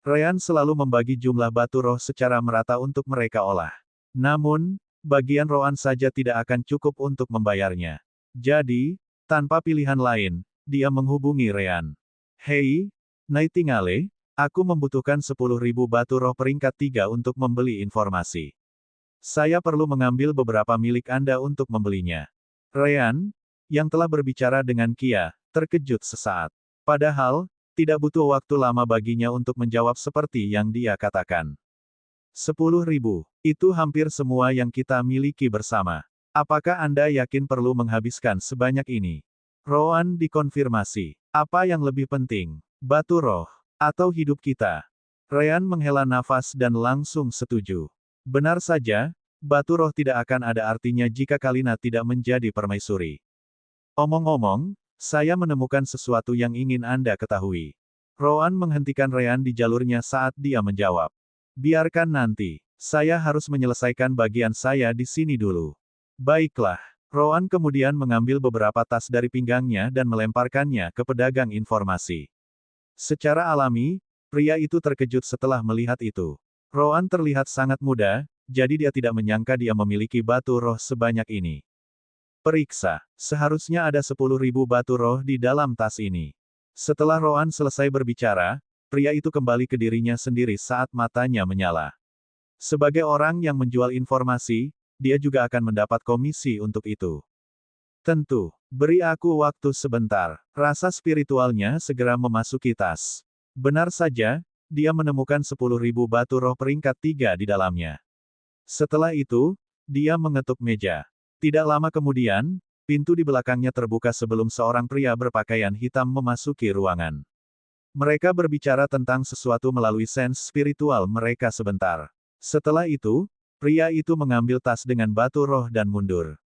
Ryan selalu membagi jumlah batu roh secara merata untuk mereka olah. Namun, bagian Rowan saja tidak akan cukup untuk membayarnya. Jadi, tanpa pilihan lain, dia menghubungi Ryan. Hei, Nightingale, aku membutuhkan 10.000 batu roh peringkat 3 untuk membeli informasi. Saya perlu mengambil beberapa milik Anda untuk membelinya. Ryan, yang telah berbicara dengan Kia, terkejut sesaat. Padahal, tidak butuh waktu lama baginya untuk menjawab seperti yang dia katakan. 10.000, itu hampir semua yang kita miliki bersama. Apakah Anda yakin perlu menghabiskan sebanyak ini? Rowan dikonfirmasi. Apa yang lebih penting, batu roh, atau hidup kita? Ryan menghela nafas dan langsung setuju. Benar saja, batu roh tidak akan ada artinya jika Kalina tidak menjadi permaisuri. Omong-omong, saya menemukan sesuatu yang ingin Anda ketahui. Rowan menghentikan Ryan di jalurnya saat dia menjawab. Biarkan nanti. Saya harus menyelesaikan bagian saya di sini dulu. Baiklah. Rowan kemudian mengambil beberapa tas dari pinggangnya dan melemparkannya ke pedagang informasi. Secara alami, pria itu terkejut setelah melihat itu. Rowan terlihat sangat muda, jadi dia tidak menyangka dia memiliki batu roh sebanyak ini. Periksa. Seharusnya ada 10.000 batu roh di dalam tas ini. Setelah Rowan selesai berbicara, pria itu kembali ke dirinya sendiri saat matanya menyala. Sebagai orang yang menjual informasi, dia juga akan mendapat komisi untuk itu. Tentu, beri aku waktu sebentar. Rasa spiritualnya segera memasuki tas. Benar saja, dia menemukan 10.000 batu roh peringkat 3 di dalamnya. Setelah itu, dia mengetuk meja. Tidak lama kemudian, pintu di belakangnya terbuka sebelum seorang pria berpakaian hitam memasuki ruangan. Mereka berbicara tentang sesuatu melalui sense spiritual mereka sebentar. Setelah itu, pria itu mengambil tas dengan batu roh dan mundur.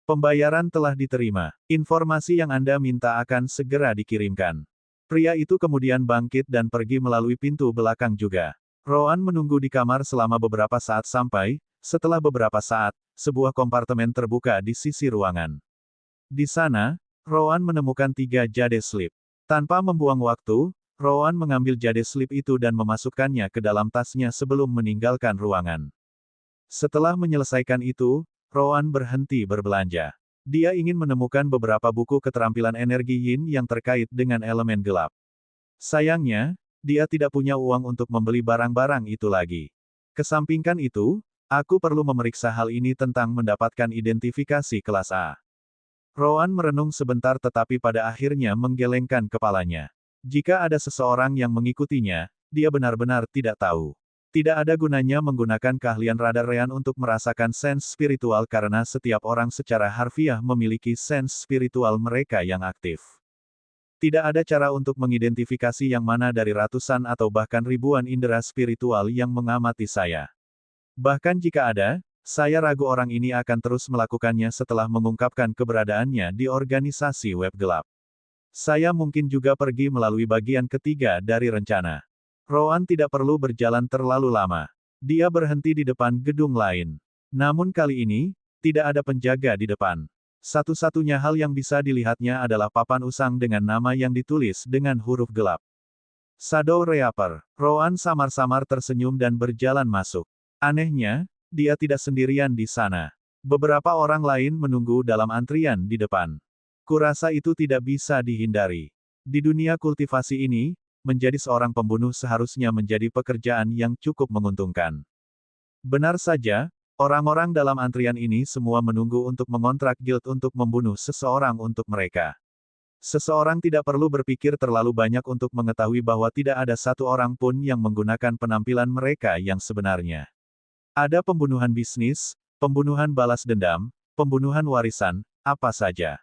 Pembayaran telah diterima. Informasi yang Anda minta akan segera dikirimkan. Pria itu kemudian bangkit dan pergi melalui pintu belakang juga. Rowan menunggu di kamar selama beberapa saat sampai, setelah beberapa saat, sebuah kompartemen terbuka di sisi ruangan. Di sana, Rowan menemukan 3 jade slip. Tanpa membuang waktu, Rowan mengambil jade slip itu dan memasukkannya ke dalam tasnya sebelum meninggalkan ruangan. Setelah menyelesaikan itu, Rowan berhenti berbelanja. Dia ingin menemukan beberapa buku keterampilan energi yin yang terkait dengan elemen gelap. Sayangnya, dia tidak punya uang untuk membeli barang-barang itu lagi. Kesampingkan itu, aku perlu memeriksa hal ini tentang mendapatkan identifikasi kelas A. Rowan merenung sebentar tetapi pada akhirnya menggelengkan kepalanya. Jika ada seseorang yang mengikutinya, dia benar-benar tidak tahu. Tidak ada gunanya menggunakan keahlian radar Ryan untuk merasakan sense spiritual karena setiap orang secara harfiah memiliki sense spiritual mereka yang aktif. Tidak ada cara untuk mengidentifikasi yang mana dari ratusan atau bahkan ribuan indera spiritual yang mengamati saya. Bahkan jika ada, saya ragu orang ini akan terus melakukannya setelah mengungkapkan keberadaannya di organisasi web gelap. Saya mungkin juga pergi melalui bagian ketiga dari rencana. Rowan tidak perlu berjalan terlalu lama. Dia berhenti di depan gedung lain. Namun kali ini, tidak ada penjaga di depan. Satu-satunya hal yang bisa dilihatnya adalah papan usang dengan nama yang ditulis dengan huruf gelap. Shadow Reaper. Rowan samar-samar tersenyum dan berjalan masuk. Anehnya, dia tidak sendirian di sana. Beberapa orang lain menunggu dalam antrian di depan. Kurasa itu tidak bisa dihindari. Di dunia kultivasi ini, menjadi seorang pembunuh seharusnya menjadi pekerjaan yang cukup menguntungkan. Benar saja, orang-orang dalam antrian ini semua menunggu untuk mengontrak guild untuk membunuh seseorang untuk mereka. Seseorang tidak perlu berpikir terlalu banyak untuk mengetahui bahwa tidak ada satu orang pun yang menggunakan penampilan mereka yang sebenarnya. Ada pembunuhan bisnis, pembunuhan balas dendam, pembunuhan warisan, apa saja.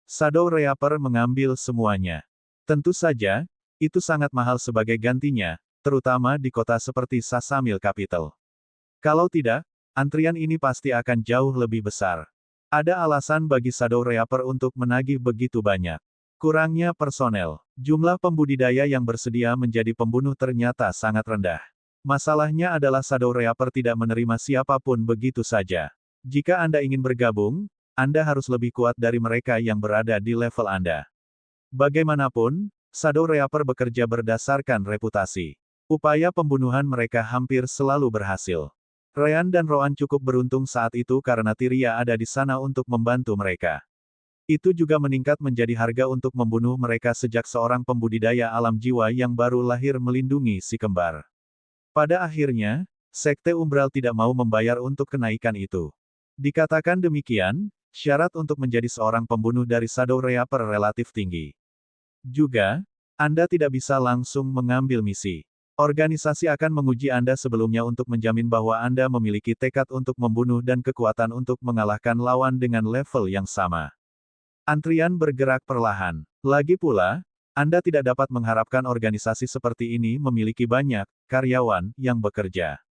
Shadow Reaper mengambil semuanya. Tentu saja, itu sangat mahal sebagai gantinya, terutama di kota seperti Sasamil Capital. Kalau tidak, antrian ini pasti akan jauh lebih besar. Ada alasan bagi Shadow Reaper untuk menagih begitu banyak. Kurangnya personel. Jumlah pembudidaya yang bersedia menjadi pembunuh ternyata sangat rendah. Masalahnya adalah Shadow Reaper tidak menerima siapapun begitu saja. Jika Anda ingin bergabung, Anda harus lebih kuat dari mereka yang berada di level Anda. Bagaimanapun, Shadow Reaper bekerja berdasarkan reputasi. Upaya pembunuhan mereka hampir selalu berhasil. Ryan dan Rowan cukup beruntung saat itu karena Tyria ada di sana untuk membantu mereka. Itu juga meningkat menjadi harga untuk membunuh mereka sejak seorang pembudidaya alam jiwa yang baru lahir melindungi si kembar. Pada akhirnya, Sekte Umbral tidak mau membayar untuk kenaikan itu. Dikatakan demikian, syarat untuk menjadi seorang pembunuh dari Shadow Reaper relatif tinggi. Juga, Anda tidak bisa langsung mengambil misi. Organisasi akan menguji Anda sebelumnya untuk menjamin bahwa Anda memiliki tekad untuk membunuh dan kekuatan untuk mengalahkan lawan dengan level yang sama. Antrian bergerak perlahan. Lagi pula, Anda tidak dapat mengharapkan organisasi seperti ini memiliki banyak karyawan yang bekerja.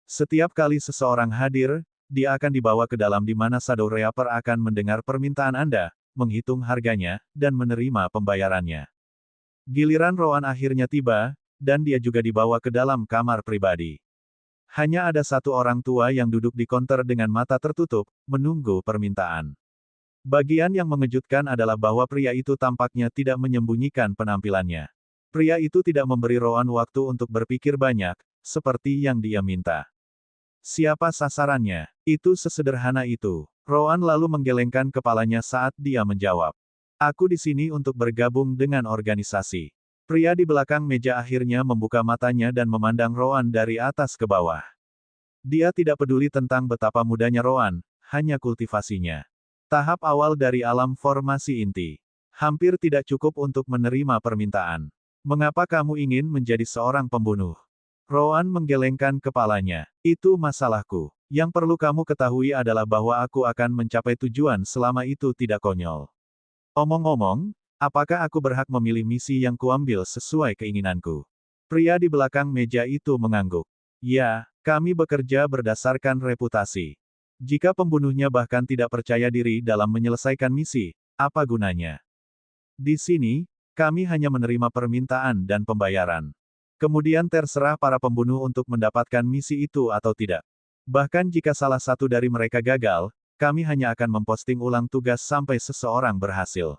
Setiap kali seseorang hadir, dia akan dibawa ke dalam di mana Shadow Reaper akan mendengar permintaan Anda, menghitung harganya, dan menerima pembayarannya. Giliran Rowan akhirnya tiba, dan dia juga dibawa ke dalam kamar pribadi. Hanya ada satu orang tua yang duduk di konter dengan mata tertutup, menunggu permintaan. Bagian yang mengejutkan adalah bahwa pria itu tampaknya tidak menyembunyikan penampilannya. Pria itu tidak memberi Rowan waktu untuk berpikir banyak, seperti yang dia minta. Siapa sasarannya? Itu sesederhana itu. Rowan lalu menggelengkan kepalanya saat dia menjawab. Aku di sini untuk bergabung dengan organisasi. Pria di belakang meja akhirnya membuka matanya dan memandang Rowan dari atas ke bawah. Dia tidak peduli tentang betapa mudanya Rowan, hanya kultivasinya. Tahap awal dari alam formasi inti. Hampir tidak cukup untuk menerima permintaan. Mengapa kamu ingin menjadi seorang pembunuh? Rowan menggelengkan kepalanya. Itu masalahku. Yang perlu kamu ketahui adalah bahwa aku akan mencapai tujuan selama itu tidak konyol. Omong-omong, apakah aku berhak memilih misi yang kuambil sesuai keinginanku? Pria di belakang meja itu mengangguk. Ya, kami bekerja berdasarkan reputasi. Jika pembunuhnya bahkan tidak percaya diri dalam menyelesaikan misi, apa gunanya? Di sini, kami hanya menerima permintaan dan pembayaran. Kemudian terserah para pembunuh untuk mendapatkan misi itu atau tidak. Bahkan jika salah satu dari mereka gagal, kami hanya akan memposting ulang tugas sampai seseorang berhasil.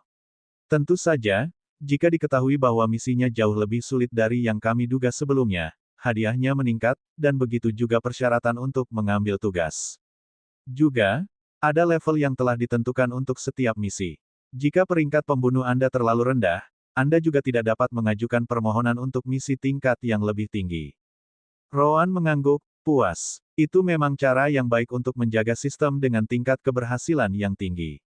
Tentu saja, jika diketahui bahwa misinya jauh lebih sulit dari yang kami duga sebelumnya, hadiahnya meningkat, dan begitu juga persyaratan untuk mengambil tugas. Juga, ada level yang telah ditentukan untuk setiap misi. Jika peringkat pembunuh Anda terlalu rendah, Anda juga tidak dapat mengajukan permohonan untuk misi tingkat yang lebih tinggi. Rowan mengangguk, puas. Itu memang cara yang baik untuk menjaga sistem dengan tingkat keberhasilan yang tinggi.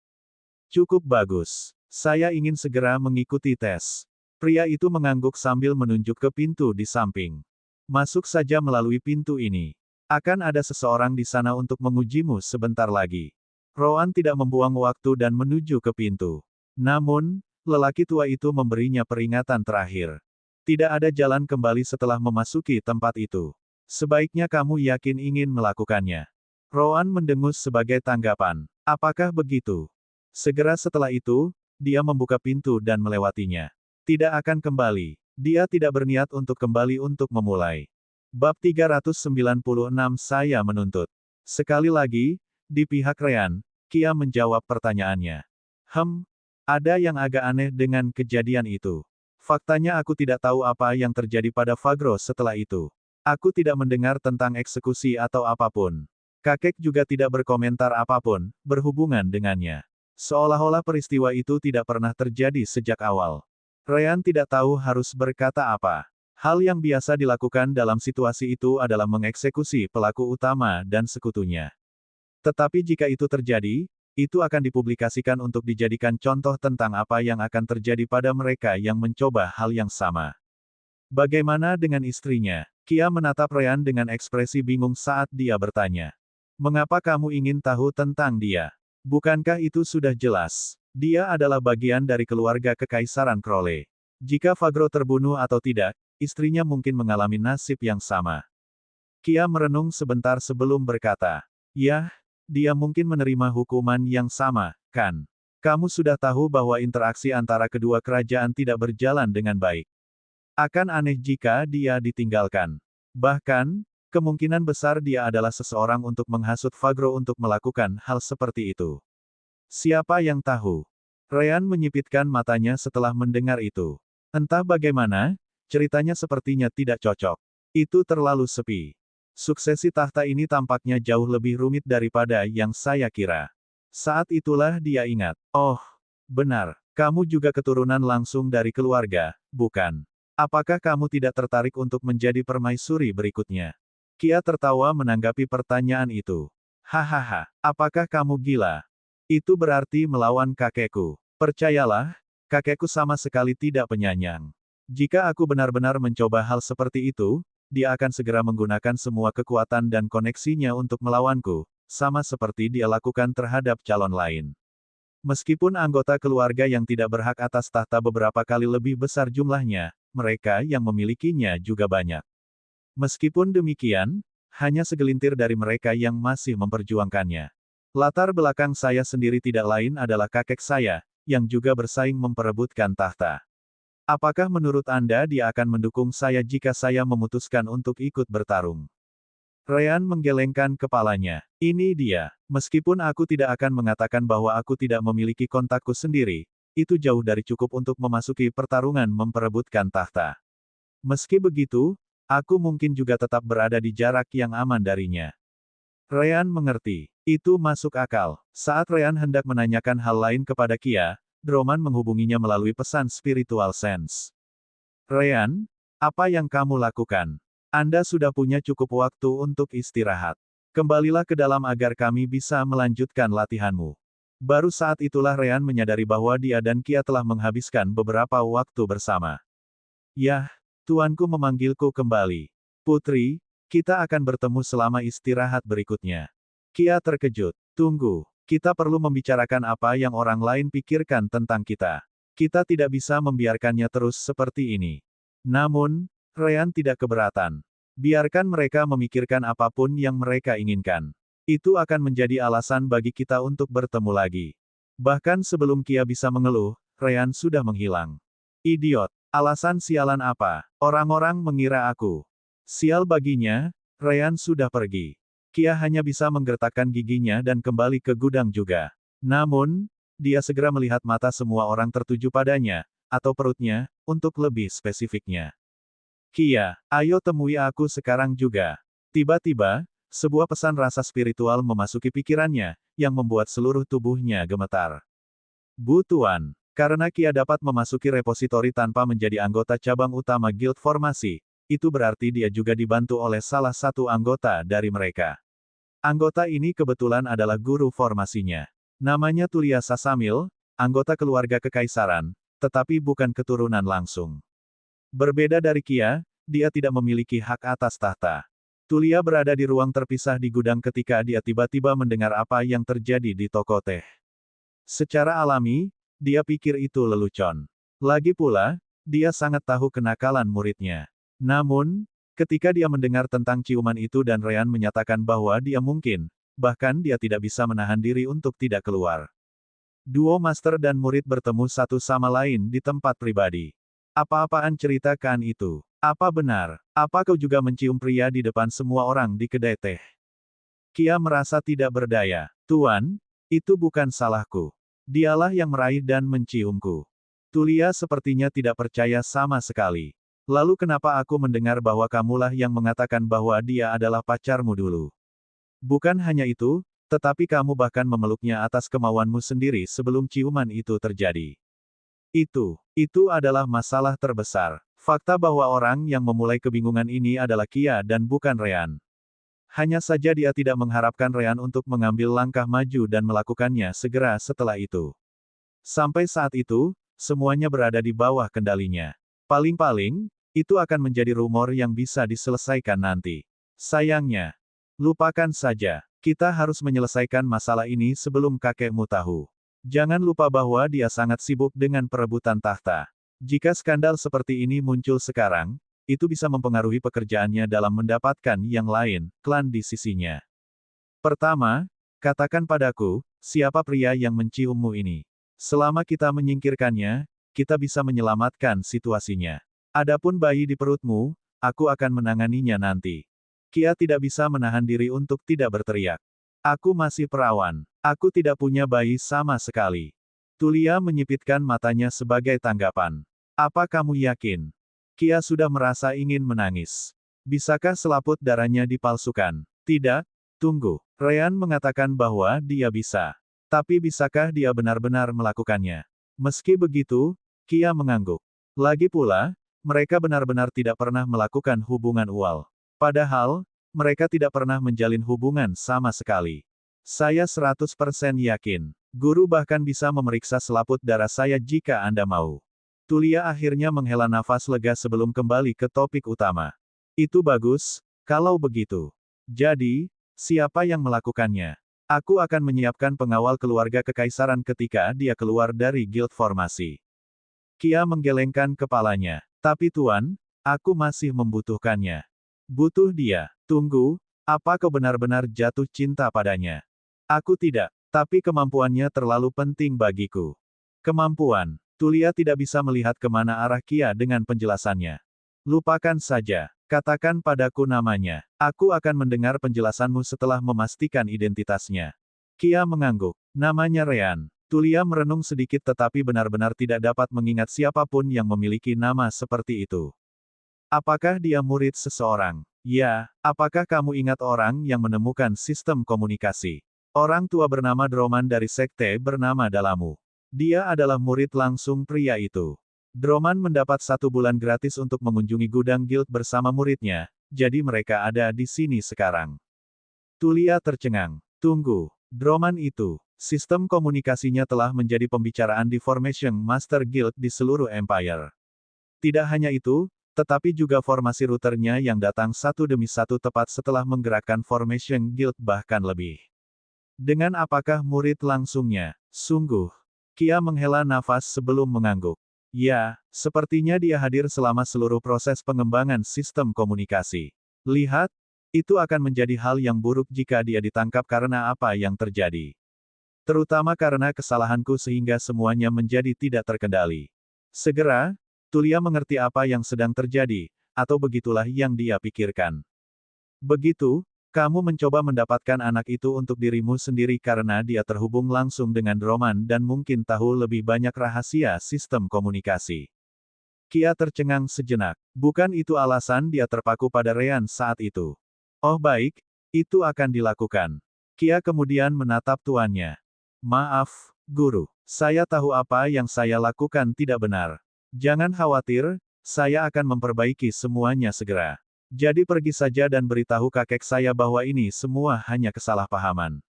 Cukup bagus. Saya ingin segera mengikuti tes. Pria itu mengangguk sambil menunjuk ke pintu di samping. Masuk saja melalui pintu ini. Akan ada seseorang di sana untuk mengujimu sebentar lagi. Rowan tidak membuang waktu dan menuju ke pintu. Namun, lelaki tua itu memberinya peringatan terakhir. Tidak ada jalan kembali setelah memasuki tempat itu. Sebaiknya kamu yakin ingin melakukannya. Rowan mendengus sebagai tanggapan. Apakah begitu? Segera setelah itu, dia membuka pintu dan melewatinya. Tidak akan kembali. Dia tidak berniat untuk kembali untuk memulai. Bab 396 Saya menuntut. Sekali lagi, di pihak Ryan, Kia menjawab pertanyaannya. Ada yang agak aneh dengan kejadian itu. Faktanya aku tidak tahu apa yang terjadi pada Fagro setelah itu. Aku tidak mendengar tentang eksekusi atau apapun. Kakek juga tidak berkomentar apapun, berhubungan dengannya. Seolah-olah peristiwa itu tidak pernah terjadi sejak awal. Ryan tidak tahu harus berkata apa. Hal yang biasa dilakukan dalam situasi itu adalah mengeksekusi pelaku utama dan sekutunya. Tetapi jika itu terjadi, itu akan dipublikasikan untuk dijadikan contoh tentang apa yang akan terjadi pada mereka yang mencoba hal yang sama. Bagaimana dengan istrinya? Kia menatap Ryan dengan ekspresi bingung saat dia bertanya. Mengapa kamu ingin tahu tentang dia? Bukankah itu sudah jelas? Dia adalah bagian dari keluarga kekaisaran Crowley. Jika Fagro terbunuh atau tidak, istrinya mungkin mengalami nasib yang sama. Kia merenung sebentar sebelum berkata. Yah, dia mungkin menerima hukuman yang sama, kan? Kamu sudah tahu bahwa interaksi antara kedua kerajaan tidak berjalan dengan baik. Akan aneh jika dia ditinggalkan. Bahkan, kemungkinan besar dia adalah seseorang untuk menghasut Fagro untuk melakukan hal seperti itu. Siapa yang tahu? Ryan menyipitkan matanya setelah mendengar itu. Entah bagaimana, ceritanya sepertinya tidak cocok. Itu terlalu sepi. Suksesi tahta ini tampaknya jauh lebih rumit daripada yang saya kira. Saat itulah dia ingat. Oh, benar, kamu juga keturunan langsung dari keluarga, bukan? Apakah kamu tidak tertarik untuk menjadi permaisuri berikutnya? Kia tertawa menanggapi pertanyaan itu. Hahaha, apakah kamu gila? Itu berarti melawan kakekku. Percayalah, kakekku sama sekali tidak penyayang. Jika aku benar-benar mencoba hal seperti itu, dia akan segera menggunakan semua kekuatan dan koneksinya untuk melawanku, sama seperti dia lakukan terhadap calon lain. Meskipun anggota keluarga yang tidak berhak atas tahta beberapa kali lebih besar jumlahnya, mereka yang memilikinya juga banyak. Meskipun demikian, hanya segelintir dari mereka yang masih memperjuangkannya. Latar belakang saya sendiri tidak lain adalah kakek saya, yang juga bersaing memperebutkan tahta. Apakah menurut Anda dia akan mendukung saya jika saya memutuskan untuk ikut bertarung? Ryan menggelengkan kepalanya. Ini dia. Meskipun aku tidak akan mengatakan bahwa aku tidak memiliki kontakku sendiri, itu jauh dari cukup untuk memasuki pertarungan memperebutkan tahta. Meski begitu, aku mungkin juga tetap berada di jarak yang aman darinya. Ryan mengerti. Itu masuk akal. Saat Ryan hendak menanyakan hal lain kepada Kia, Droman menghubunginya melalui pesan spiritual sense. Ryan, apa yang kamu lakukan? Anda sudah punya cukup waktu untuk istirahat. Kembalilah ke dalam agar kami bisa melanjutkan latihanmu. Baru saat itulah Ryan menyadari bahwa dia dan Kia telah menghabiskan beberapa waktu bersama. Yah, tuanku memanggilku kembali. Putri, kita akan bertemu selama istirahat berikutnya. Kia terkejut. Tunggu. Kita perlu membicarakan apa yang orang lain pikirkan tentang kita. Kita tidak bisa membiarkannya terus seperti ini. Namun, Ryan tidak keberatan. Biarkan mereka memikirkan apapun yang mereka inginkan. Itu akan menjadi alasan bagi kita untuk bertemu lagi. Bahkan sebelum Kia bisa mengeluh, Ryan sudah menghilang. Idiot. Alasan sialan apa? Orang-orang mengira aku. Sial baginya, Ryan sudah pergi. Kia hanya bisa menggertakkan giginya dan kembali ke gudang juga. Namun, dia segera melihat mata semua orang tertuju padanya, atau perutnya, untuk lebih spesifiknya. Kia, ayo temui aku sekarang juga. Tiba-tiba, sebuah pesan rasa spiritual memasuki pikirannya, yang membuat seluruh tubuhnya gemetar. Bu Tuan, karena Kia dapat memasuki repositori tanpa menjadi anggota cabang utama Guild Formasi, itu berarti dia juga dibantu oleh salah satu anggota dari mereka. Anggota ini kebetulan adalah guru formasinya. Namanya Tulia Sasamil, anggota keluarga kekaisaran, tetapi bukan keturunan langsung. Berbeda dari Kia, dia tidak memiliki hak atas tahta. Tulia berada di ruang terpisah di gudang ketika dia tiba-tiba mendengar apa yang terjadi di toko teh. Secara alami, dia pikir itu lelucon. Lagi pula, dia sangat tahu kenakalan muridnya. Namun, ketika dia mendengar tentang ciuman itu dan Ryan menyatakan bahwa dia mungkin, bahkan dia tidak bisa menahan diri untuk tidak keluar. Duo master dan murid bertemu satu sama lain di tempat pribadi. Apa-apaan ceritakan itu? Apa benar? Apa kau juga mencium pria di depan semua orang di kedai teh? Kia merasa tidak berdaya. Tuan, itu bukan salahku. Dialah yang meraih dan menciumku. Tulia sepertinya tidak percaya sama sekali. Lalu kenapa aku mendengar bahwa kamulah yang mengatakan bahwa dia adalah pacarmu dulu? Bukan hanya itu, tetapi kamu bahkan memeluknya atas kemauanmu sendiri sebelum ciuman itu terjadi. Itu adalah masalah terbesar. Fakta bahwa orang yang memulai kebingungan ini adalah Kia dan bukan Ryan. Hanya saja dia tidak mengharapkan Ryan untuk mengambil langkah maju dan melakukannya segera setelah itu. Sampai saat itu, semuanya berada di bawah kendalinya. Paling-paling, itu akan menjadi rumor yang bisa diselesaikan nanti. Sayangnya, lupakan saja. Kita harus menyelesaikan masalah ini sebelum kakekmu tahu. Jangan lupa bahwa dia sangat sibuk dengan perebutan tahta. Jika skandal seperti ini muncul sekarang, itu bisa mempengaruhi pekerjaannya dalam mendapatkan yang lain, klan di sisinya. Pertama, katakan padaku, siapa pria yang menciummu ini? Selama kita menyingkirkannya, kita bisa menyelamatkan situasinya. Adapun bayi di perutmu, aku akan menanganinya nanti. Kia tidak bisa menahan diri untuk tidak berteriak. Aku masih perawan. Aku tidak punya bayi sama sekali. Tulia menyipitkan matanya sebagai tanggapan. Apa kamu yakin? Kia sudah merasa ingin menangis. Bisakah selaput darahnya dipalsukan? Tidak, tunggu. Ryan mengatakan bahwa dia bisa. Tapi bisakah dia benar-benar melakukannya? Meski begitu, Kia mengangguk. Lagi pula, mereka benar-benar tidak pernah melakukan hubungan ual. Padahal, mereka tidak pernah menjalin hubungan sama sekali. Saya 100% yakin. Guru bahkan bisa memeriksa selaput darah saya jika Anda mau. Tulia akhirnya menghela nafas lega sebelum kembali ke topik utama. Itu bagus, kalau begitu. Jadi, siapa yang melakukannya? Aku akan menyiapkan pengawal keluarga kekaisaran ketika dia keluar dari guild formasi. Kia menggelengkan kepalanya. Tapi Tuan, aku masih membutuhkannya. Butuh dia. Tunggu, apa kau benar-benar jatuh cinta padanya? Aku tidak, tapi kemampuannya terlalu penting bagiku. Kemampuan. Tulia tidak bisa melihat kemana arah Kia dengan penjelasannya. Lupakan saja. Katakan padaku namanya. Aku akan mendengar penjelasanmu setelah memastikan identitasnya. Kia mengangguk. Namanya Ryan. Tulia merenung sedikit tetapi benar-benar tidak dapat mengingat siapapun yang memiliki nama seperti itu. Apakah dia murid seseorang? Ya, apakah kamu ingat orang yang menemukan sistem komunikasi? Orang tua bernama Droman dari sekte bernama Dalamu. Dia adalah murid langsung pria itu. Droman mendapat 1 bulan gratis untuk mengunjungi gudang guild bersama muridnya, jadi mereka ada di sini sekarang. Tulia tercengang. Tunggu, Droman itu, sistem komunikasinya telah menjadi pembicaraan di Formation Master Guild di seluruh Empire. Tidak hanya itu, tetapi juga formasi routernya yang datang satu demi satu tepat setelah menggerakkan Formation Guild bahkan lebih. Dengan apakah murid langsungnya? Sungguh. Kia menghela nafas sebelum mengangguk. Ya, sepertinya dia hadir selama seluruh proses pengembangan sistem komunikasi. Lihat, itu akan menjadi hal yang buruk jika dia ditangkap karena apa yang terjadi. Terutama karena kesalahanku sehingga semuanya menjadi tidak terkendali. Segera, Tulia mengerti apa yang sedang terjadi, atau begitulah yang dia pikirkan. Begitu, kamu mencoba mendapatkan anak itu untuk dirimu sendiri karena dia terhubung langsung dengan Droman dan mungkin tahu lebih banyak rahasia sistem komunikasi. Kia tercengang sejenak. Bukan itu alasan dia terpaku pada Ryan saat itu. Oh baik, itu akan dilakukan. Kia kemudian menatap tuannya. Maaf, Guru. Saya tahu apa yang saya lakukan tidak benar. Jangan khawatir, saya akan memperbaiki semuanya segera. Jadi pergi saja dan beritahu kakek saya bahwa ini semua hanya kesalahpahaman.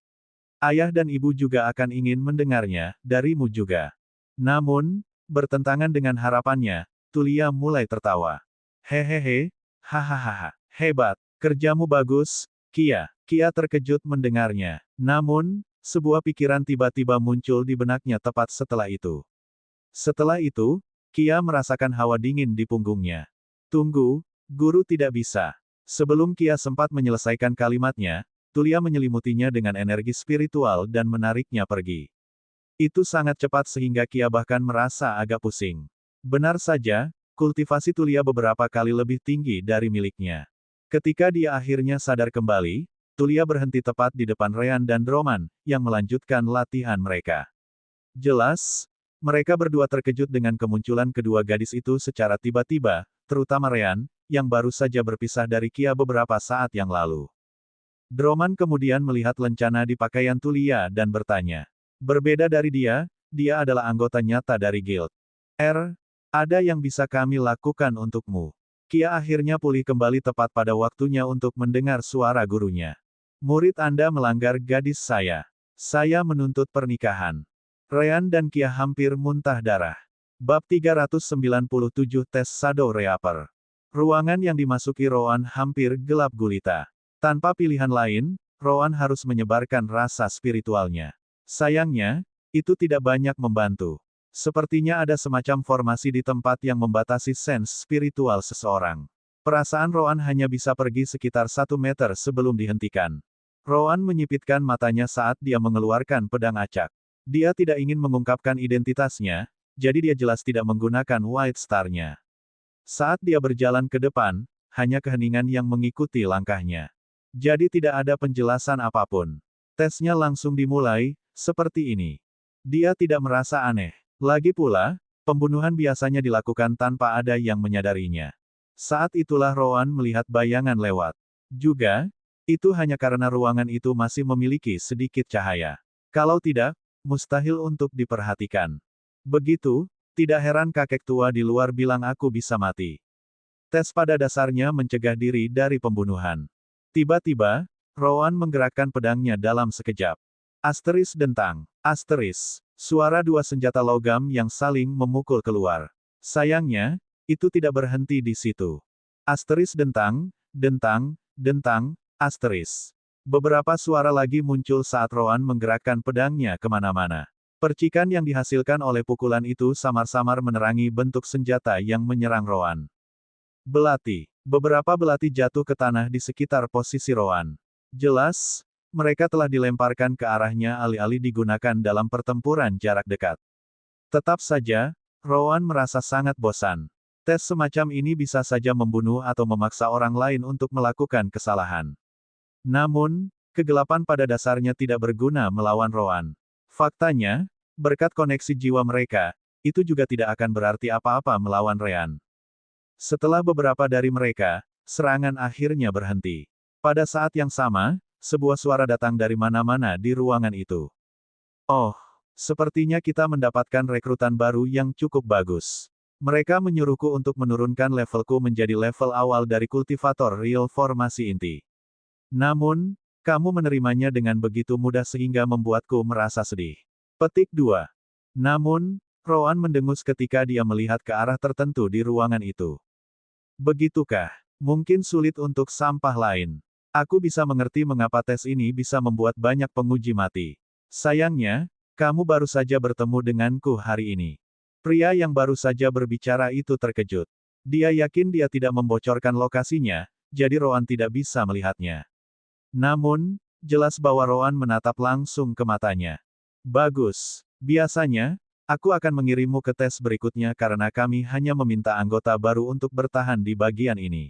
Ayah dan ibu juga akan ingin mendengarnya, darimu juga. Namun, bertentangan dengan harapannya, Tulia mulai tertawa. Hehehe, hahaha, hebat, kerjamu bagus, Kia. Kia terkejut mendengarnya. Namun, sebuah pikiran tiba-tiba muncul di benaknya tepat setelah itu. Setelah itu, Kia merasakan hawa dingin di punggungnya. Tunggu, guru tidak bisa. Sebelum Kia sempat menyelesaikan kalimatnya, Tulia menyelimutinya dengan energi spiritual dan menariknya pergi. Itu sangat cepat sehingga Kia bahkan merasa agak pusing. Benar saja, kultivasi Tulia beberapa kali lebih tinggi dari miliknya. Ketika dia akhirnya sadar kembali, Tulia berhenti tepat di depan Ryan dan Droman, yang melanjutkan latihan mereka. Jelas, mereka berdua terkejut dengan kemunculan kedua gadis itu secara tiba-tiba, terutama Ryan, yang baru saja berpisah dari Kia beberapa saat yang lalu. Droman kemudian melihat lencana di pakaian Tulia dan bertanya. Berbeda dari dia adalah anggota nyata dari guild. Ada yang bisa kami lakukan untukmu. Kia akhirnya pulih kembali tepat pada waktunya untuk mendengar suara gurunya. Murid Anda melanggar gadis saya. Saya menuntut pernikahan. Ryan dan Kia hampir muntah darah. Bab 397 Tes Shadow Reaper. Ruangan yang dimasuki Rowan hampir gelap gulita. Tanpa pilihan lain, Rowan harus menyebarkan rasa spiritualnya. Sayangnya, itu tidak banyak membantu. Sepertinya ada semacam formasi di tempat yang membatasi sense spiritual seseorang. Perasaan Rowan hanya bisa pergi sekitar 1 meter sebelum dihentikan. Rowan menyipitkan matanya saat dia mengeluarkan pedang acak. Dia tidak ingin mengungkapkan identitasnya, jadi dia jelas tidak menggunakan White Star-nya. Saat dia berjalan ke depan, hanya keheningan yang mengikuti langkahnya. Jadi tidak ada penjelasan apapun. Tesnya langsung dimulai, seperti ini. Dia tidak merasa aneh. Lagi pula, pembunuhan biasanya dilakukan tanpa ada yang menyadarinya. Saat itulah Rowan melihat bayangan lewat. Juga, itu hanya karena ruangan itu masih memiliki sedikit cahaya. Kalau tidak, mustahil untuk diperhatikan. Begitu, tidak heran kakek tua di luar bilang aku bisa mati. Tes pada dasarnya mencegah diri dari pembunuhan. Tiba-tiba, Rowan menggerakkan pedangnya dalam sekejap. Asteris dentang. Asteris. Suara dua senjata logam yang saling memukul keluar. Sayangnya, itu tidak berhenti di situ. Asteris dentang, dentang, dentang, asteris. Beberapa suara lagi muncul saat Rowan menggerakkan pedangnya kemana-mana. Percikan yang dihasilkan oleh pukulan itu samar-samar menerangi bentuk senjata yang menyerang Rowan. Belati. Beberapa belati jatuh ke tanah di sekitar posisi Rowan. Jelas, mereka telah dilemparkan ke arahnya alih-alih digunakan dalam pertempuran jarak dekat. Tetap saja, Rowan merasa sangat bosan. Tes semacam ini bisa saja membunuh atau memaksa orang lain untuk melakukan kesalahan. Namun, kegelapan pada dasarnya tidak berguna melawan Rowan. Faktanya, berkat koneksi jiwa mereka, itu juga tidak akan berarti apa-apa melawan Ryan. Setelah beberapa dari mereka, serangan akhirnya berhenti. Pada saat yang sama, sebuah suara datang dari mana-mana di ruangan itu. Oh, sepertinya kita mendapatkan rekrutan baru yang cukup bagus. Mereka menyuruhku untuk menurunkan levelku menjadi level awal dari kultivator real formasi inti. Namun, kamu menerimanya dengan begitu mudah sehingga membuatku merasa sedih. Petik 2. Namun, Rowan mendengus ketika dia melihat ke arah tertentu di ruangan itu. Begitukah? Mungkin sulit untuk sampah lain. Aku bisa mengerti mengapa tes ini bisa membuat banyak penguji mati. Sayangnya, kamu baru saja bertemu denganku hari ini. Pria yang baru saja berbicara itu terkejut. Dia yakin dia tidak membocorkan lokasinya, jadi Rowan tidak bisa melihatnya. Namun, jelas bahwa Rowan menatap langsung ke matanya. Bagus. Biasanya, aku akan mengirimmu ke tes berikutnya karena kami hanya meminta anggota baru untuk bertahan di bagian ini.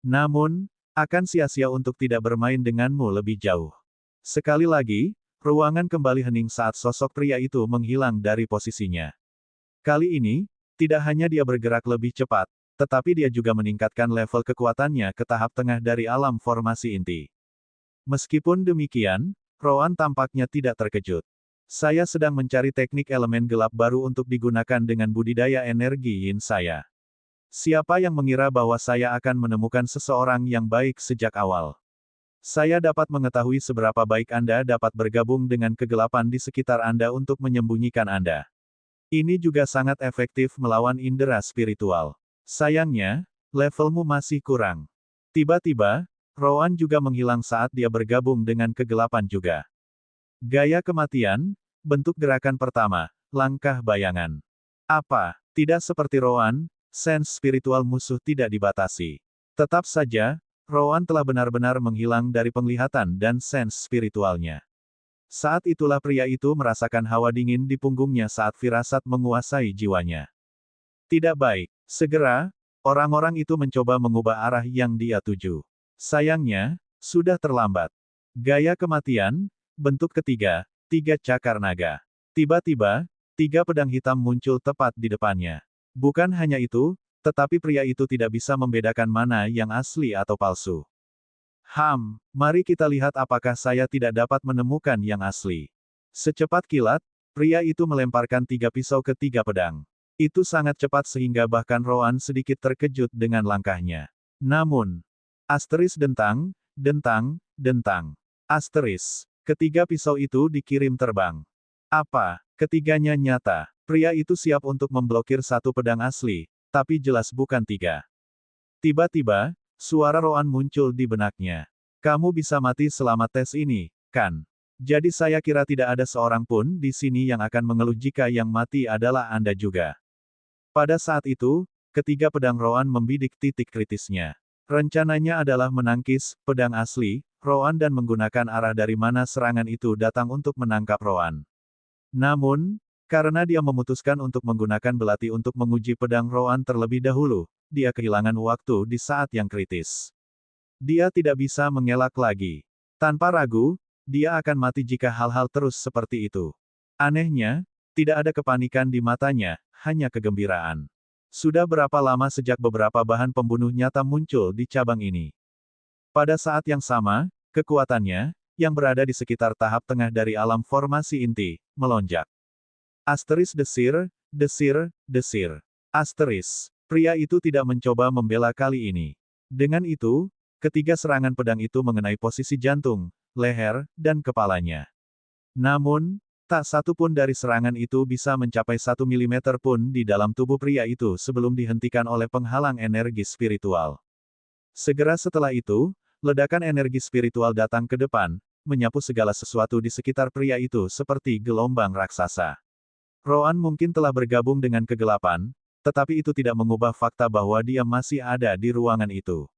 Namun, akan sia-sia untuk tidak bermain denganmu lebih jauh. Sekali lagi, ruangan kembali hening saat sosok pria itu menghilang dari posisinya. Kali ini, tidak hanya dia bergerak lebih cepat, tetapi dia juga meningkatkan level kekuatannya ke tahap tengah dari alam formasi inti. Meskipun demikian, Rowan tampaknya tidak terkejut. Saya sedang mencari teknik elemen gelap baru untuk digunakan dengan budidaya energi yin saya. Siapa yang mengira bahwa saya akan menemukan seseorang yang baik sejak awal? Saya dapat mengetahui seberapa baik Anda dapat bergabung dengan kegelapan di sekitar Anda untuk menyembunyikan Anda. Ini juga sangat efektif melawan indera spiritual. Sayangnya, levelmu masih kurang. Tiba-tiba, Rowan juga menghilang saat dia bergabung dengan kegelapan juga. Gaya kematian, bentuk gerakan pertama, langkah bayangan. Apa? Tidak seperti Rowan, sense spiritual musuh tidak dibatasi. Tetap saja, Rowan telah benar-benar menghilang dari penglihatan dan sense spiritualnya. Saat itulah pria itu merasakan hawa dingin di punggungnya saat firasat menguasai jiwanya. Tidak baik. Segera, orang-orang itu mencoba mengubah arah yang dia tuju. Sayangnya, sudah terlambat. Gaya kematian, bentuk ketiga, 3 cakar naga. Tiba-tiba, 3 pedang hitam muncul tepat di depannya. Bukan hanya itu, tetapi pria itu tidak bisa membedakan mana yang asli atau palsu. Mari kita lihat apakah saya tidak dapat menemukan yang asli. Secepat kilat, pria itu melemparkan 3 pisau ke 3 pedang. Itu sangat cepat sehingga bahkan Rowan sedikit terkejut dengan langkahnya. Namun, asteris dentang, dentang, dentang. Asteris. Ketiga pisau itu dikirim terbang. Apa? Ketiganya nyata. Pria itu siap untuk memblokir 1 pedang asli, tapi jelas bukan 3. Tiba-tiba, suara Rowan muncul di benaknya. Kamu bisa mati selama tes ini, kan? Jadi saya kira tidak ada seorang pun di sini yang akan mengeluh jika yang mati adalah Anda juga. Pada saat itu, ketiga pedang Rowan membidik titik kritisnya. Rencananya adalah menangkis pedang asli Rowan dan menggunakan arah dari mana serangan itu datang untuk menangkap Rowan. Namun, karena dia memutuskan untuk menggunakan belati untuk menguji pedang Rowan terlebih dahulu, dia kehilangan waktu di saat yang kritis. Dia tidak bisa mengelak lagi. Tanpa ragu, dia akan mati jika hal-hal terus seperti itu. Anehnya, tidak ada kepanikan di matanya, hanya kegembiraan. Sudah berapa lama sejak beberapa bahan pembunuh nyata muncul di cabang ini? Pada saat yang sama, kekuatannya, yang berada di sekitar tahap tengah dari alam formasi inti, melonjak. Asteris desir, desir, desir. Asteris. Pria itu tidak mencoba membela kali ini. Dengan itu, ketiga serangan pedang itu mengenai posisi jantung, leher, dan kepalanya. Namun, tak satu pun dari serangan itu bisa mencapai 1 mm pun di dalam tubuh pria itu sebelum dihentikan oleh penghalang energi spiritual. Segera setelah itu, ledakan energi spiritual datang ke depan, menyapu segala sesuatu di sekitar pria itu seperti gelombang raksasa. Rowan mungkin telah bergabung dengan kegelapan, tetapi itu tidak mengubah fakta bahwa dia masih ada di ruangan itu.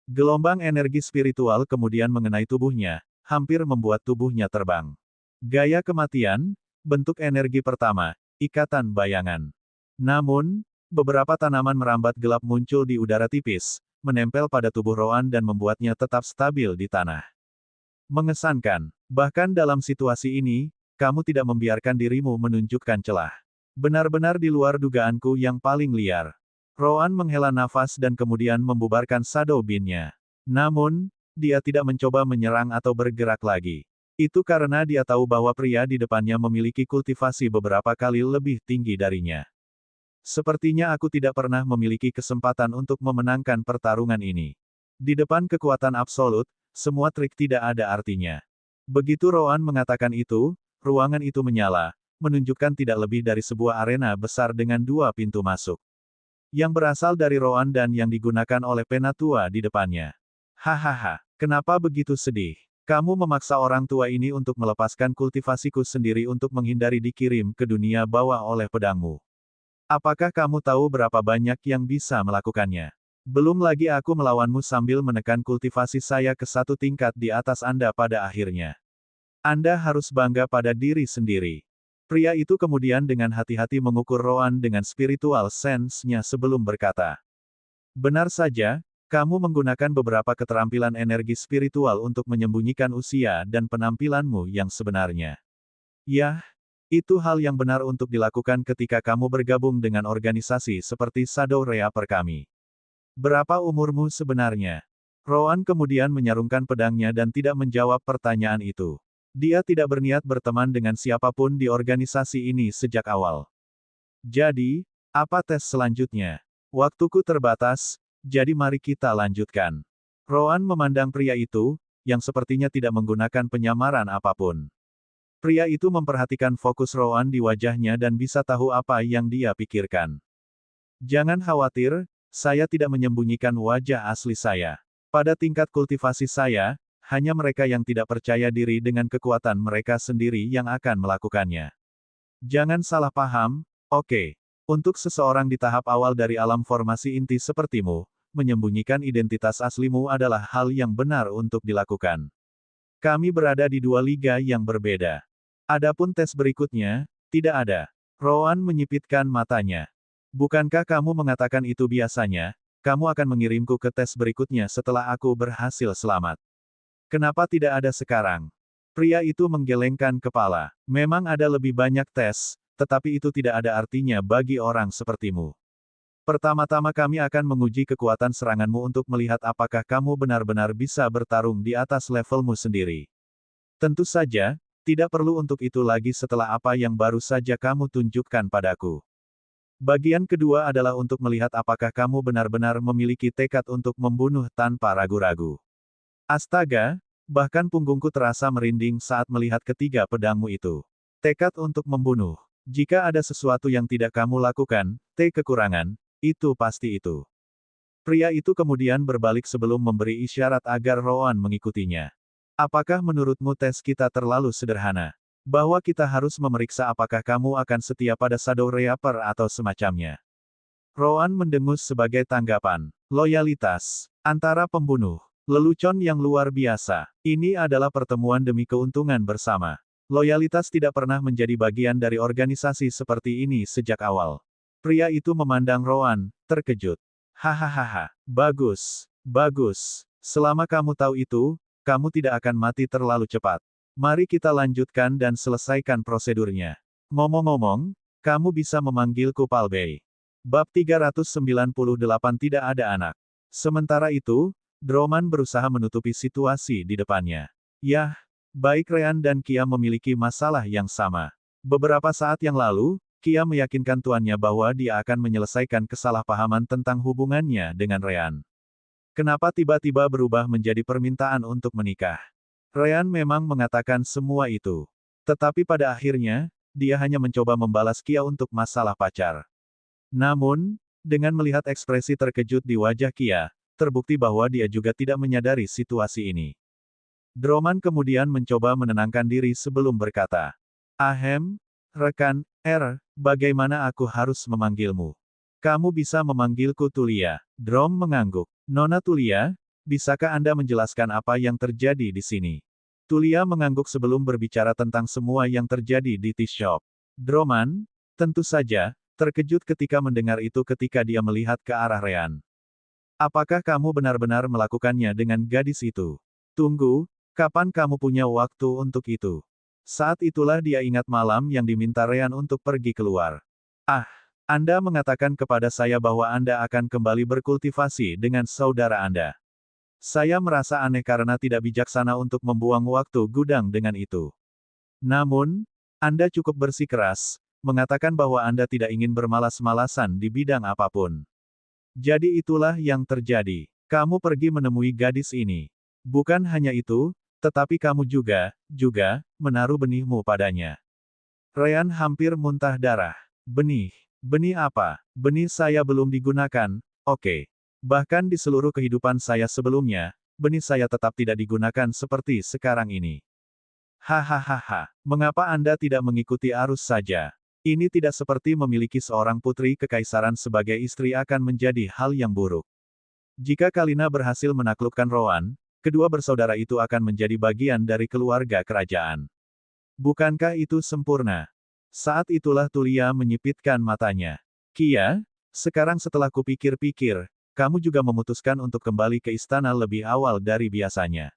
Gelombang energi spiritual kemudian mengenai tubuhnya, hampir membuat tubuhnya terbang. Gaya kematian, bentuk energi pertama, ikatan bayangan. Namun, beberapa tanaman merambat gelap muncul di udara tipis, menempel pada tubuh Rowan dan membuatnya tetap stabil di tanah. Mengesankan. Bahkan dalam situasi ini, kamu tidak membiarkan dirimu menunjukkan celah. Benar-benar di luar dugaanku yang paling liar. Rowan menghela nafas dan kemudian membubarkan Shadow Bean-nya. Namun, dia tidak mencoba menyerang atau bergerak lagi. Itu karena dia tahu bahwa pria di depannya memiliki kultivasi beberapa kali lebih tinggi darinya. Sepertinya aku tidak pernah memiliki kesempatan untuk memenangkan pertarungan ini. Di depan kekuatan absolut, semua trik tidak ada artinya. Begitu Rowan mengatakan itu, ruangan itu menyala, menunjukkan tidak lebih dari sebuah arena besar dengan 2 pintu masuk. Yang berasal dari Rowan dan yang digunakan oleh Penatua di depannya. Hahaha, kenapa begitu sedih? Kamu memaksa orang tua ini untuk melepaskan kultivasiku sendiri untuk menghindari dikirim ke dunia bawah oleh pedangmu. Apakah kamu tahu berapa banyak yang bisa melakukannya? Belum lagi aku melawanmu sambil menekan kultivasi saya ke 1 tingkat di atas Anda pada akhirnya. Anda harus bangga pada diri sendiri. Pria itu kemudian dengan hati-hati mengukur Rowan dengan spiritual sense-nya sebelum berkata. Benar saja, kamu menggunakan beberapa keterampilan energi spiritual untuk menyembunyikan usia dan penampilanmu yang sebenarnya. Yah, itu hal yang benar untuk dilakukan ketika kamu bergabung dengan organisasi seperti Shadow Reaper kami. Berapa umurmu sebenarnya? Rowan kemudian menyarungkan pedangnya dan tidak menjawab pertanyaan itu. Dia tidak berniat berteman dengan siapapun di organisasi ini sejak awal. Jadi, apa tes selanjutnya? Waktuku terbatas, jadi mari kita lanjutkan. Rowan memandang pria itu, yang sepertinya tidak menggunakan penyamaran apapun. Pria itu memperhatikan fokus Rowan di wajahnya dan bisa tahu apa yang dia pikirkan. Jangan khawatir, saya tidak menyembunyikan wajah asli saya. Pada tingkat kultivasi saya, hanya mereka yang tidak percaya diri dengan kekuatan mereka sendiri yang akan melakukannya. Jangan salah paham, oke? Untuk seseorang di tahap awal dari alam formasi inti sepertimu, menyembunyikan identitas aslimu adalah hal yang benar untuk dilakukan. Kami berada di dua liga yang berbeda. Adapun tes berikutnya, tidak ada. Rowan menyipitkan matanya. Bukankah kamu mengatakan itu biasanya? Kamu akan mengirimku ke tes berikutnya setelah aku berhasil selamat. Kenapa tidak ada sekarang? Pria itu menggelengkan kepala. Memang ada lebih banyak tes, tetapi itu tidak ada artinya bagi orang sepertimu. Pertama-tama kami akan menguji kekuatan seranganmu untuk melihat apakah kamu benar-benar bisa bertarung di atas levelmu sendiri. Tentu saja, tidak perlu untuk itu lagi setelah apa yang baru saja kamu tunjukkan padaku. Bagian kedua adalah untuk melihat apakah kamu benar-benar memiliki tekad untuk membunuh tanpa ragu-ragu. Astaga, bahkan punggungku terasa merinding saat melihat ketiga pedangmu itu. Tekad untuk membunuh. Jika ada sesuatu yang tidak kamu lakukan, kekurangan, itu pasti itu. Pria itu kemudian berbalik sebelum memberi isyarat agar Rowan mengikutinya. Apakah menurutmu tes kita terlalu sederhana? Bahwa kita harus memeriksa apakah kamu akan setia pada Shadow Reaper atau semacamnya. Rowan mendengus sebagai tanggapan. Loyalitas. Antara pembunuh. Lelucon yang luar biasa. Ini adalah pertemuan demi keuntungan bersama. Loyalitas tidak pernah menjadi bagian dari organisasi seperti ini sejak awal. Pria itu memandang Rowan, terkejut. Hahaha, bagus, bagus. Selama kamu tahu itu, kamu tidak akan mati terlalu cepat. Mari kita lanjutkan dan selesaikan prosedurnya. Ngomong-ngomong, kamu bisa memanggilku Palbei. Bab 398 tidak ada anak. Sementara itu, Droman berusaha menutupi situasi di depannya. Yah, baik Ryan dan Kia memiliki masalah yang sama. Beberapa saat yang lalu, Kia meyakinkan tuannya bahwa dia akan menyelesaikan kesalahpahaman tentang hubungannya dengan Ryan. Kenapa tiba-tiba berubah menjadi permintaan untuk menikah? Ryan memang mengatakan semua itu. Tetapi pada akhirnya, dia hanya mencoba membalas Kia untuk masalah pacar. Namun, dengan melihat ekspresi terkejut di wajah Kia, terbukti bahwa dia juga tidak menyadari situasi ini. Droman kemudian mencoba menenangkan diri sebelum berkata, "Ahem, rekan, bagaimana aku harus memanggilmu? Kamu bisa memanggilku Tulia." Drom mengangguk. "Nona Tulia, bisakah Anda menjelaskan apa yang terjadi di sini?" Tulia mengangguk sebelum berbicara tentang semua yang terjadi di tea shop. Droman, tentu saja, terkejut ketika mendengar itu ketika dia melihat ke arah Ryan. "Apakah kamu benar-benar melakukannya dengan gadis itu? Tunggu, kapan kamu punya waktu untuk itu?" Saat itulah dia ingat malam yang diminta Ryan untuk pergi keluar. "Ah, Anda mengatakan kepada saya bahwa Anda akan kembali berkultivasi dengan saudara Anda. Saya merasa aneh karena tidak bijaksana untuk membuang waktu gudang dengan itu. Namun, Anda cukup bersikeras, mengatakan bahwa Anda tidak ingin bermalas-malasan di bidang apapun. Jadi itulah yang terjadi. Kamu pergi menemui gadis ini. Bukan hanya itu, tetapi kamu juga menaruh benihmu padanya." Ryan hampir muntah darah. "Benih? Benih apa? Benih saya belum digunakan, oke. Bahkan di seluruh kehidupan saya sebelumnya, benih saya tetap tidak digunakan seperti sekarang ini. Hahaha, mengapa Anda tidak mengikuti arus saja? Ini tidak seperti memiliki seorang putri kekaisaran sebagai istri akan menjadi hal yang buruk. Jika Kalina berhasil menaklukkan Rowan, kedua bersaudara itu akan menjadi bagian dari keluarga kerajaan. Bukankah itu sempurna?" Saat itulah Tulia menyipitkan matanya. "Kia, sekarang setelah kupikir-pikir, kamu juga memutuskan untuk kembali ke istana lebih awal dari biasanya.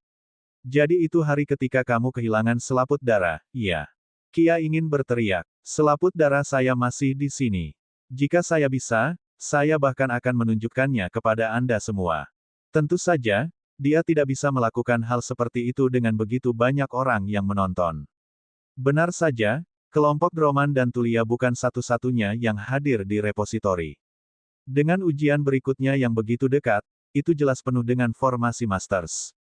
Jadi itu hari ketika kamu kehilangan selaput darah, iya?" Kia ingin berteriak. "Selaput darah saya masih di sini. Jika saya bisa, saya bahkan akan menunjukkannya kepada Anda semua." Tentu saja, dia tidak bisa melakukan hal seperti itu dengan begitu banyak orang yang menonton. Benar saja, kelompok Droman dan Tulia bukan satu-satunya yang hadir di repositori. Dengan ujian berikutnya yang begitu dekat, itu jelas penuh dengan formasi Masters.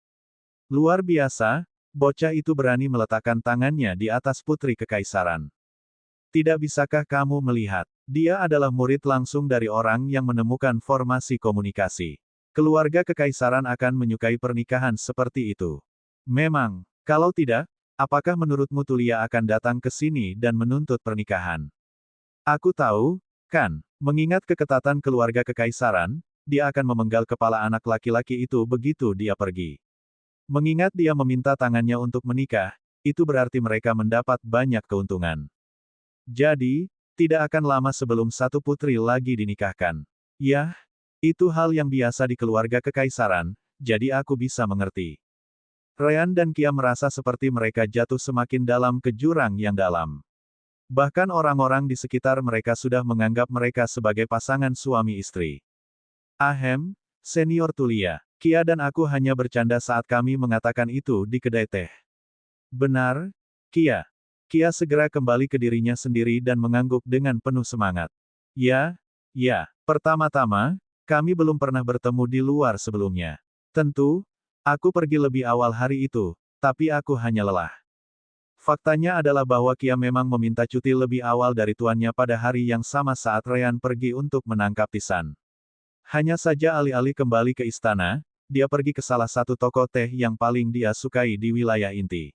Luar biasa, bocah itu berani meletakkan tangannya di atas putri kekaisaran. Tidak bisakah kamu melihat? Dia adalah murid langsung dari orang yang menemukan formasi komunikasi. Keluarga kekaisaran akan menyukai pernikahan seperti itu. Memang, kalau tidak, apakah menurutmu Tulia akan datang ke sini dan menuntut pernikahan? Aku tahu, Kan, mengingat keketatan keluarga kekaisaran, dia akan memenggal kepala anak laki-laki itu begitu dia pergi. Mengingat dia meminta tangannya untuk menikah, itu berarti mereka mendapat banyak keuntungan. Jadi, tidak akan lama sebelum satu putri lagi dinikahkan. Yah, itu hal yang biasa di keluarga kekaisaran, jadi aku bisa mengerti. Ryan dan Kia merasa seperti mereka jatuh semakin dalam ke jurang yang dalam. Bahkan orang-orang di sekitar mereka sudah menganggap mereka sebagai pasangan suami istri. Ahem, Senior Tulia, Kia dan aku hanya bercanda saat kami mengatakan itu di kedai teh. Benar, Kia. Kia segera kembali ke dirinya sendiri dan mengangguk dengan penuh semangat. Ya, pertama-tama, kami belum pernah bertemu di luar sebelumnya. Tentu, aku pergi lebih awal hari itu, tapi aku hanya lelah. Faktanya adalah bahwa Kia memang meminta cuti lebih awal dari tuannya pada hari yang sama saat Ryan pergi untuk menangkap Tisan. Hanya saja alih-alih kembali ke istana, dia pergi ke salah satu toko teh yang paling dia sukai di wilayah inti.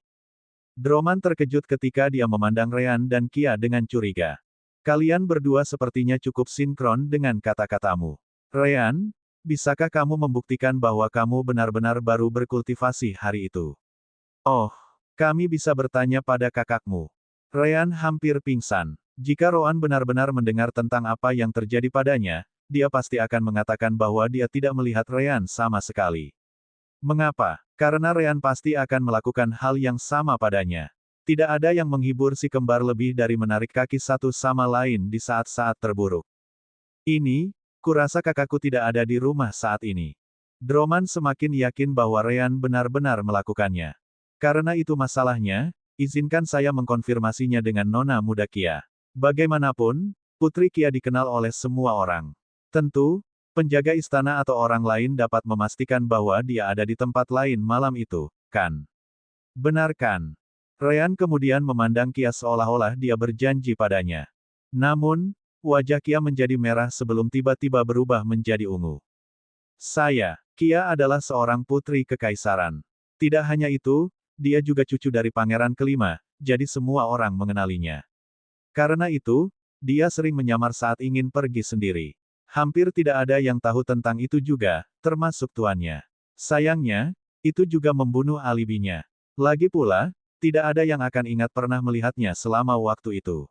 Droman terkejut ketika dia memandang Ryan dan Kia dengan curiga. Kalian berdua sepertinya cukup sinkron dengan kata-katamu. Ryan, bisakah kamu membuktikan bahwa kamu benar-benar baru berkultivasi hari itu? Oh, kami bisa bertanya pada kakakmu. Ryan hampir pingsan. Jika Roan benar-benar mendengar tentang apa yang terjadi padanya, dia pasti akan mengatakan bahwa dia tidak melihat Ryan sama sekali. Mengapa? Karena Ryan pasti akan melakukan hal yang sama padanya. Tidak ada yang menghibur si kembar lebih dari menarik kaki satu sama lain di saat-saat terburuk. Ini, kurasa kakakku tidak ada di rumah saat ini. Droman semakin yakin bahwa Ryan benar-benar melakukannya. Karena itu masalahnya, izinkan saya mengkonfirmasinya dengan Nona Muda Kia. Bagaimanapun, Putri Kia dikenal oleh semua orang. Tentu, penjaga istana atau orang lain dapat memastikan bahwa dia ada di tempat lain malam itu, kan? Benar kan? Ryan kemudian memandang Kia seolah-olah dia berjanji padanya. Namun, wajah Kia menjadi merah sebelum tiba-tiba berubah menjadi ungu. Kia adalah seorang putri kekaisaran. Tidak hanya itu, dia juga cucu dari pangeran kelima, jadi semua orang mengenalinya. Karena itu, dia sering menyamar saat ingin pergi sendiri. Hampir tidak ada yang tahu tentang itu juga, termasuk tuannya. Sayangnya, itu juga membunuh alibinya. Lagi pula, tidak ada yang akan ingat pernah melihatnya selama waktu itu.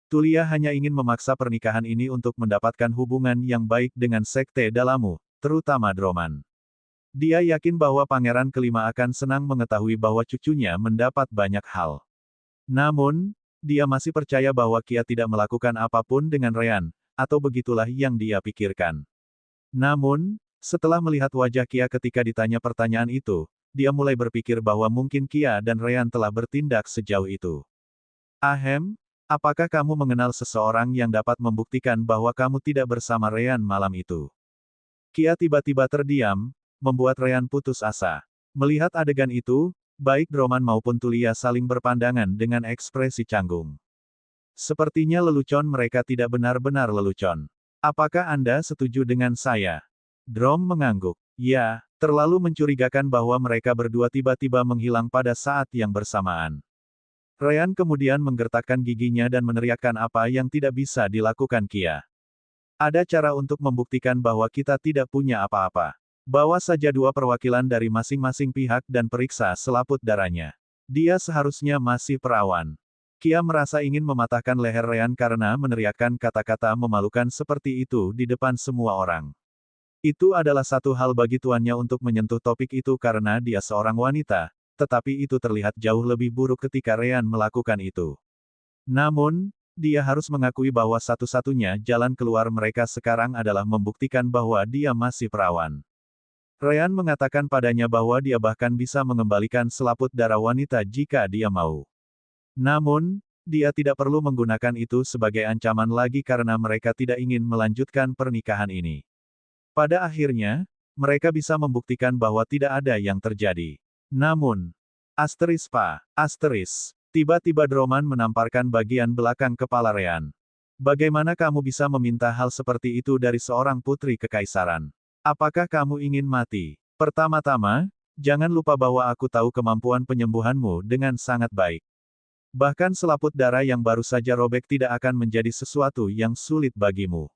Tulia hanya ingin memaksa pernikahan ini untuk mendapatkan hubungan yang baik dengan sekte Dalamu, terutama Droman. Dia yakin bahwa pangeran kelima akan senang mengetahui bahwa cucunya mendapat banyak hal. Namun, dia masih percaya bahwa Kia tidak melakukan apapun dengan Ryan, atau begitulah yang dia pikirkan. Namun, setelah melihat wajah Kia ketika ditanya pertanyaan itu, dia mulai berpikir bahwa mungkin Kia dan Ryan telah bertindak sejauh itu. Ahem, apakah kamu mengenal seseorang yang dapat membuktikan bahwa kamu tidak bersama Ryan malam itu? Kia tiba-tiba terdiam, membuat Ryan putus asa. Melihat adegan itu, baik Droman maupun Tulia saling berpandangan dengan ekspresi canggung. Sepertinya lelucon mereka tidak benar-benar lelucon. Apakah Anda setuju dengan saya? Drom mengangguk. Ya, terlalu mencurigakan bahwa mereka berdua tiba-tiba menghilang pada saat yang bersamaan. Ryan kemudian menggertakkan giginya dan meneriakkan apa yang tidak bisa dilakukan Kia. Ada cara untuk membuktikan bahwa kita tidak punya apa-apa. Bawa saja dua perwakilan dari masing-masing pihak dan periksa selaput darahnya. Dia seharusnya masih perawan. Kia merasa ingin mematahkan leher Ryan karena meneriakkan kata-kata memalukan seperti itu di depan semua orang. Itu adalah satu hal bagi tuannya untuk menyentuh topik itu karena dia seorang wanita, tetapi itu terlihat jauh lebih buruk ketika Ryan melakukan itu. Namun, dia harus mengakui bahwa satu-satunya jalan keluar mereka sekarang adalah membuktikan bahwa dia masih perawan. Ryan mengatakan padanya bahwa dia bahkan bisa mengembalikan selaput darah wanita jika dia mau. Namun, dia tidak perlu menggunakan itu sebagai ancaman lagi karena mereka tidak ingin melanjutkan pernikahan ini. Pada akhirnya, mereka bisa membuktikan bahwa tidak ada yang terjadi. Namun, tiba-tiba Droman menamparkan bagian belakang kepala Ryan. Bagaimana kamu bisa meminta hal seperti itu dari seorang putri kekaisaran? Apakah kamu ingin mati? Pertama-tama, jangan lupa bahwa aku tahu kemampuan penyembuhanmu dengan sangat baik. Bahkan selaput darah yang baru saja robek tidak akan menjadi sesuatu yang sulit bagimu.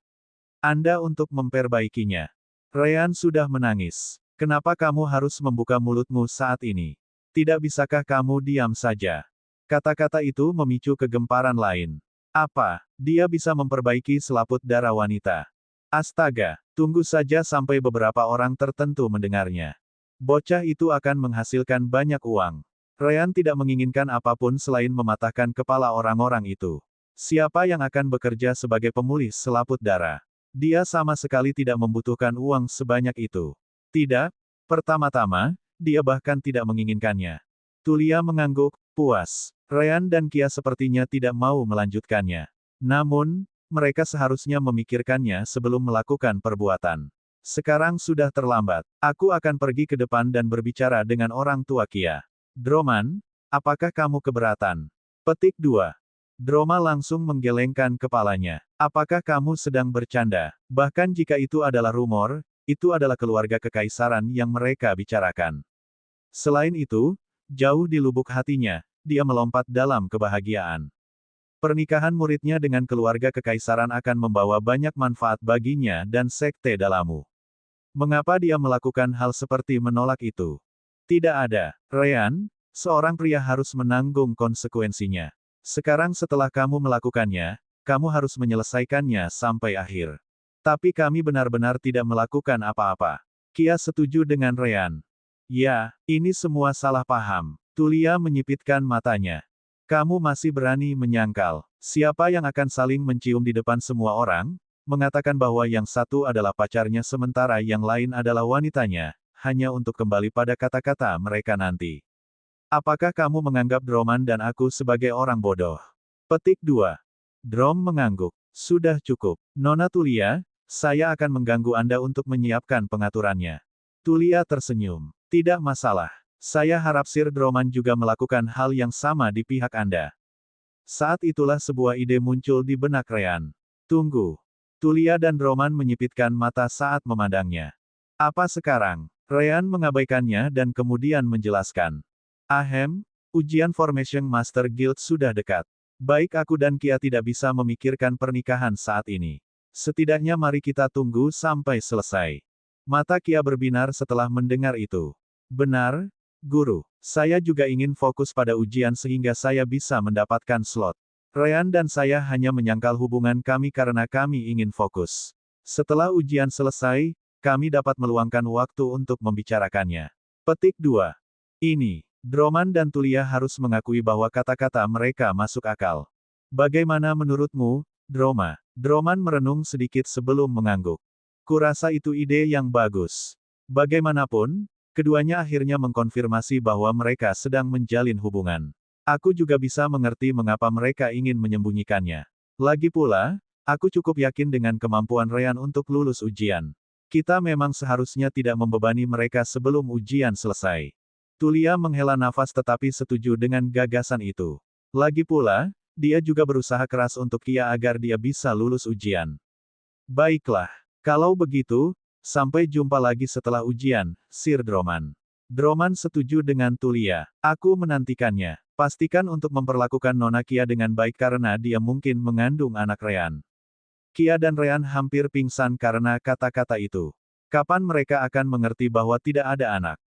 Anda untuk memperbaikinya. Ryan sudah menangis. Kenapa kamu harus membuka mulutmu saat ini? Tidak bisakah kamu diam saja? Kata-kata itu memicu kegemparan lain. Apa? Dia bisa memperbaiki selaput darah wanita. Astaga, tunggu saja sampai beberapa orang tertentu mendengarnya. Bocah itu akan menghasilkan banyak uang. Ryan tidak menginginkan apapun selain mematahkan kepala orang-orang itu. Siapa yang akan bekerja sebagai pemulih selaput darah? Dia sama sekali tidak membutuhkan uang sebanyak itu. Tidak, pertama-tama, dia bahkan tidak menginginkannya. Tulia mengangguk, puas. Ryan dan Kia sepertinya tidak mau melanjutkannya. Namun, mereka seharusnya memikirkannya sebelum melakukan perbuatan. Sekarang sudah terlambat. Aku akan pergi ke depan dan berbicara dengan orang tua Kia. Droman, apakah kamu keberatan? Petik 2. Droma langsung menggelengkan kepalanya. Apakah kamu sedang bercanda? Bahkan jika itu adalah rumor, itu adalah keluarga kekaisaran yang mereka bicarakan. Selain itu, jauh di lubuk hatinya, dia melompat dalam kebahagiaan. Pernikahan muridnya dengan keluarga kekaisaran akan membawa banyak manfaat baginya dan sekte Dalamu. Mengapa dia melakukan hal seperti menolak itu? Tidak ada. Ryan, seorang pria harus menanggung konsekuensinya. Sekarang setelah kamu melakukannya, kamu harus menyelesaikannya sampai akhir. Tapi kami benar-benar tidak melakukan apa-apa. Kia setuju dengan Ryan. Ya, ini semua salah paham. Tulia menyipitkan matanya. Kamu masih berani menyangkal. Siapa yang akan saling mencium di depan semua orang, mengatakan bahwa yang satu adalah pacarnya sementara yang lain adalah wanitanya, hanya untuk kembali pada kata-kata mereka nanti. Apakah kamu menganggap Droman dan aku sebagai orang bodoh? Petik 2. Drom mengangguk. Sudah cukup. Nona Tulia, saya akan mengganggu Anda untuk menyiapkan pengaturannya. Tulia tersenyum. Tidak masalah. Saya harap Sir Droman juga melakukan hal yang sama di pihak Anda. Saat itulah sebuah ide muncul di benak Ryan. Tunggu. Tulia dan Droman menyipitkan mata saat memandangnya. Apa sekarang? Ryan mengabaikannya dan kemudian menjelaskan. Ahem, ujian Formation Master Guild sudah dekat. Baik aku dan Kia tidak bisa memikirkan pernikahan saat ini. Setidaknya mari kita tunggu sampai selesai. Mata Kia berbinar setelah mendengar itu. Benar, Guru. Saya juga ingin fokus pada ujian sehingga saya bisa mendapatkan slot. Ryan dan saya hanya menyangkal hubungan kami karena kami ingin fokus. Setelah ujian selesai, kami dapat meluangkan waktu untuk membicarakannya. Petik 2. Ini, Droman dan Tulia harus mengakui bahwa kata-kata mereka masuk akal. Bagaimana menurutmu, Droma? Droman merenung sedikit sebelum mengangguk. Kurasa itu ide yang bagus. Bagaimanapun, keduanya akhirnya mengkonfirmasi bahwa mereka sedang menjalin hubungan. Aku juga bisa mengerti mengapa mereka ingin menyembunyikannya. Lagi pula, aku cukup yakin dengan kemampuan Ryan untuk lulus ujian. Kita memang seharusnya tidak membebani mereka sebelum ujian selesai. Tulia menghela nafas tetapi setuju dengan gagasan itu. Lagi pula, dia juga berusaha keras untuk Kia agar dia bisa lulus ujian. Baiklah, kalau begitu, sampai jumpa lagi setelah ujian, Sir Droman. Droman setuju dengan Tulia. Aku menantikannya. Pastikan untuk memperlakukan Nona Kia dengan baik karena dia mungkin mengandung anak Ryan. Kia dan Ryan hampir pingsan karena kata-kata itu. Kapan mereka akan mengerti bahwa tidak ada anak?